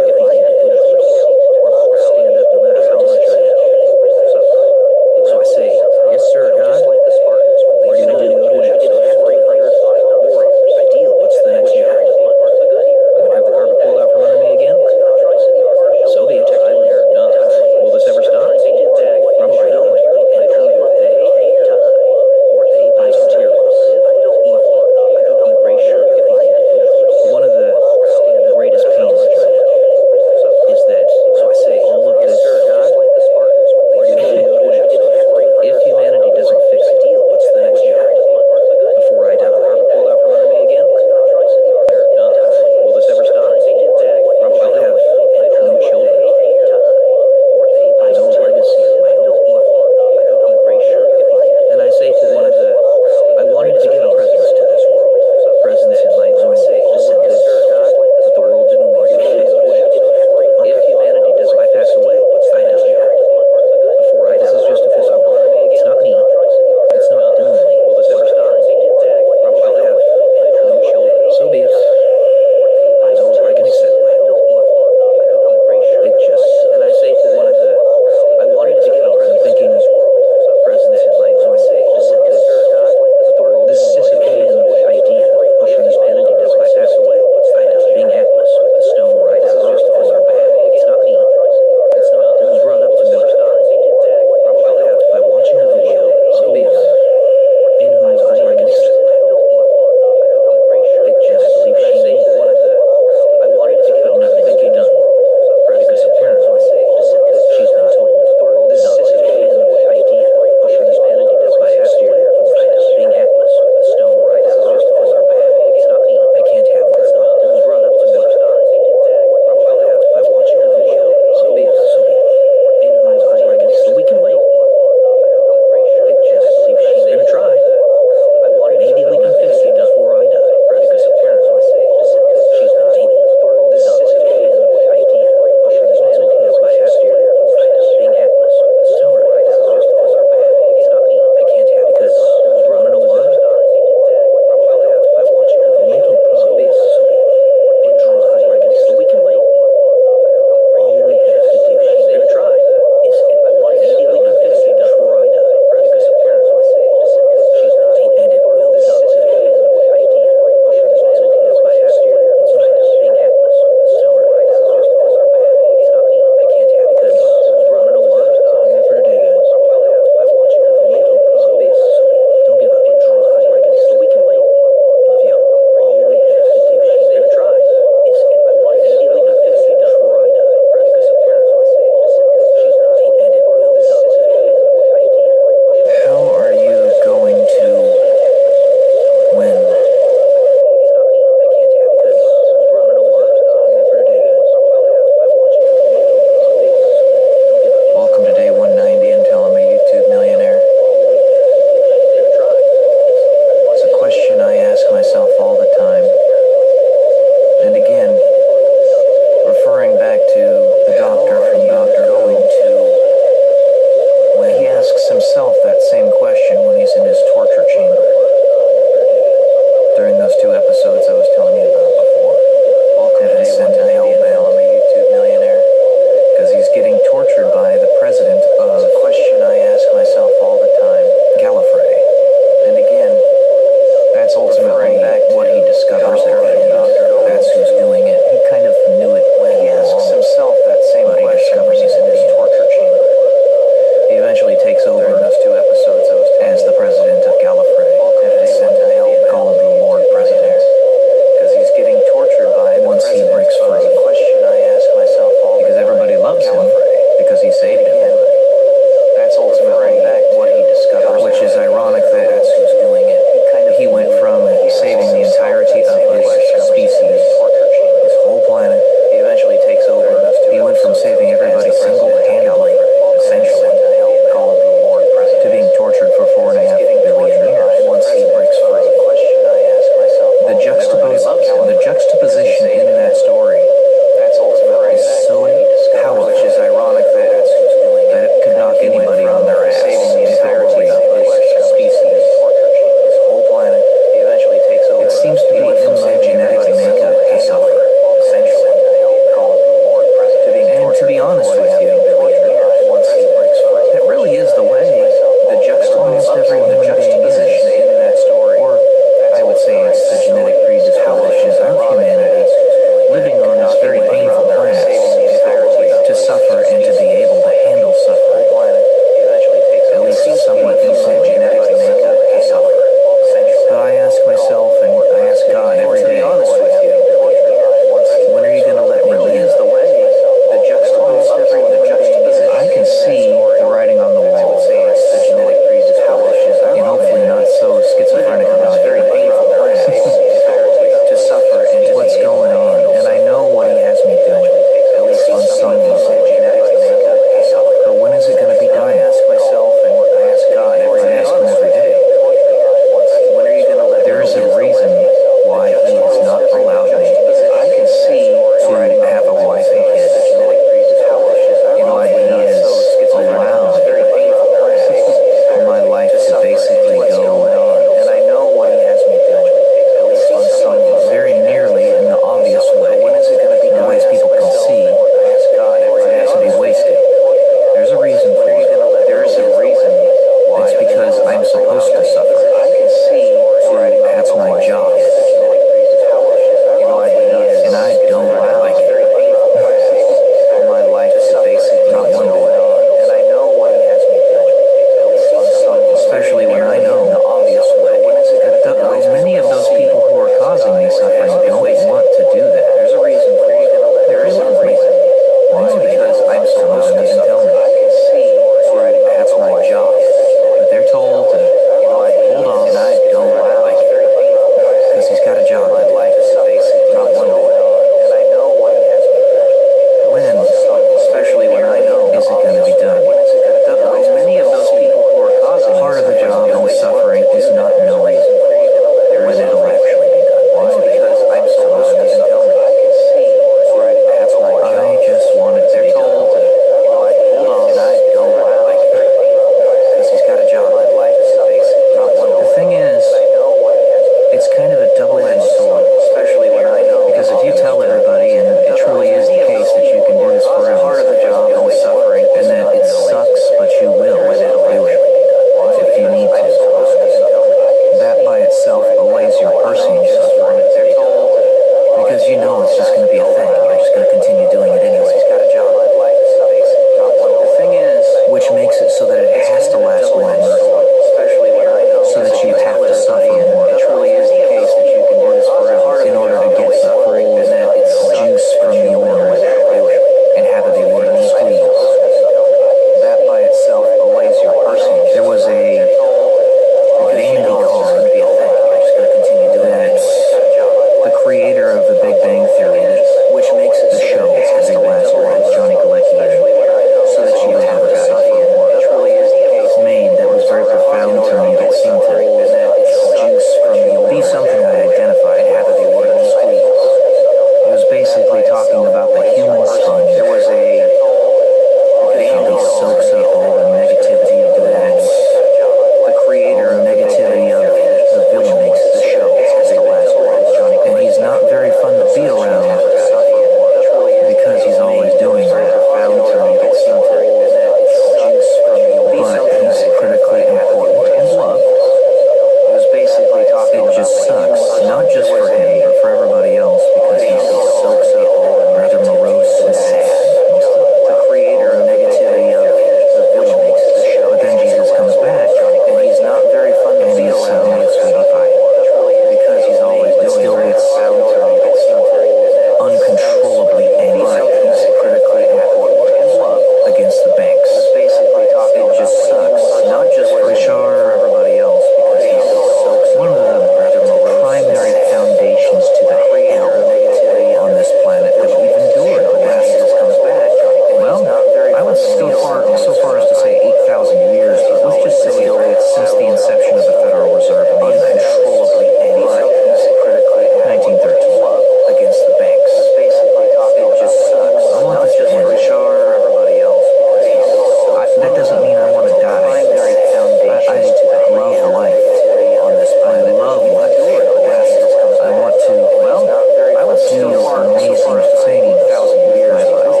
this new amazing thing with my life.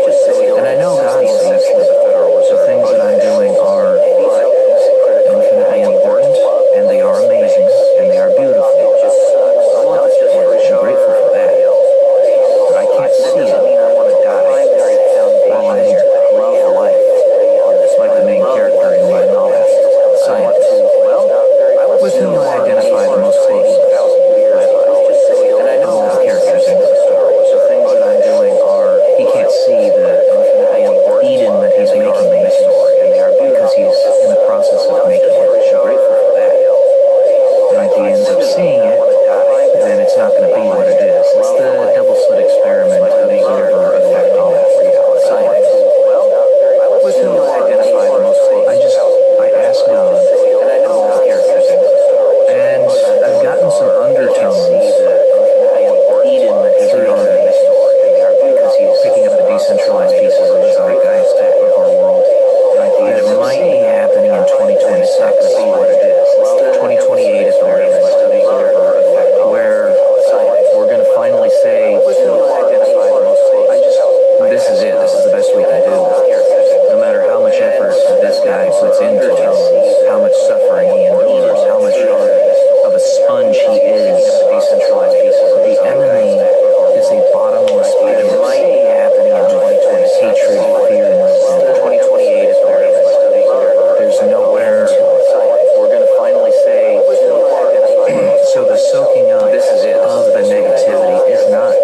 And I know God sees the things that I'm doing are infinitely important, and they are amazing, and they are beautiful. I'm grateful for that. But I can't see it while I'm here. It's like the main character in my novel, Scientist, with whom I identify the most closely. And I know all the characters in the story. The things that I'm doing are, he can't see the Eden that he's making in this story, because he's in the process of making it. I'm grateful for that. And if he ends up seeing it, then it's not going to be what it is. It's the double slit experiment observer effect on reality. With whom I identify the most closely. I ask God, and I know all the characters in the story. And I've gotten some undertones through art, because he's picking up the decentralized pieces of the zeitgeist of our world. And it might be happening in 2026, 2028 at the very least, where we're going to finally say, this is it, this is the best we can do. No matter how much effort this guy puts into us, how much suffering he endures, how much of a sponge he is, the enemy is a bottomless pit of hatred, fear, and resentment. 2028 is where there's no end to it. We're going to finally say, so the soaking up of the negativity is not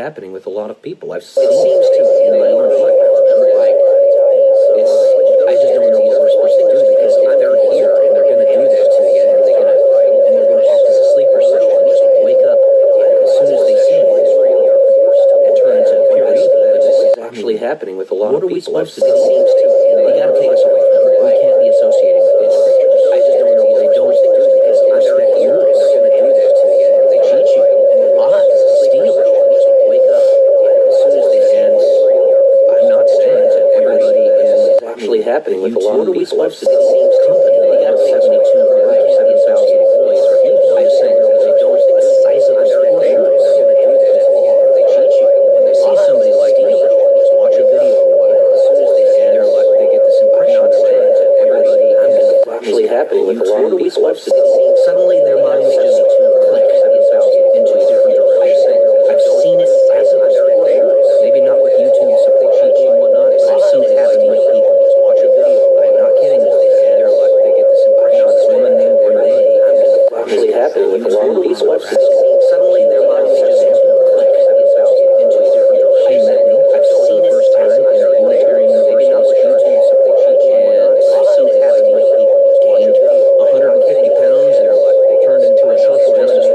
happening with a lot of people. I've seen it seems to me in my own life. Like, it's, I just don't know what we're supposed to do because if they're here and they're going to do that to you and they're going to act as a sleeper cell and just wake up as soon as they see you and turn into pure evil, then this is actually happening with a lot of people. What are we supposed to do? It seems to me. They got to take us away from it. We can't be associating with these creatures. I just don't know what they don't because respect yours. They're going to do that to you and they cheat you. Lie, steal, wake up as soon as they can. I'm not saying that everybody is actually happening with a lot of people. I've seen company. They got 72 or 7,000 employees or people. I'm just saying that they don't. The size of this portion of them that are, they cheat you. When they see somebody like me, watch a video or whatever, they're like, they get this impression that everybody is actually happening with a lot of people. Suddenly their minds just click into a different direction. I've seen it happen. Maybe not with YouTube support sheets and whatnot, but I've seen it happen with people. Watch a video. I'm not kidding. They're like, they get this impression. This woman named Renee actually happening with a lot of people. Suddenly their minds just click into a different direction. I've seen it first time in a military university YouTube support sheets and I've seen it happen with people. Gained 150 pounds and turned into a social justice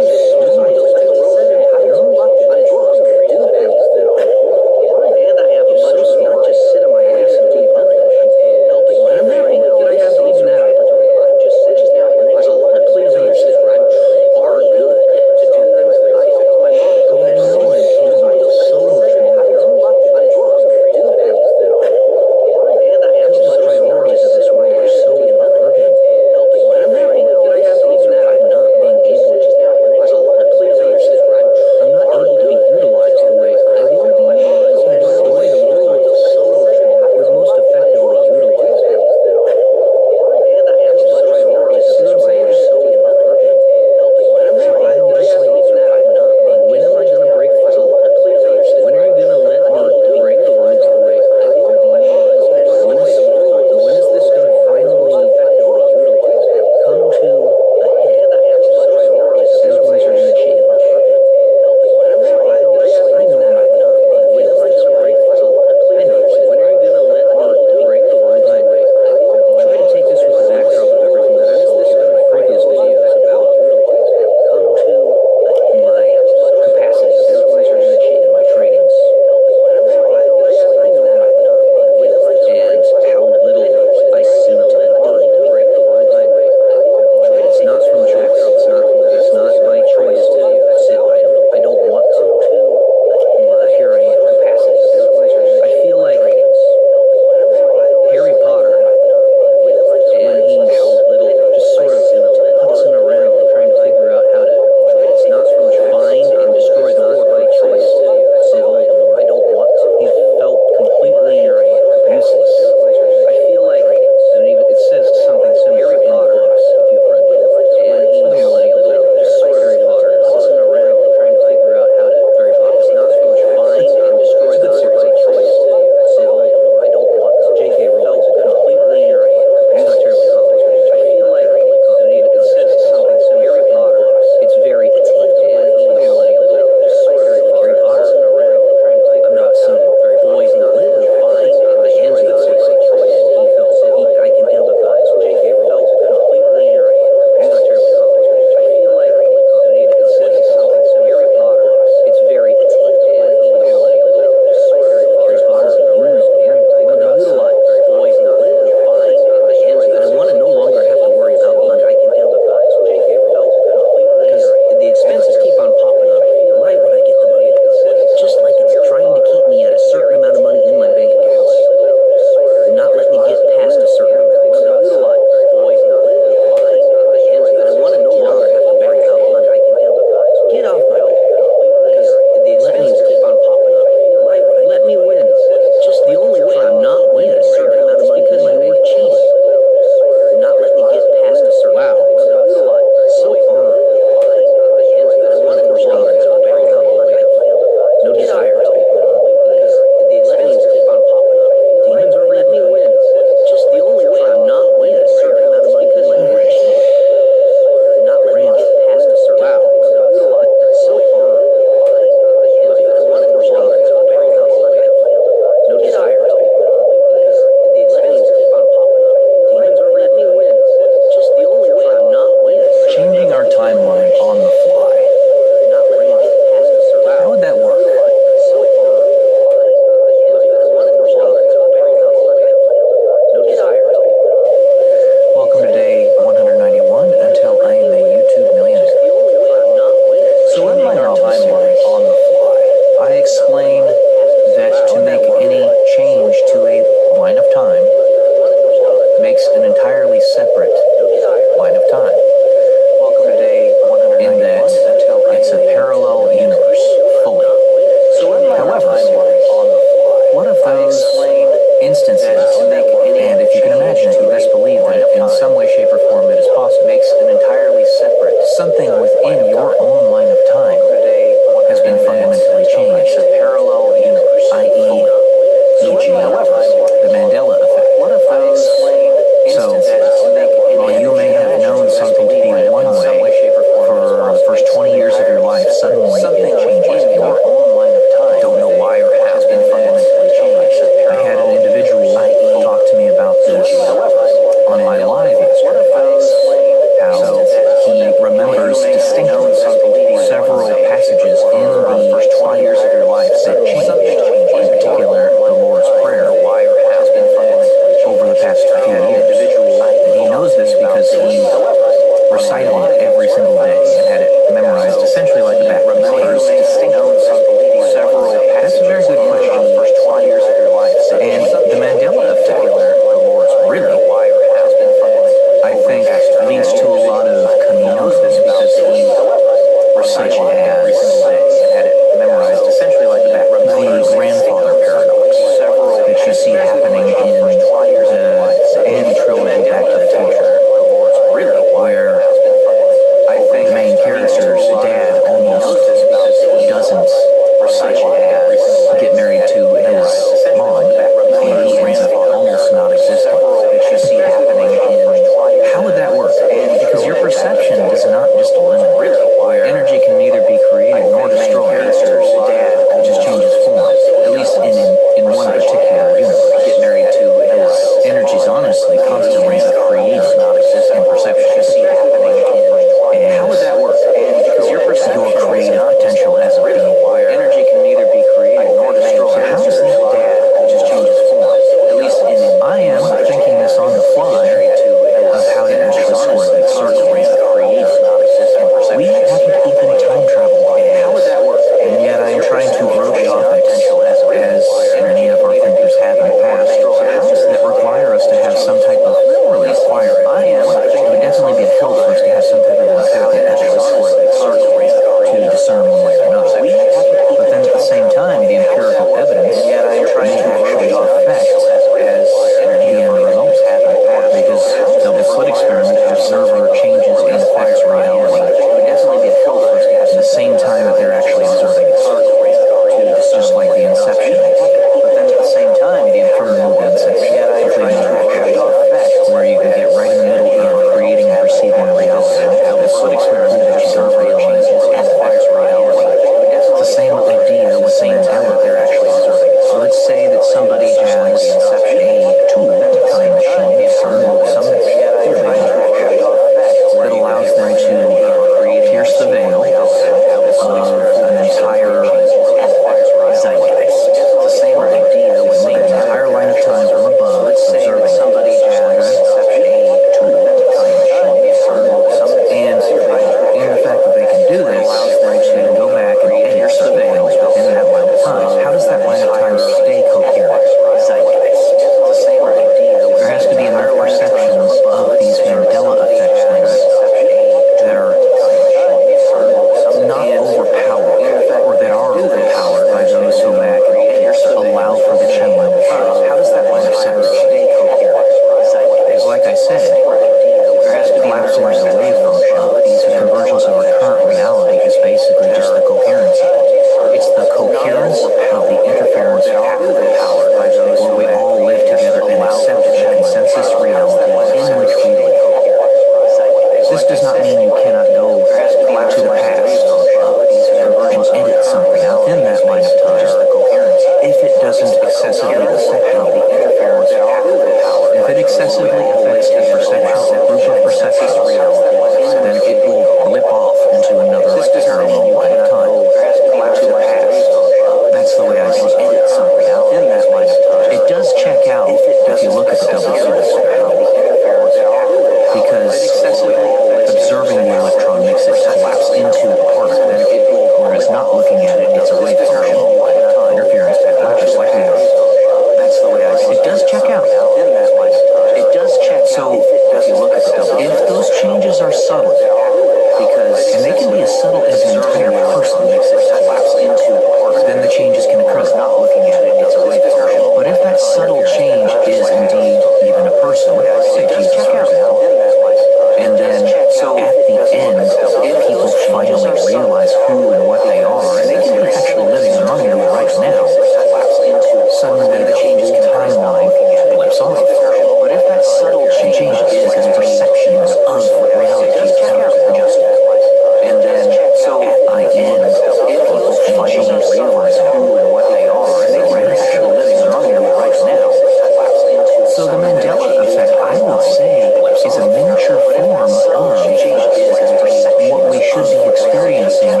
scene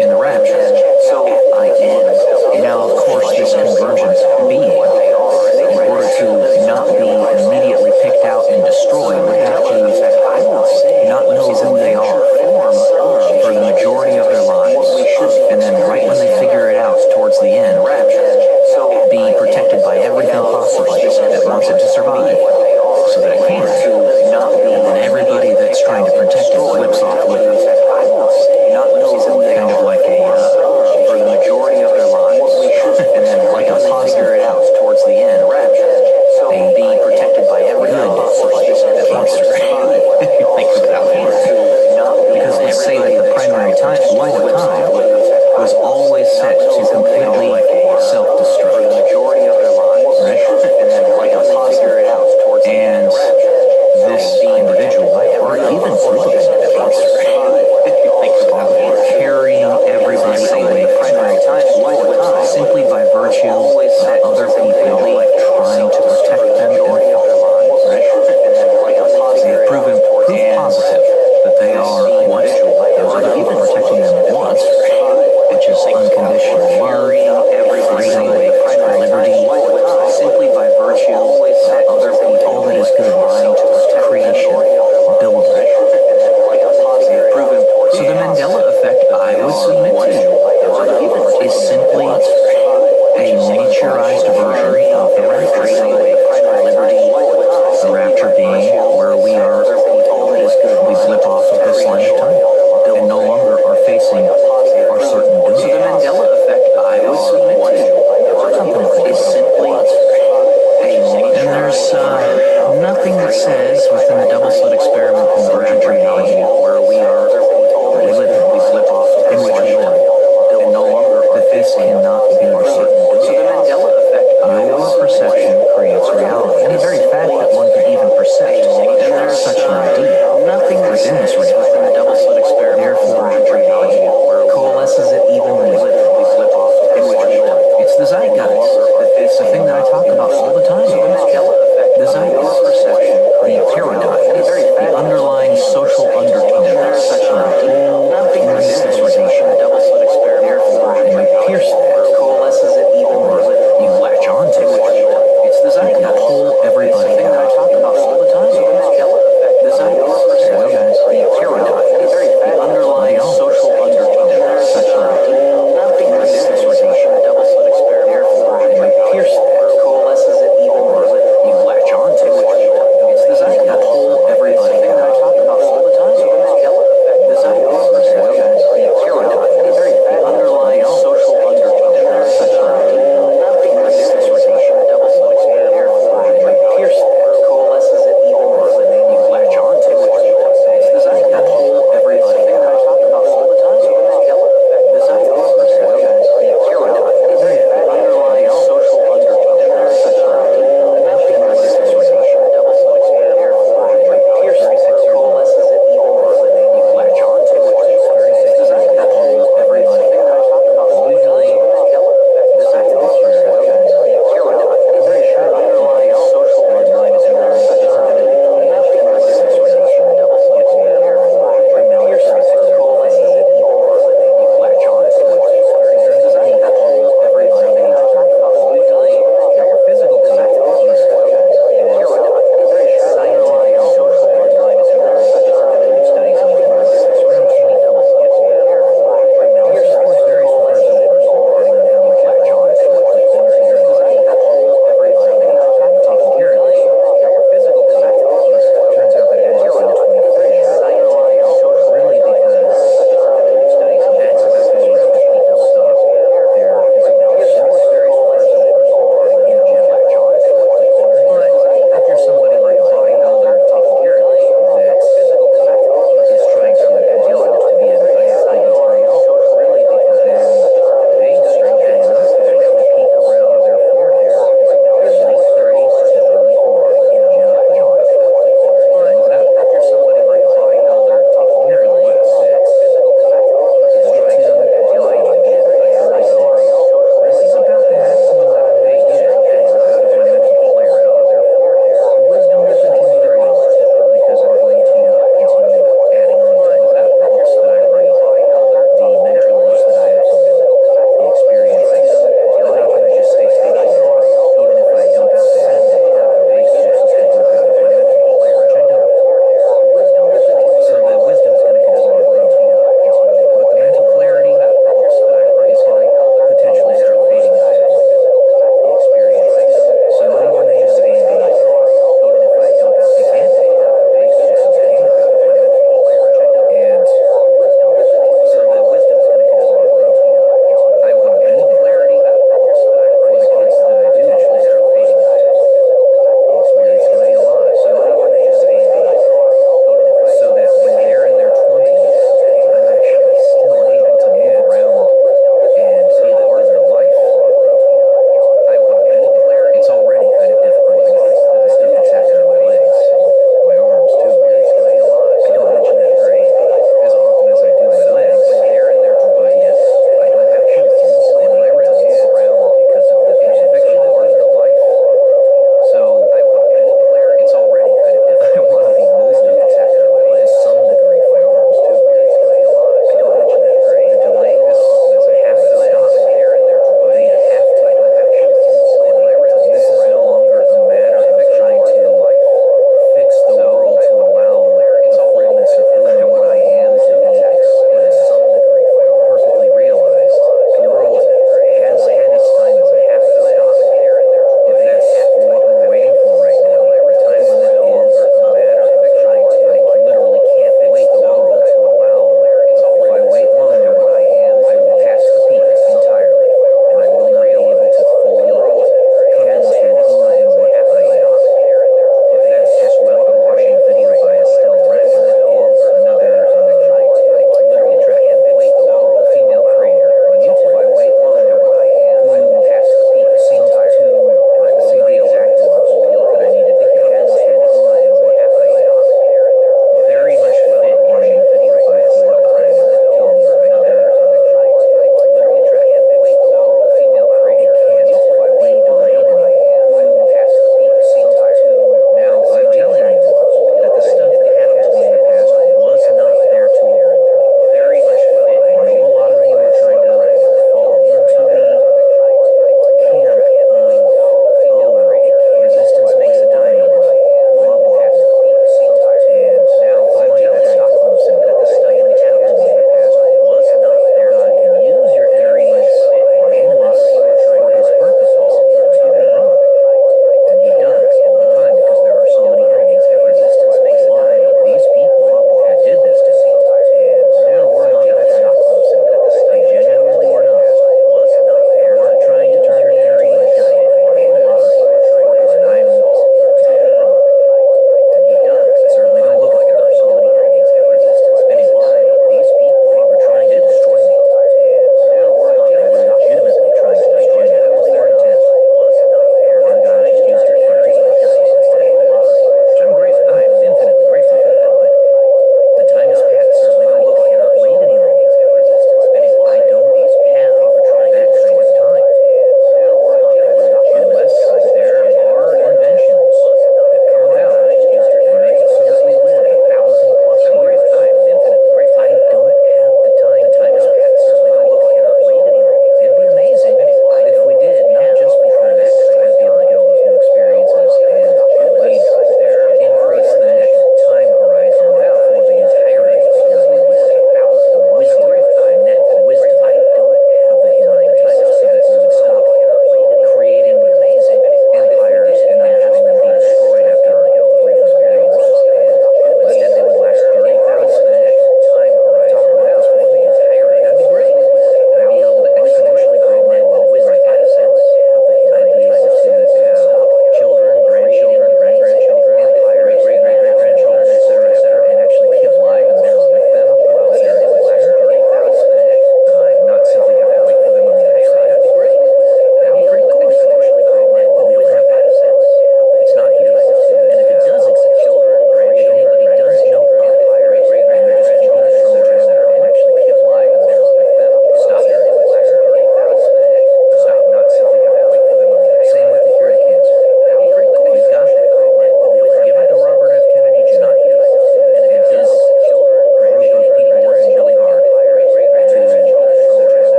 in the rapture. Now, of course, this convergent being, in order to not be immediately picked out and destroyed, would have to not know who they are for the majority of their lives, and then right when they figure it out towards the end, be protected by everything possible that wants it to survive, so that it can. And then everybody that's trying to protect it flips off with it. Kind of like a, for the majority of their lives, and then like a positive out towards the end, they be protected by everything possible that wants to survive. Think about it. Because let's say that the primary light of time was always set to completely self-destruct. Right? And this individual, or even group of individuals, carrying everybody away from it simply by virtue of other people trying to protect them and right? They have proven proof positive that they are what other people protecting them want, which is unconditional love,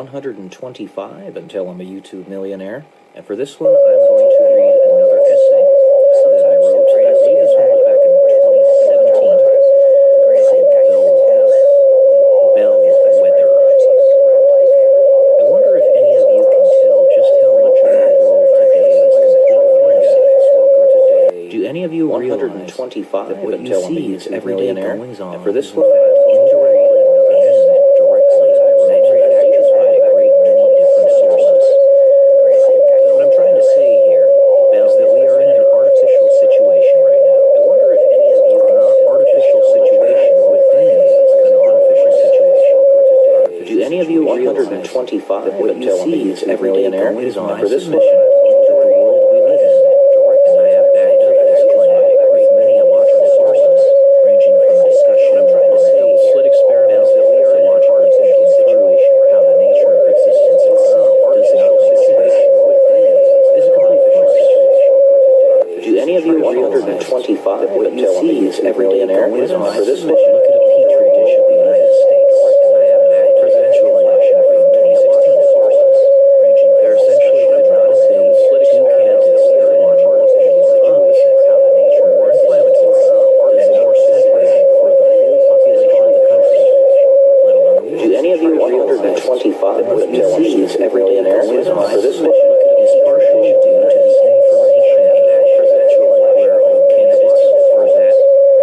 125 until I'm a YouTube millionaire. And for this one, I'm going to read another essay that I wrote. I believe this one was back in 2017. Called Bell Weather. I wonder if any of you can tell just how much of our world today is complete fantasy. Do any of you realize that what you see is everyday goings on? And for this one, indirectly and directly manufactured by a great many different sources. What I'm trying to say here is that we are in an artificial situation right now. I wonder if any of you can an artificial situation within an artificial situation. Do any of you realize that what you see is everyday goings on for this mission into the world we live in? And I have backed up this claim with many illogical sources, ranging from discussion on the double slit experiment to logically thinking through how the nature of existence itself does not make sense. Is a complete farce. Do any of you realize that what you see is everyday goings on for this mission? Look at a petri dish of the United States. Presidential election from 2016. There essentially could not have been two candidates that were more opposite, more inflammatory, and more separating for the whole population of the country, let alone the world. Do any of you realize that what you see is everyday goings on for this mission is partially due to the information age, where all candidates for that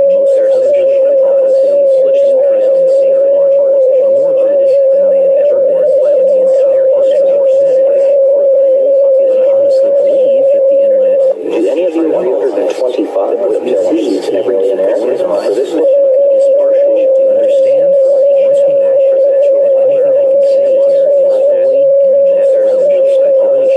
most coveted office, which is presidency, are more vetted than they have ever been in the entire history of humanity. But I honestly believe that the internet is any of you realize that what you see is everyday goings on for this mission is partially due to understand once more that anything I can say here is fully in that realm of speculation.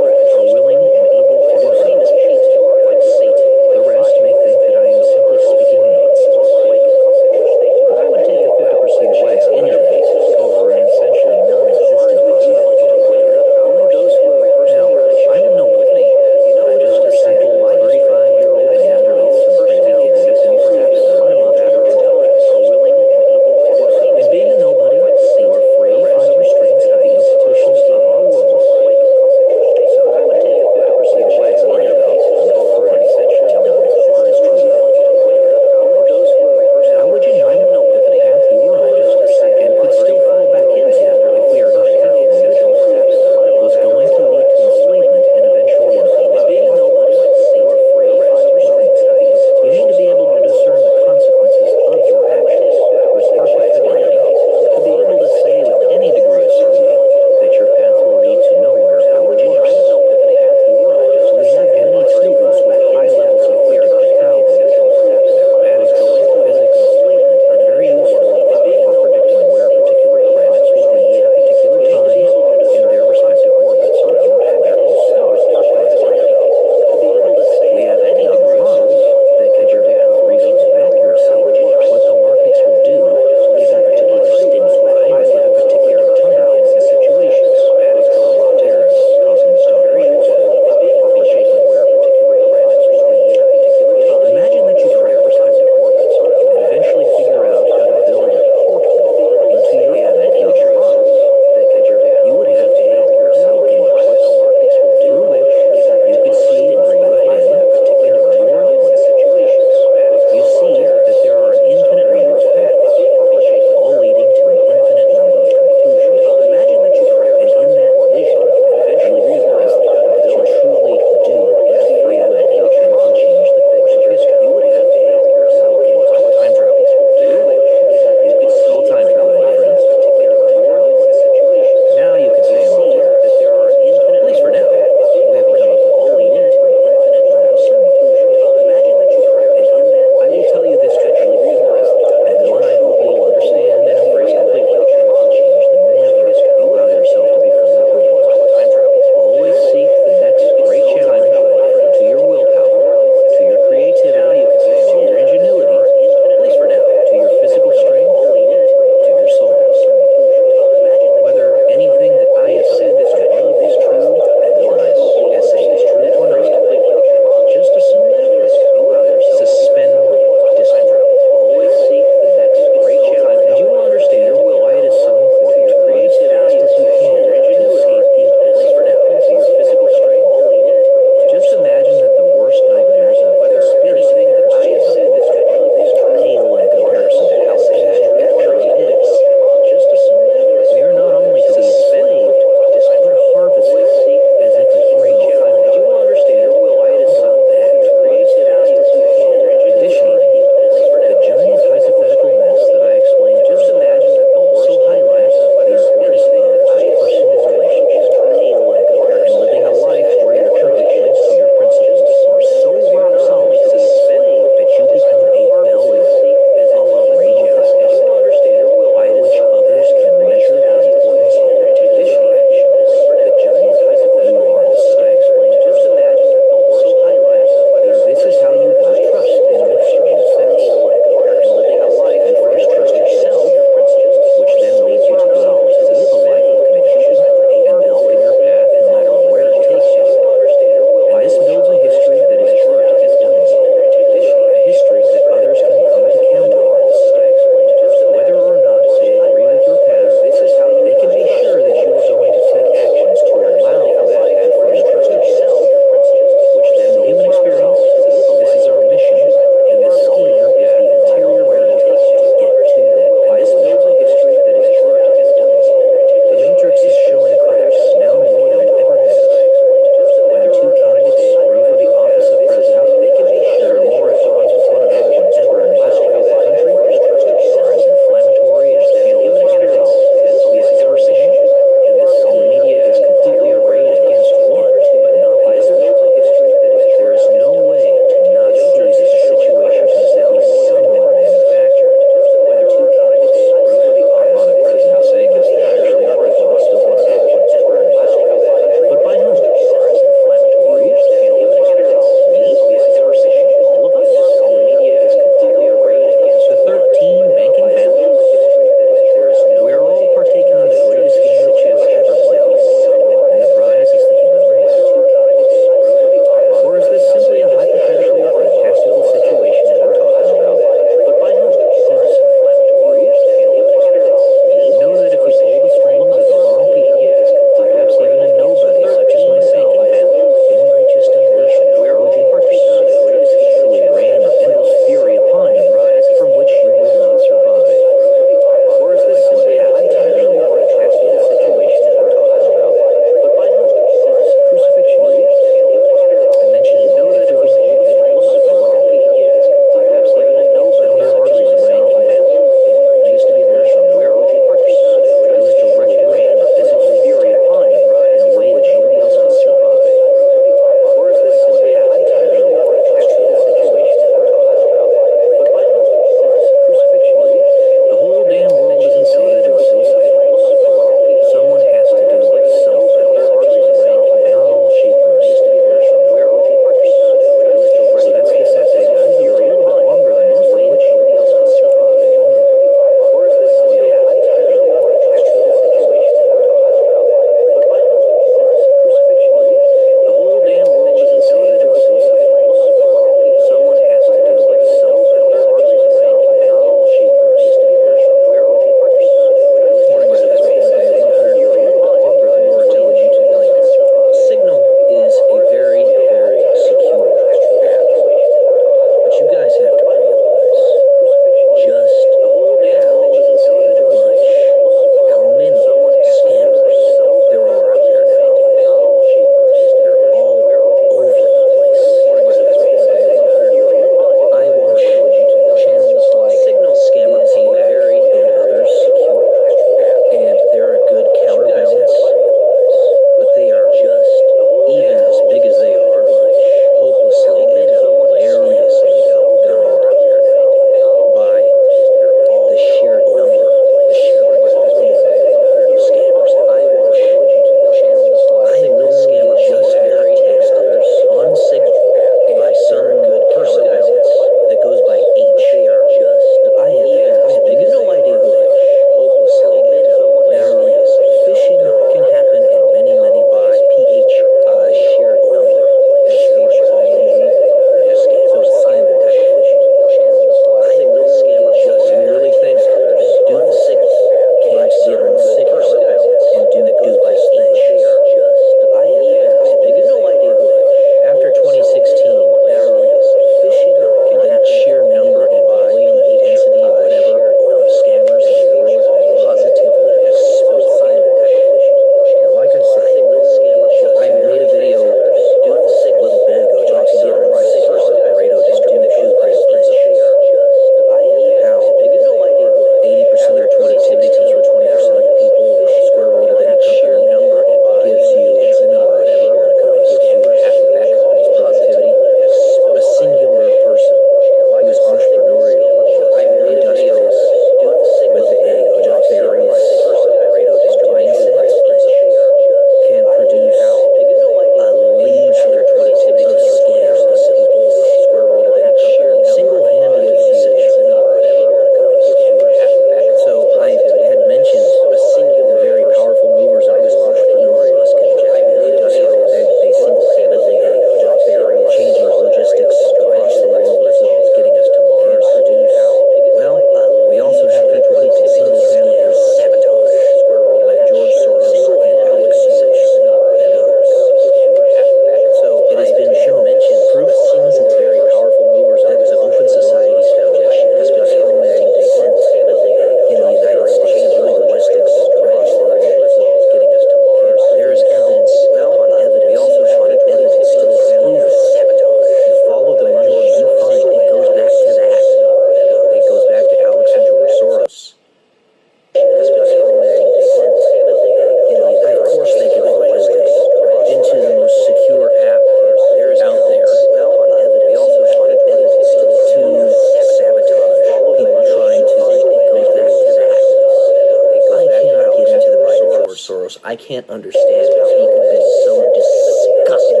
Soros. I can't understand how he could be so disgusting.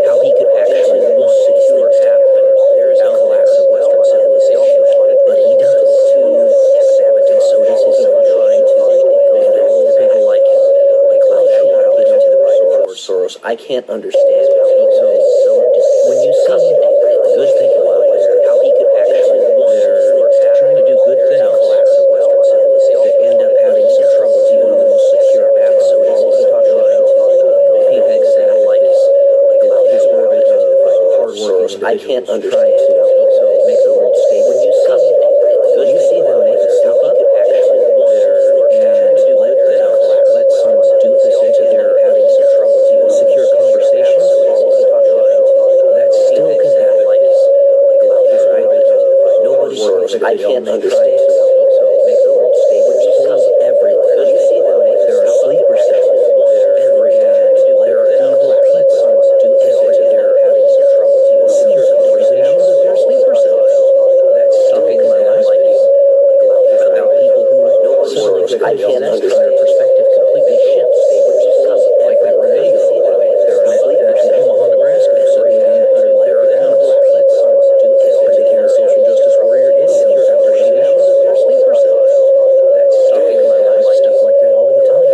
How he could actually want these things to happen. The collapse of Western civilization. But he does. And so does his son. And all the people like him. Like Klaus Schwab, you know, Soros. I can't understand how he could be so disgusting. When you see good people out there, how he could actually they're trying to do good things. They end up having some trouble even on the most secure apps. So he's talking about PHEX satellite, his orbit of hardworking individuals I can't understand trying to make the world stable. When you see them make a step up and let some doofus into their secure conversations, that still can happen. Right? Nobody's perfect. I can't understand. Make the world stable. There's holes everywhere. There are sleeper cells everywhere. There are evil people everywhere. Sometimes they know that there are sleeper cells. That's talking in my last video about people who suddenly get possessed and their perspective completely shifts. Like that Renego in Omaha, Nebraska, who suddenly gained 150 pounds. But became a social justice warrior idiot after she knows that there are sleeper cells. Talking in my last stuff like that all the time.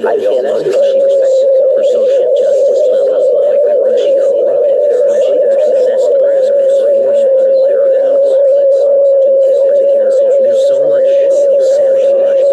I can't understand. She was for social justice, blah, blah, blah. And she corrupted. And she possessed Nebraska. There's so much sabotage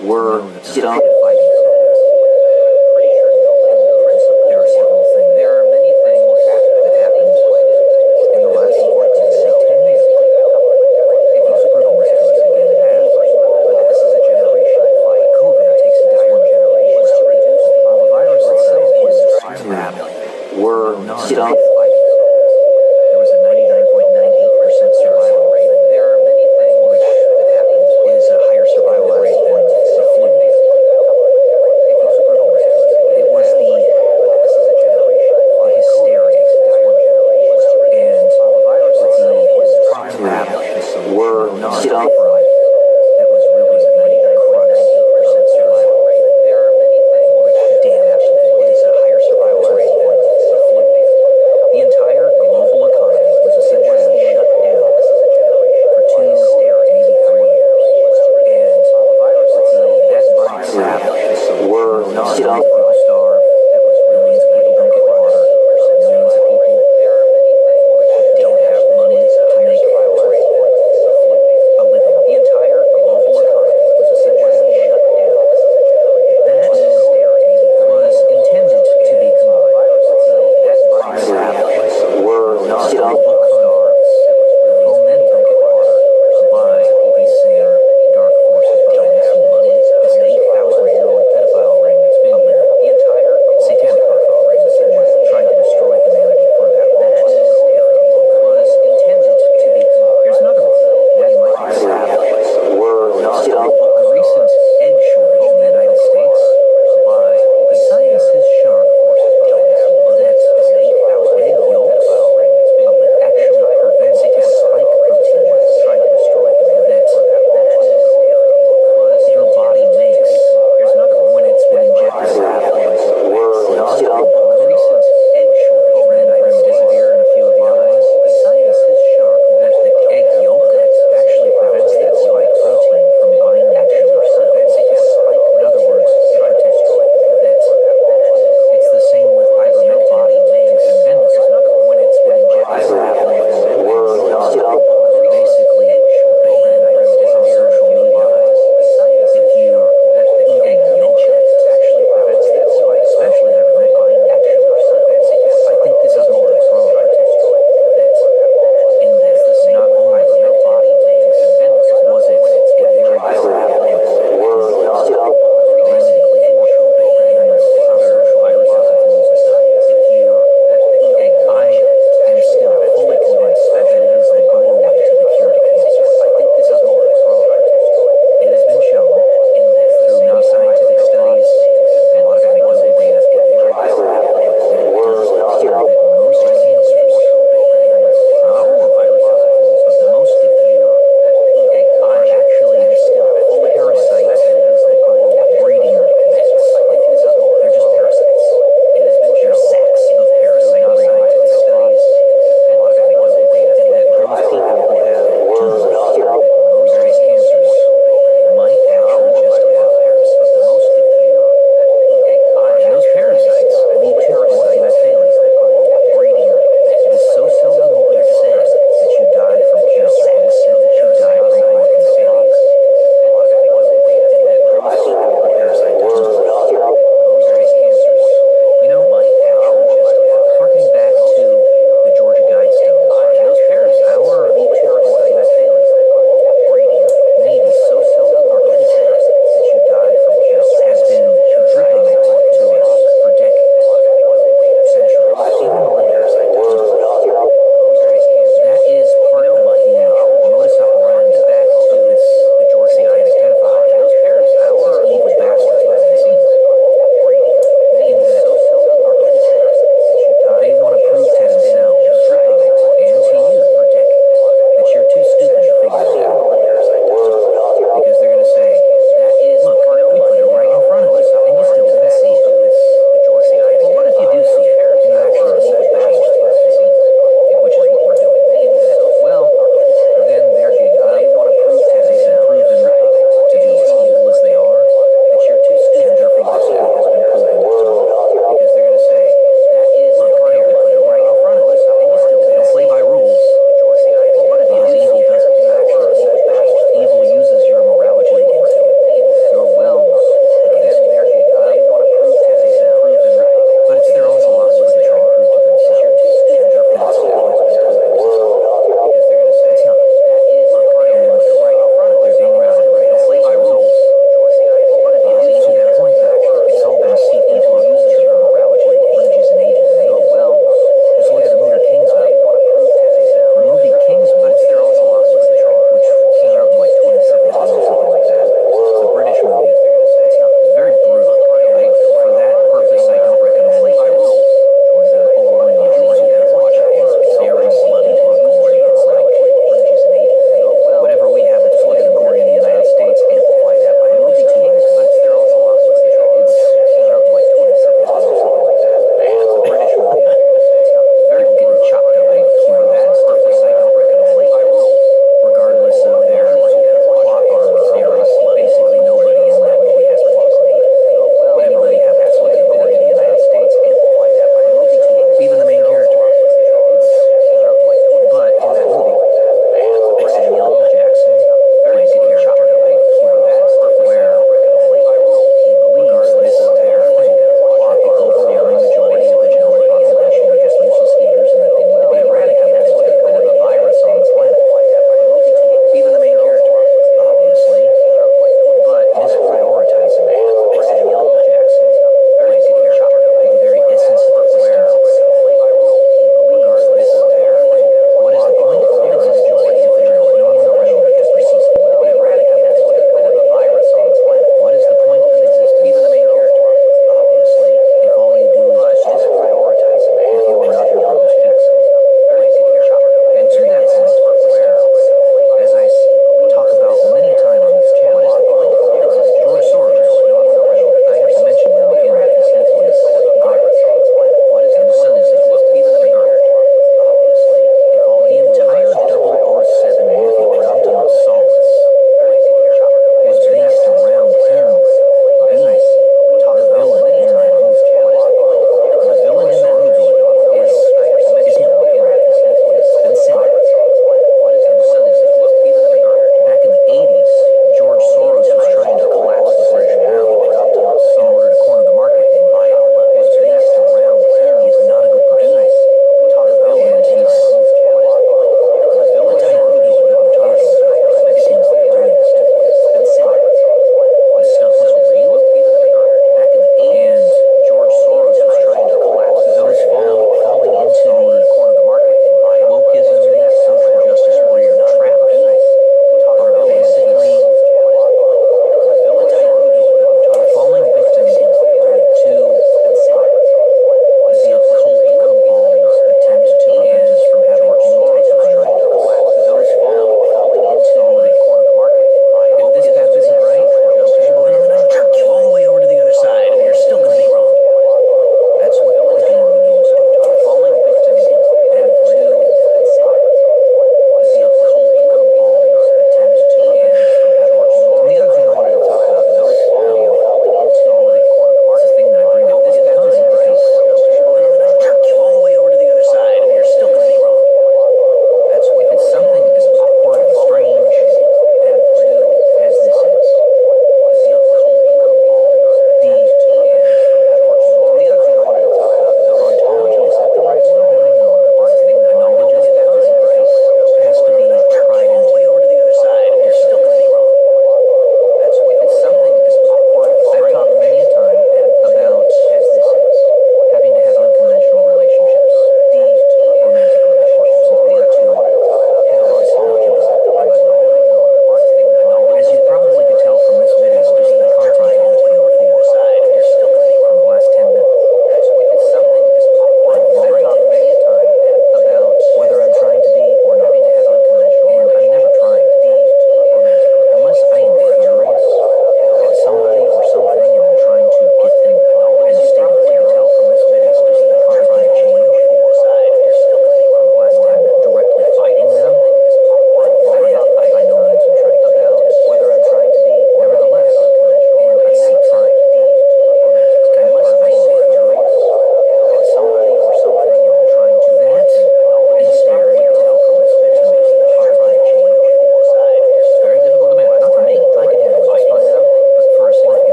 were stunned.